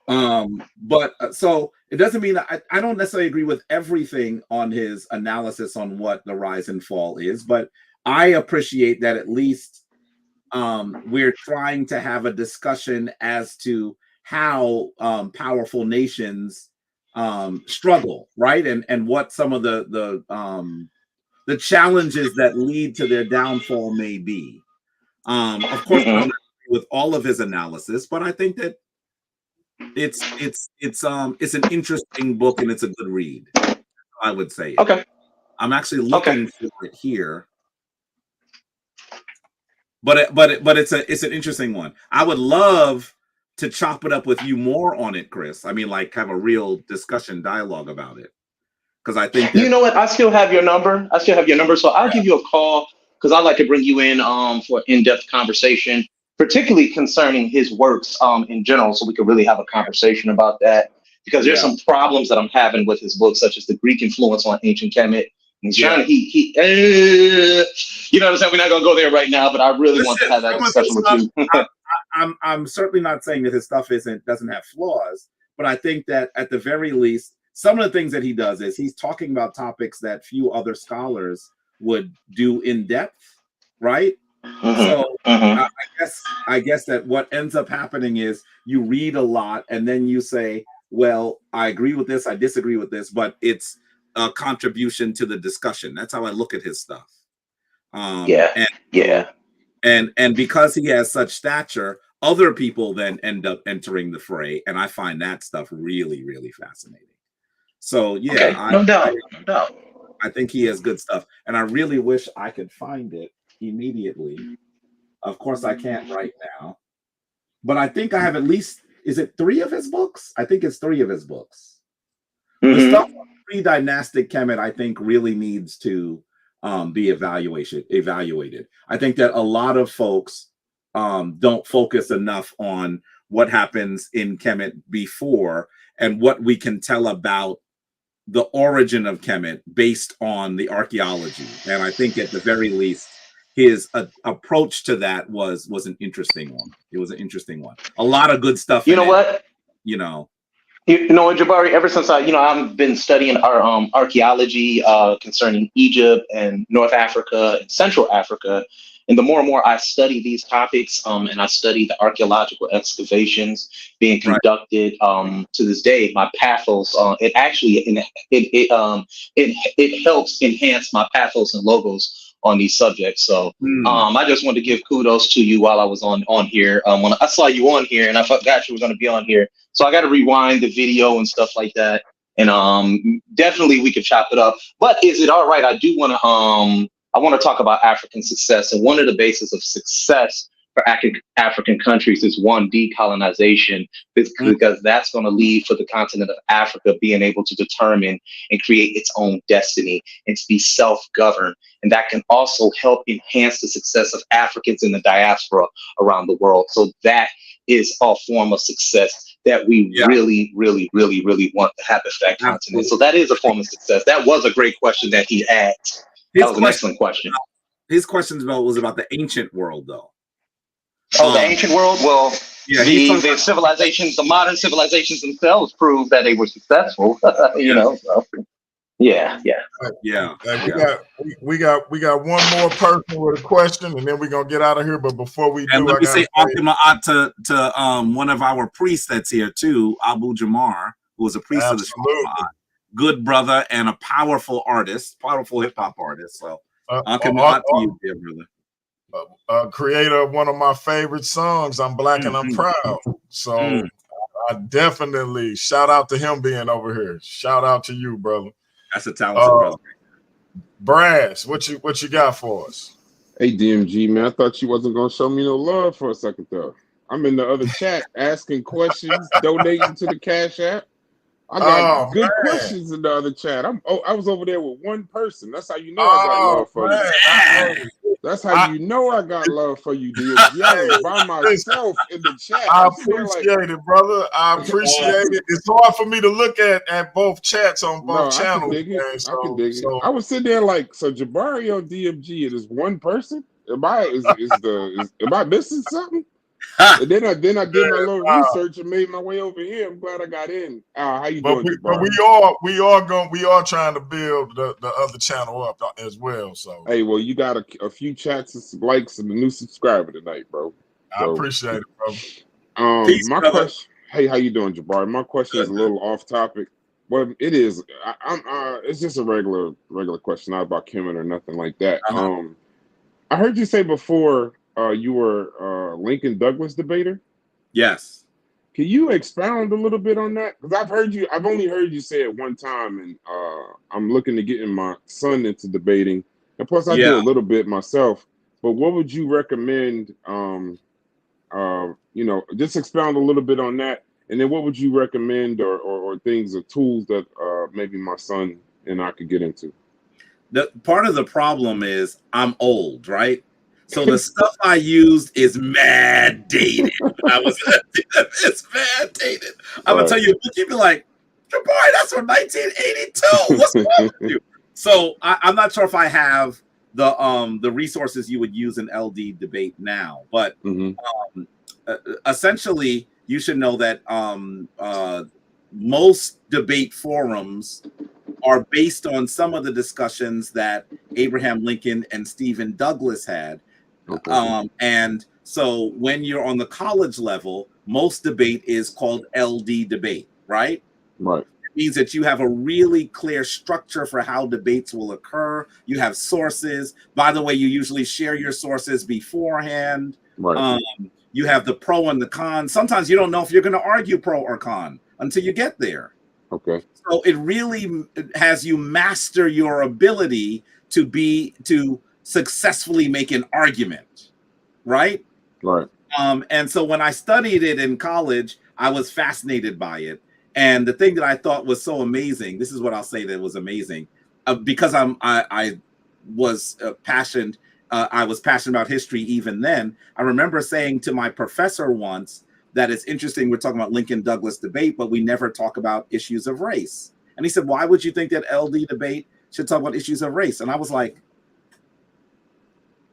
But so it doesn't mean I don't necessarily agree with everything on his analysis on what the rise and fall is, but I appreciate that at least we're trying to have a discussion as to how powerful nations struggle, right? And what some of the challenges that lead to their downfall may be. Of course, I don't agree with all of his analysis, but I think that it's an interesting book and it's a good read. I would say. Okay. I'm actually looking for it here. But it's an interesting one. I would love to chop it up with you more on it, Chris. I mean, like have a real discussion dialogue about it. Because I think that, you know what, I still have your number. So I'll give you a call because I'd like to bring you in for in-depth conversation, particularly concerning his works in general, so we could really have a conversation about that. Because there's some problems that I'm having with his book, such as the Greek influence on ancient Kemet. And he's trying to you know what I'm saying? We're not gonna go there right now, but I really want to have that discussion with you. I'm certainly not saying that his stuff doesn't have flaws, but I think that at the very least, some of the things that he does is he's talking about topics that few other scholars would do in depth, right? So I guess that what ends up happening is you read a lot and then you say, well, I agree with this, I disagree with this, but it's a contribution to the discussion. That's how I look at his stuff. And because he has such stature, other people then end up entering the fray, and I find that stuff really, really fascinating. So no doubt. I think he has good stuff, and I really wish I could find it immediately. Of course, I can't right now, but I think I have at least, is it 3 of his books? I think it's 3 of his books. The stuff on pre-dynastic Kemet, I think, really needs to be evaluated. I think that a lot of folks don't focus enough on what happens in Kemet before and what we can tell about the origin of Kemet based on the archaeology. And I think at the very least, his approach to that was an interesting one. It was an interesting one. A lot of good stuff. You know what? You know what, Jabari, ever since I've been studying our archaeology concerning Egypt and North Africa and Central Africa, and the more and more I study these topics, and I study the archaeological excavations being conducted to this day, my pathos, it actually it helps enhance my pathos and logos on these subjects. So I just wanted to give kudos to you while I was on here. When I saw you on here and I forgot you were going to be on here, so I got to rewind the video and stuff like that. And definitely we could chop it up. But is it all right? I do want to I want to talk about African success, and one of the bases of success for African countries is one, decolonization, because that's going to lead for the continent of Africa being able to determine and create its own destiny and to be self-governed. And that can also help enhance the success of Africans in the diaspora around the world. So that is a form of success that we really, really, really, really want to happen for that continent. So that is a form of success. That was a great question that he asked. That was an excellent question. His question was about the ancient world, though. Oh, the ancient world? Well, the civilizations, the modern civilizations themselves prove that they were successful. You know, so yeah. We got one more person with a question, and then we're gonna get out of here. But before we do, let me say Maat to one of our priests that's here too, Abu Jamar, who was a priest of the Maat. Good brother and a powerful artist, powerful hip hop artist. So Maat to you, dear brother. Creator of one of my favorite songs, I'm Black and I'm Proud. So I definitely shout out to him being over here. Shout out to you, brother. That's a talented brother. Brass, what you got for us? Hey DMG, man, I thought you wasn't gonna show me no love for a second though. I'm in the other chat asking questions, donating to the Cash App. I got good questions in the other chat. I was over there with one person. That's how you know I got love for you. That's how you know I got love for you, dude. I was by myself in the chat. I appreciate it, brother. I appreciate it. It's hard for me to look at both chats on both channels. I can dig it. I was sitting there like, so Jabari on DMG, it is one person? Am I missing something? And then I did my little research and made my way over here. I'm glad I got in. How you doing? But we are trying to build the other channel up as well. So hey, well, you got a few chats and some likes and a new subscriber tonight, bro. So, I appreciate it, bro. My question. Hey, how you doing, Jabari? My question is a little off topic. Well, it is. It's just a regular question, not about Kemet or nothing like that. I heard you say before. You were Lincoln Douglas debater? Yes. Can you expound a little bit on that? Because I've only heard you say it one time, and I'm looking to getting my son into debating. And plus, I do a little bit myself. But what would you recommend? Just expound a little bit on that, and then what would you recommend, or things or tools that maybe my son and I could get into? The part of the problem is I'm old, right? So the stuff I used is mad dated. It's mad dated. I'm gonna tell you, you'd be like, Jabari, that's from 1982. What's wrong with you? So I'm not sure if I have the resources you would use in LD debate now, but essentially, you should know that most debate forums are based on some of the discussions that Abraham Lincoln and Stephen Douglas had. And so when you're on the college level, most debate is called LD debate, right? Right. It means that you have a really clear structure for how debates will occur. You have sources. By the way, you usually share your sources beforehand. Right. You have the pro and the con. Sometimes you don't know if you're going to argue pro or con until you get there. Okay. So it really has you master your ability to successfully make an argument, right? Right. And so when I studied it in college, I was fascinated by it. And the thing that I thought was so amazing, this is what I'll say that was amazing, because I was passionate. I was passionate about history even then. I remember saying to my professor once that it's interesting we're talking about Lincoln Douglas debate, but we never talk about issues of race. And he said, why would you think that LD debate should talk about issues of race? And I was like,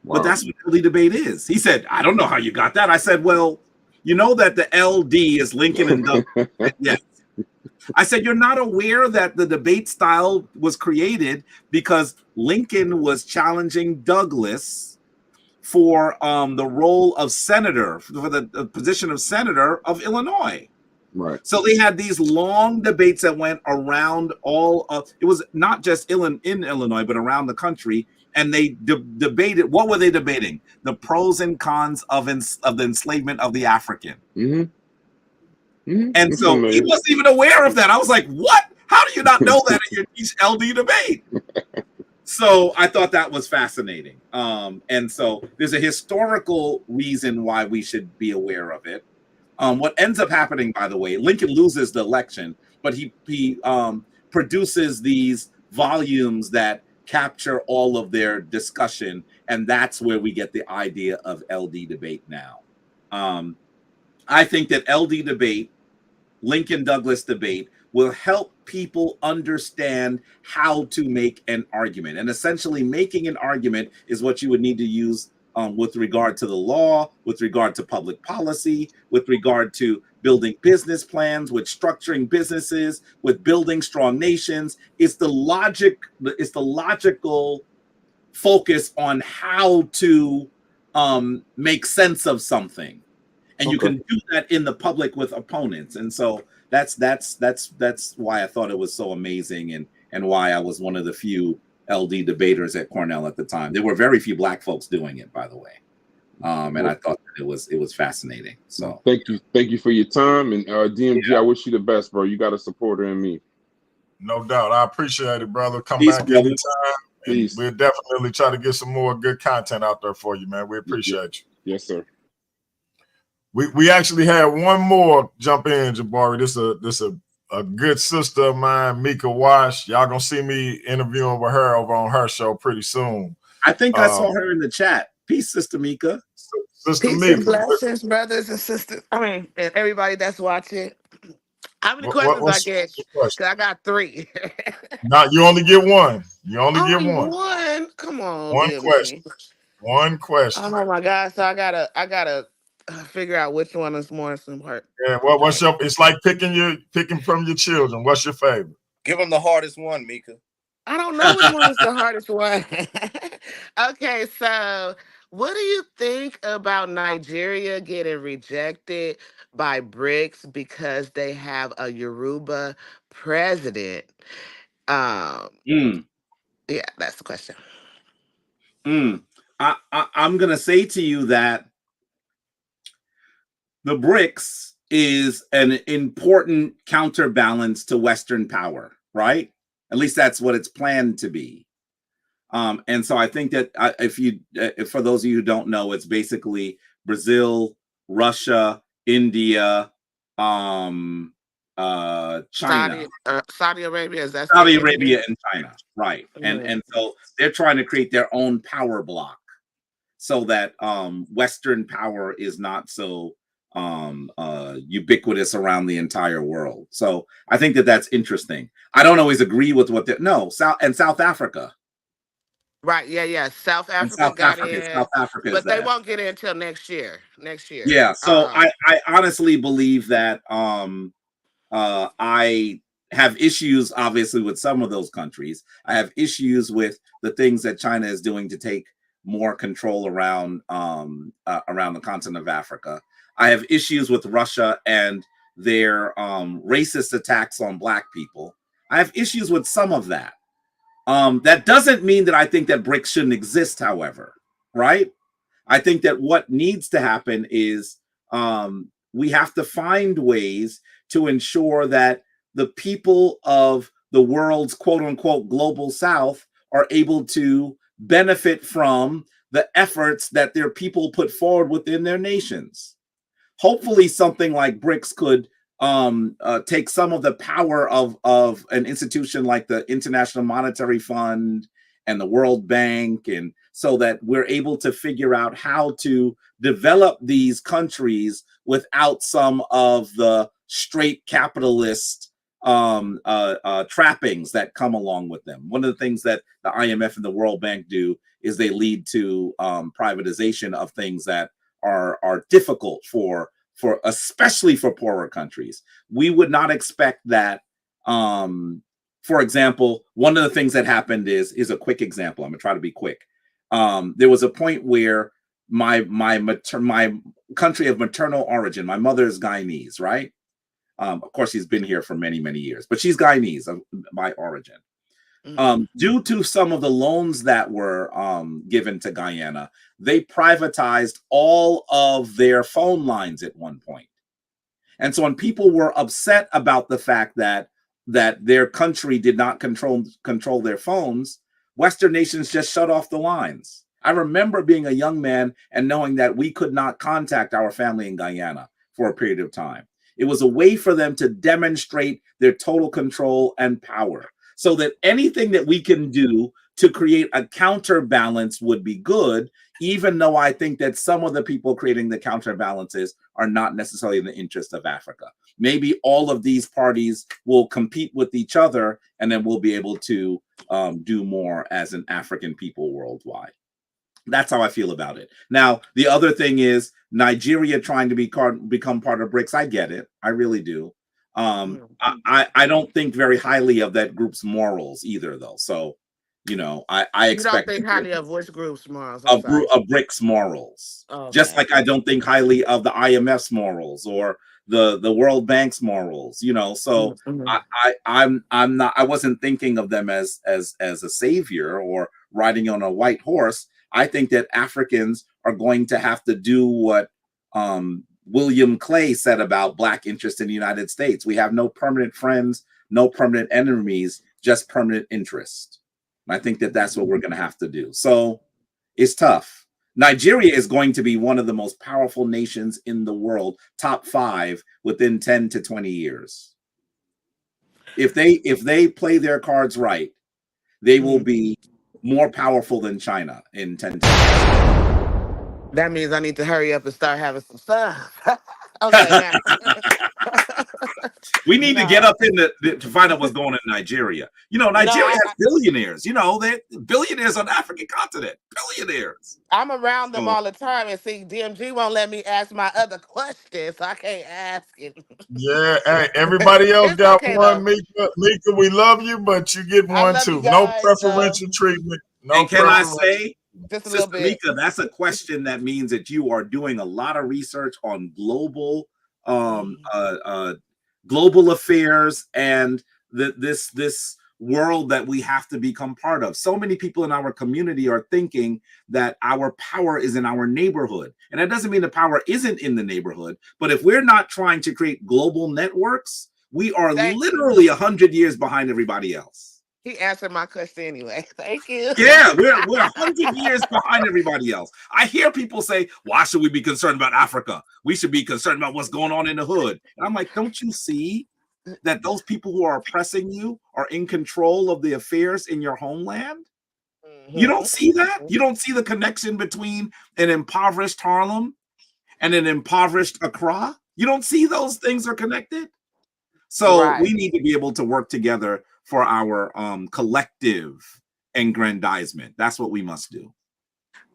but that's what LD debate is. He said, I don't know how you got that. I said, well, you know that the LD is Lincoln and Douglas. Yes. I said, you're not aware that the debate style was created because Lincoln was challenging Douglas for the role of senator, for the position of senator of Illinois. Right. So they had these long debates that went around all of, it was not just in Illinois, but around the country. And they debated, what were they debating? The pros and cons of the enslavement of the African. And so he wasn't even aware of that. I was like, what? How do you not know that in your LD debate? So I thought that was fascinating. And so there's a historical reason why we should be aware of it. What ends up happening, by the way, Lincoln loses the election, but he produces these volumes that capture all of their discussion. And that's where we get the idea of LD debate now. I think that LD debate, Lincoln Douglas debate, will help people understand how to make an argument. And essentially making an argument is what you would need to use with regard to the law, with regard to public policy, with regard to building business plans, with structuring businesses, with building strong nations. It's the logical focus on how to make sense of something. And you can do that in the public with opponents. And so that's why I thought it was so amazing, and why I was one of the few LD debaters at Cornell at the time. There were very few Black folks doing it, by the way. And I thought that it was fascinating. So thank you for your time, and DMG, I wish you the best, bro. You got a supporter in me. No doubt. I appreciate it, brother. Come Peace, back brother. anytime. And we'll definitely try to get some more good content out there for you, man. We appreciate you. Yes, sir. We actually had one more jump in, Jabari. This a good sister of mine, Mika Wash. Y'all gonna see me interviewing with her over on her show pretty soon. I think I saw her in the chat. Peace, Sister Mika. Sister Peace Mika. and blessings, brothers and sisters. I mean, and everybody that's watching. How many questions I get? Because I got 3. Not you only get one. You only get one. One. Come on, one DMG. question. One question. Oh my God! So I gotta figure out which one is more important. Yeah. What's your? It's like picking from your children. What's your favorite? Give them the hardest one, Mika. I don't know which one is the hardest one. Okay, so what do you think about Nigeria getting rejected by BRICS because they have a Yoruba president? Yeah, that's the question. I'm going to say to you that the BRICS is an important counterbalance to Western power, right? At least that's what it's planned to be. And so I think that if for those of you who don't know, it's basically Brazil, Russia, India, China, Saudi Arabia, is that Saudi Arabia and China, right? Mm. And so they're trying to create their own power block so that Western power is not so ubiquitous around the entire world. So I think that that's interesting. I don't always agree with what South Africa. Right, yeah. South Africa South got Africa, in, South Africa but is they that. won't get in until next year. Yeah, so I honestly believe that I have issues, obviously, with some of those countries. I have issues with the things that China is doing to take more control around the continent of Africa. I have issues with Russia and their racist attacks on Black people. I have issues with some of that. That doesn't mean that I think that BRICS shouldn't exist, however, right? I think that what needs to happen is we have to find ways to ensure that the people of the world's quote unquote global South are able to benefit from the efforts that their people put forward within their nations. Hopefully something like BRICS could take some of the power of an institution like the International Monetary Fund and the World Bank, and so that we're able to figure out how to develop these countries without some of the straight capitalist trappings that come along with them. One of the things that the IMF and the World Bank do is they lead to privatization of things that are difficult for especially for poorer countries. We would not expect that. For example, one of the things that happened is a quick example. I'm gonna try to be quick. There was a point where my country of maternal origin, my mother is Guyanese, right? Of course, she's been here for many, many years, but she's Guyanese by origin. Due to some of the loans that were given to Guyana, they privatized all of their phone lines at one point. And so when people were upset about the fact that their country did not control their phones, Western nations just shut off the lines. I remember being a young man and knowing that we could not contact our family in Guyana for a period of time. It was a way for them to demonstrate their total control and power, so that anything that we can do to create a counterbalance would be good, even though I think that some of the people creating the counterbalances are not necessarily in the interest of Africa. Maybe all of these parties will compete with each other, and then we'll be able to do more as an African people worldwide. That's how I feel about it. Now, the other thing is Nigeria trying to become part of BRICS. I get it. I really do. I don't think very highly of that group's morals either, though. So, I expect you don't think highly of which group's morals? Of BRICS morals. Okay. Just like I don't think highly of the IMF's morals or the World Bank's morals. So I wasn't thinking of them as a savior or riding on a white horse. I think that Africans are going to have to do what William Clay said about Black interest in the United States. We have no permanent friends, no permanent enemies, just permanent interest. And I think that that's what we're going to have to do. So it's tough. Nigeria is going to be one of the most powerful nations in the world, top 5 within 10 to 20 years. If they play their cards right, they will be more powerful than China in 10 to 20 years. That means I need to hurry up and start having some stuff. Okay. We need to get up to find out what's going on in Nigeria. Nigeria has billionaires. They're billionaires on the African continent. Billionaires. I'm around them all the time, and see, DMG won't let me ask my other questions, so I can't ask it. Yeah, hey, everybody else got okay, one. Mika, we love you, but you get one too. No preferential treatment. No. And can I say, just a little bit, Mika, that's a question that means that you are doing a lot of research on global global affairs and this world that we have to become part of. So many people in our community are thinking that our power is in our neighborhood. And that doesn't mean the power isn't in the neighborhood. But if we're not trying to create global networks, we are literally 100 years behind everybody else. He answered my question anyway. Thank you. Yeah, we're 100 years behind everybody else. I hear people say, why should we be concerned about Africa? We should be concerned about what's going on in the hood. And I'm like, don't you see that those people who are oppressing you are in control of the affairs in your homeland? You don't see that? You don't see the connection between an impoverished Harlem and an impoverished Accra? You don't see those things are connected? So we need to be able to work together for our collective aggrandizement. That's what we must do.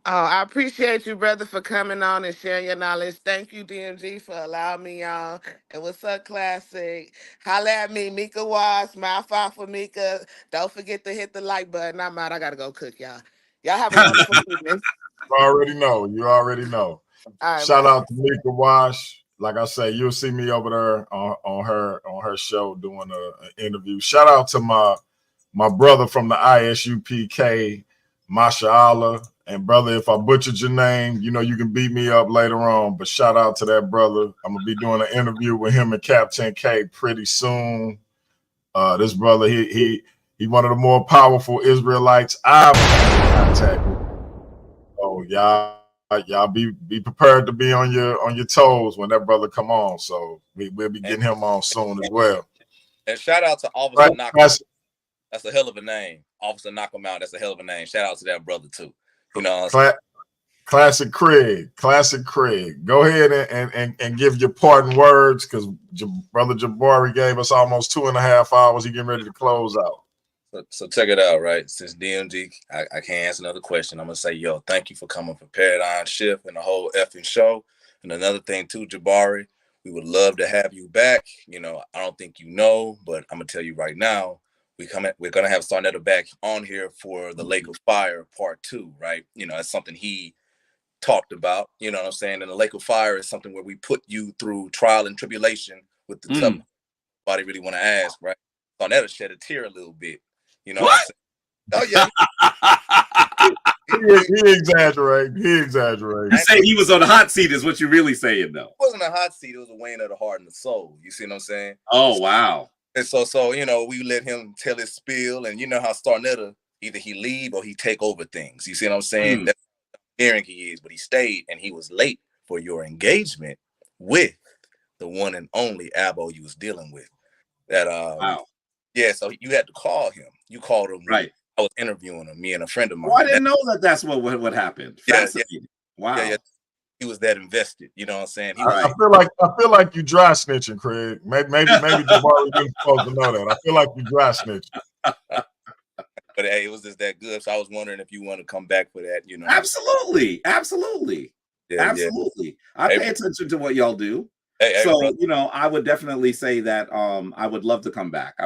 Oh, I appreciate you, brother, for coming on and sharing your knowledge. Thank you, DMG, for allowing me on. It was so classic. Holla at me, Mika Wash, Mouth Out for Mika. Don't forget to hit the like button. I'm out. I got to go cook, y'all. Y'all have a wonderful evening. You already know. You already know. Right, shout out to Mika Wash. Like I say, you'll see me over there on her show doing an interview. Shout out to my brother from the ISUPK, Mashallah. And brother, if I butchered your name, you know you can beat me up later on. But shout out to that brother. I'm gonna be doing an interview with him and Captain K pretty soon. This brother, he one of the more powerful Israelites I've contacted. So y'all be prepared to be on your toes when that brother come on. So we'll be getting him on soon as well. And shout out to Officer Knock. That's a hell of a name. Officer Knock him out. That's a hell of a name. Shout out to that brother too. You know, Classic Craig. Go ahead and give your parting words, because brother Jabari gave us almost 2.5 hours. He getting ready to close out. So check it out, right? Since DMG, I can't answer another question. I'm gonna say, yo, thank you for coming for Paradigm Shift and the whole effing show. And another thing too, Jabari, we would love to have you back. You know, I don't think you know, but I'm gonna tell you right now, we're gonna have Sarnetta back on here for the Lake of Fire Part 2, right? You know, that's something he talked about. You know what I'm saying? And the Lake of Fire is something where we put you through trial and tribulation with the tough. Nobody really want to ask, right? Sarnetta shed a tear a little bit. You know what I'm saying? Oh yeah. He exaggerated. You say he was on the hot seat is what you're really saying, though. It wasn't a hot seat. It was a weighing of the heart and the soul. You see what I'm saying? Oh, wow. And so you know, we let him tell his spiel, and you know how Sarnetta, either he leave or he take over things. You see what I'm saying? That's how hearing he is, but he stayed, and he was late for your engagement with the one and only Abo you was dealing with. That wow. Yeah, so you had to call him. You called him. Right. I was interviewing him, me and a friend of mine. Oh, I didn't know that's what happened. Fascinating. Yeah. Wow. Yeah. He was that invested. You know what I'm saying? I feel like you dry snitching, Craig. Maybe Jabari didn't supposed to know that. I feel like you dry snitching. But hey, it was just that good. So I was wondering if you want to come back for that. You know? Absolutely. Yeah, absolutely. I pay attention to what y'all do. So, you know, I would definitely say that I would love to come back.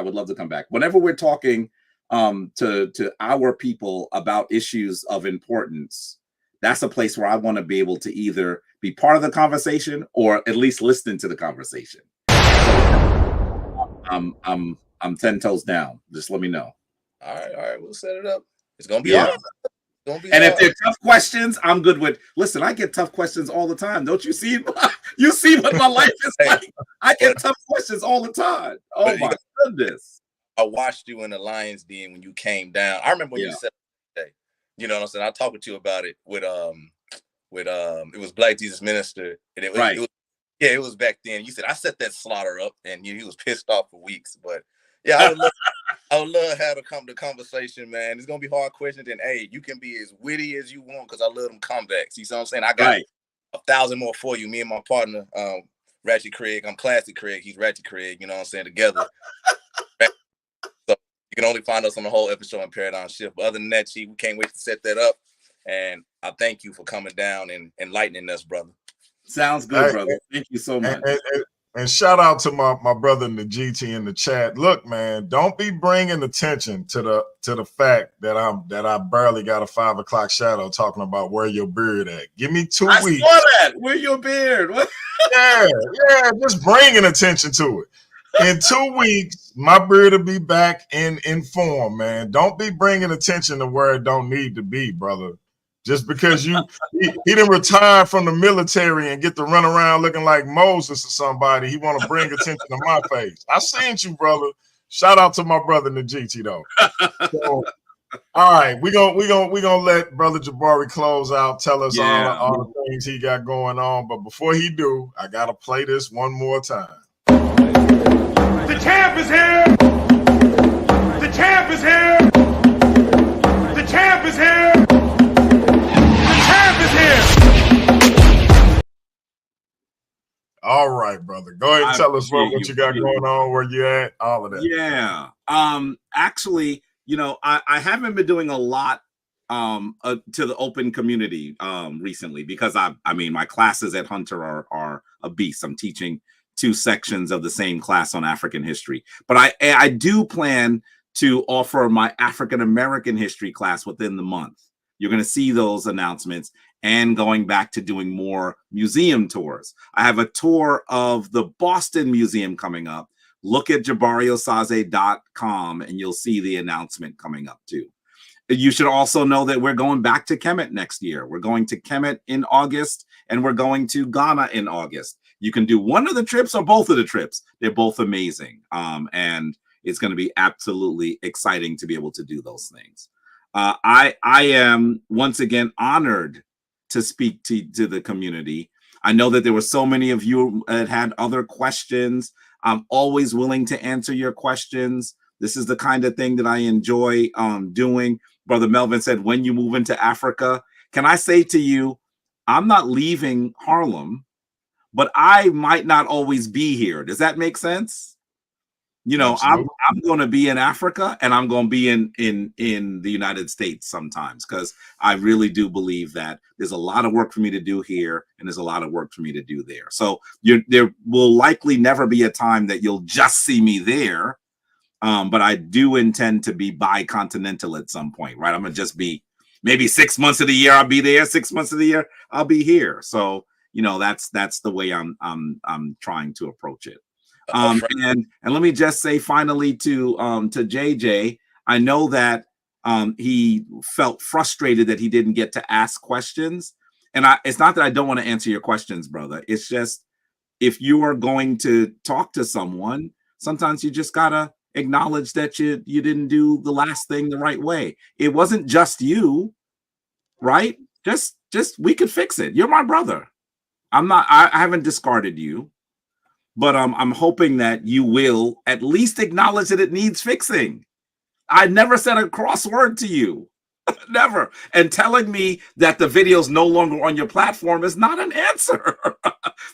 Whenever we're talking to our people about issues of importance, that's a place where I want to be able to either be part of the conversation or at least listen to the conversation. I'm 10 toes down. Just let me know. All right, we'll set it up. It's gonna be hard. And if they're tough questions, I'm good with. Listen, I get tough questions all the time. Don't you see? You see what my life is like. I get tough questions all the time. Oh my goodness! I watched you in the Lions Den when you came down. I remember when you said that. You know what I'm saying? I talked with you about it with it was Black Jesus Minister, and it was it was back then. You said I set that slaughter up, and he was pissed off for weeks. But yeah, I would love to have the conversation, man. It's gonna be hard questions, and hey, you can be as witty as you want because I love them comebacks. You see what I'm saying? I got 1,000 more for you. Me and my partner, Ratchet Craig. I'm Classic Craig. He's Ratchet Craig. You know what I'm saying? Together. So you can only find us on the whole episode in Paradigm Shift. But other than that, Chief, we can't wait to set that up. And I thank you for coming down and enlightening us, brother. Sounds good, brother. Thank you so much. And shout out to my brother in the GT in the chat. Look, man, don't be bringing attention to the fact that I barely got a 5 o'clock shadow talking about where your beard at. Give me 2 weeks. I saw that. Where your beard? What? Yeah, just bringing attention to it. In 2 weeks, my beard will be back in form, man. Don't be bringing attention to where it don't need to be, brother. Just because he didn't retire from the military and get to run around looking like Moses or somebody, he want to bring attention to my face. I seen you, brother. Shout out to my brother Najiti though. So, all right, we gonna let Brother Jabari close out. Tell us all the things he got going on. But before he do, I gotta play this one more time. The champ is here! The champ is here! The champ is here! The champ is here! All right, brother. Go ahead and tell us what you got going on, where you at, all of that. Yeah. Actually, I haven't been doing a lot to the open community recently because I mean my classes at Hunter are a beast. I'm teaching 2 sections of the same class on African history, but I do plan to offer my African American history class within the month. You're going to see those announcements and going back to doing more museum tours. I have a tour of the Boston Museum coming up. Look at JabariOsaze.com and you'll see the announcement coming up too. You should also know that we're going back to Kemet next year. We're going to Kemet in August and we're going to Ghana in August. You can do one of the trips or both of the trips. They're both amazing. And it's going to be absolutely exciting to be able to do those things. I am once again honored to speak to the community. I know that there were so many of you that had other questions. I'm always willing to answer your questions. This is the kind of thing that I enjoy doing. Brother Melvin said, when you move into Africa, can I say to you, I'm not leaving Harlem, but I might not always be here. Does that make sense? I'm going to be in Africa and I'm going to be in the United States sometimes because I really do believe that there's a lot of work for me to do here and there's a lot of work for me to do there. So there will likely never be a time that you'll just see me there. But I do intend to be bicontinental at some point, right? I'm going to just be maybe 6 months of the year I'll be there, 6 months of the year I'll be here. So, that's the way I'm trying to approach it. And let me just say finally to JJ, I know that he felt frustrated that he didn't get to ask questions. And it's not that I don't want to answer your questions, brother. It's just if you are going to talk to someone, sometimes you just gotta acknowledge that you didn't do the last thing the right way. It wasn't just you, right? Just we could fix it. You're my brother. I haven't discarded you. But I'm hoping that you will at least acknowledge that it needs fixing. I never said a cross word to you. Never. And telling me that the video's no longer on your platform is not an answer.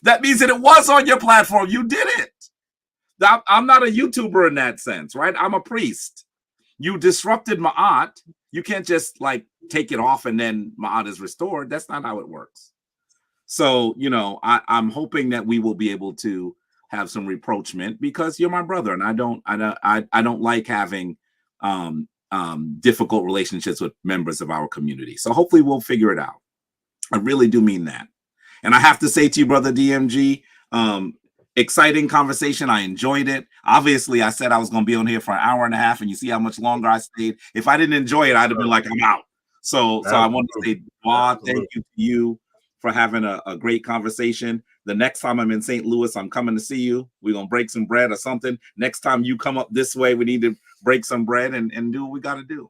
That means that it was on your platform. You did it. I'm not a YouTuber in that sense, right? I'm a priest. You disrupted Maat. You can't just like take it off and then Maat is restored. That's not how it works. So, I'm hoping that we will be able to have some rapprochement because you're my brother, and I don't like having difficult relationships with members of our community. So hopefully we'll figure it out. I really do mean that. And I have to say to you, brother DMG, exciting conversation. I enjoyed it. Obviously, I said I was going to be on here for an hour and a half, and you see how much longer I stayed. If I didn't enjoy it, I'd have been like, I'm out. So I want to say, thank you to you for having a great conversation. The next time I'm in St. Louis, I'm coming to see you. We're going to break some bread or something. Next time you come up this way, we need to break some bread and do what we got to do.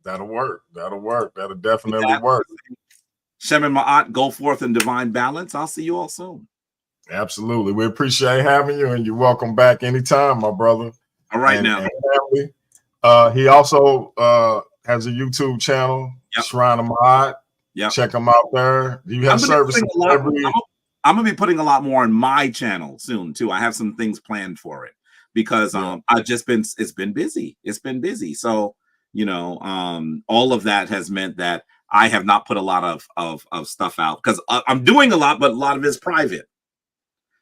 That'll work. That'll definitely work. Shem and Maat, go forth in divine balance. I'll see you all soon. Absolutely. We appreciate having you, and you're welcome back anytime, my brother. All right, now. He also has a YouTube channel, Shrine of Maat. Yeah, check them out there. Do you have services? I'm gonna be putting a lot more on my channel soon too. I have some things planned for it because it's been busy. So all of that has meant that I have not put a lot of stuff out because I'm doing a lot, but a lot of it is private.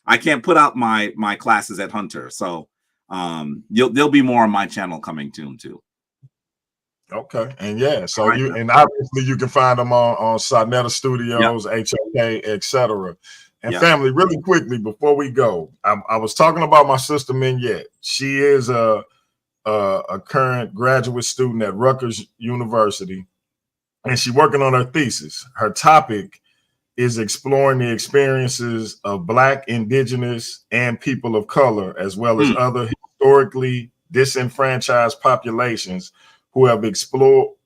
I can't put out my classes at Hunter, so there'll be more on my channel coming soon too. Okay, and so obviously you can find them on Sonetta Studios, HOK, etc. And family, really quickly before we go, I was talking about my sister Mignette. She is a current graduate student at Rutgers University, and she's working on her thesis. Her topic is exploring the experiences of Black, Indigenous, and people of color, as well as other historically disenfranchised populations who have explored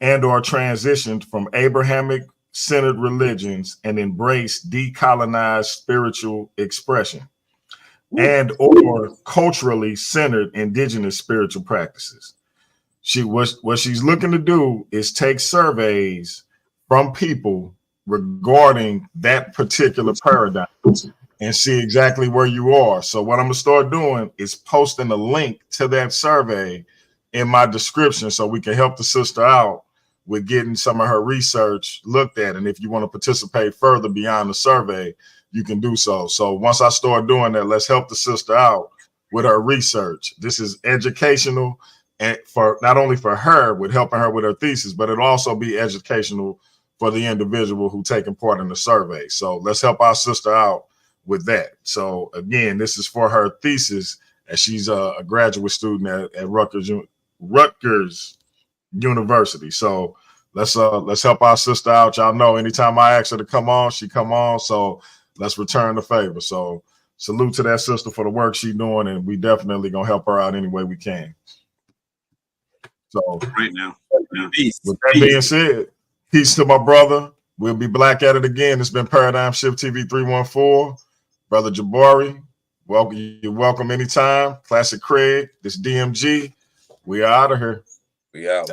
and or transitioned from Abrahamic-centered religions and embraced decolonized spiritual expression and or culturally centered indigenous spiritual practices. What she's looking to do is take surveys from people regarding that particular paradigm and see exactly where you are. So what I'm gonna start doing is posting a link to that survey in my description so we can help the sister out with getting some of her research looked at. And if you want to participate further beyond the survey, you can do so. So once I start doing that, let's help the sister out with her research. This is educational, and for not only for her with helping her with her thesis, but it'll also be educational for the individual who taking part in the survey. So let's help our sister out with that. So again, this is for her thesis, as she's a graduate student at Rutgers University. So let's help our sister out. Y'all know anytime I ask her to come on, she come on. So let's return the favor. So salute to that sister for the work she's doing, and we definitely gonna help her out any way we can. So right now, with that being said, peace to my brother. We'll be back at it again. It's been Paradigm Shift TV 314. Brother Jabari, welcome. You're welcome anytime. Classic Craig, this DMG. We are out of here. We out.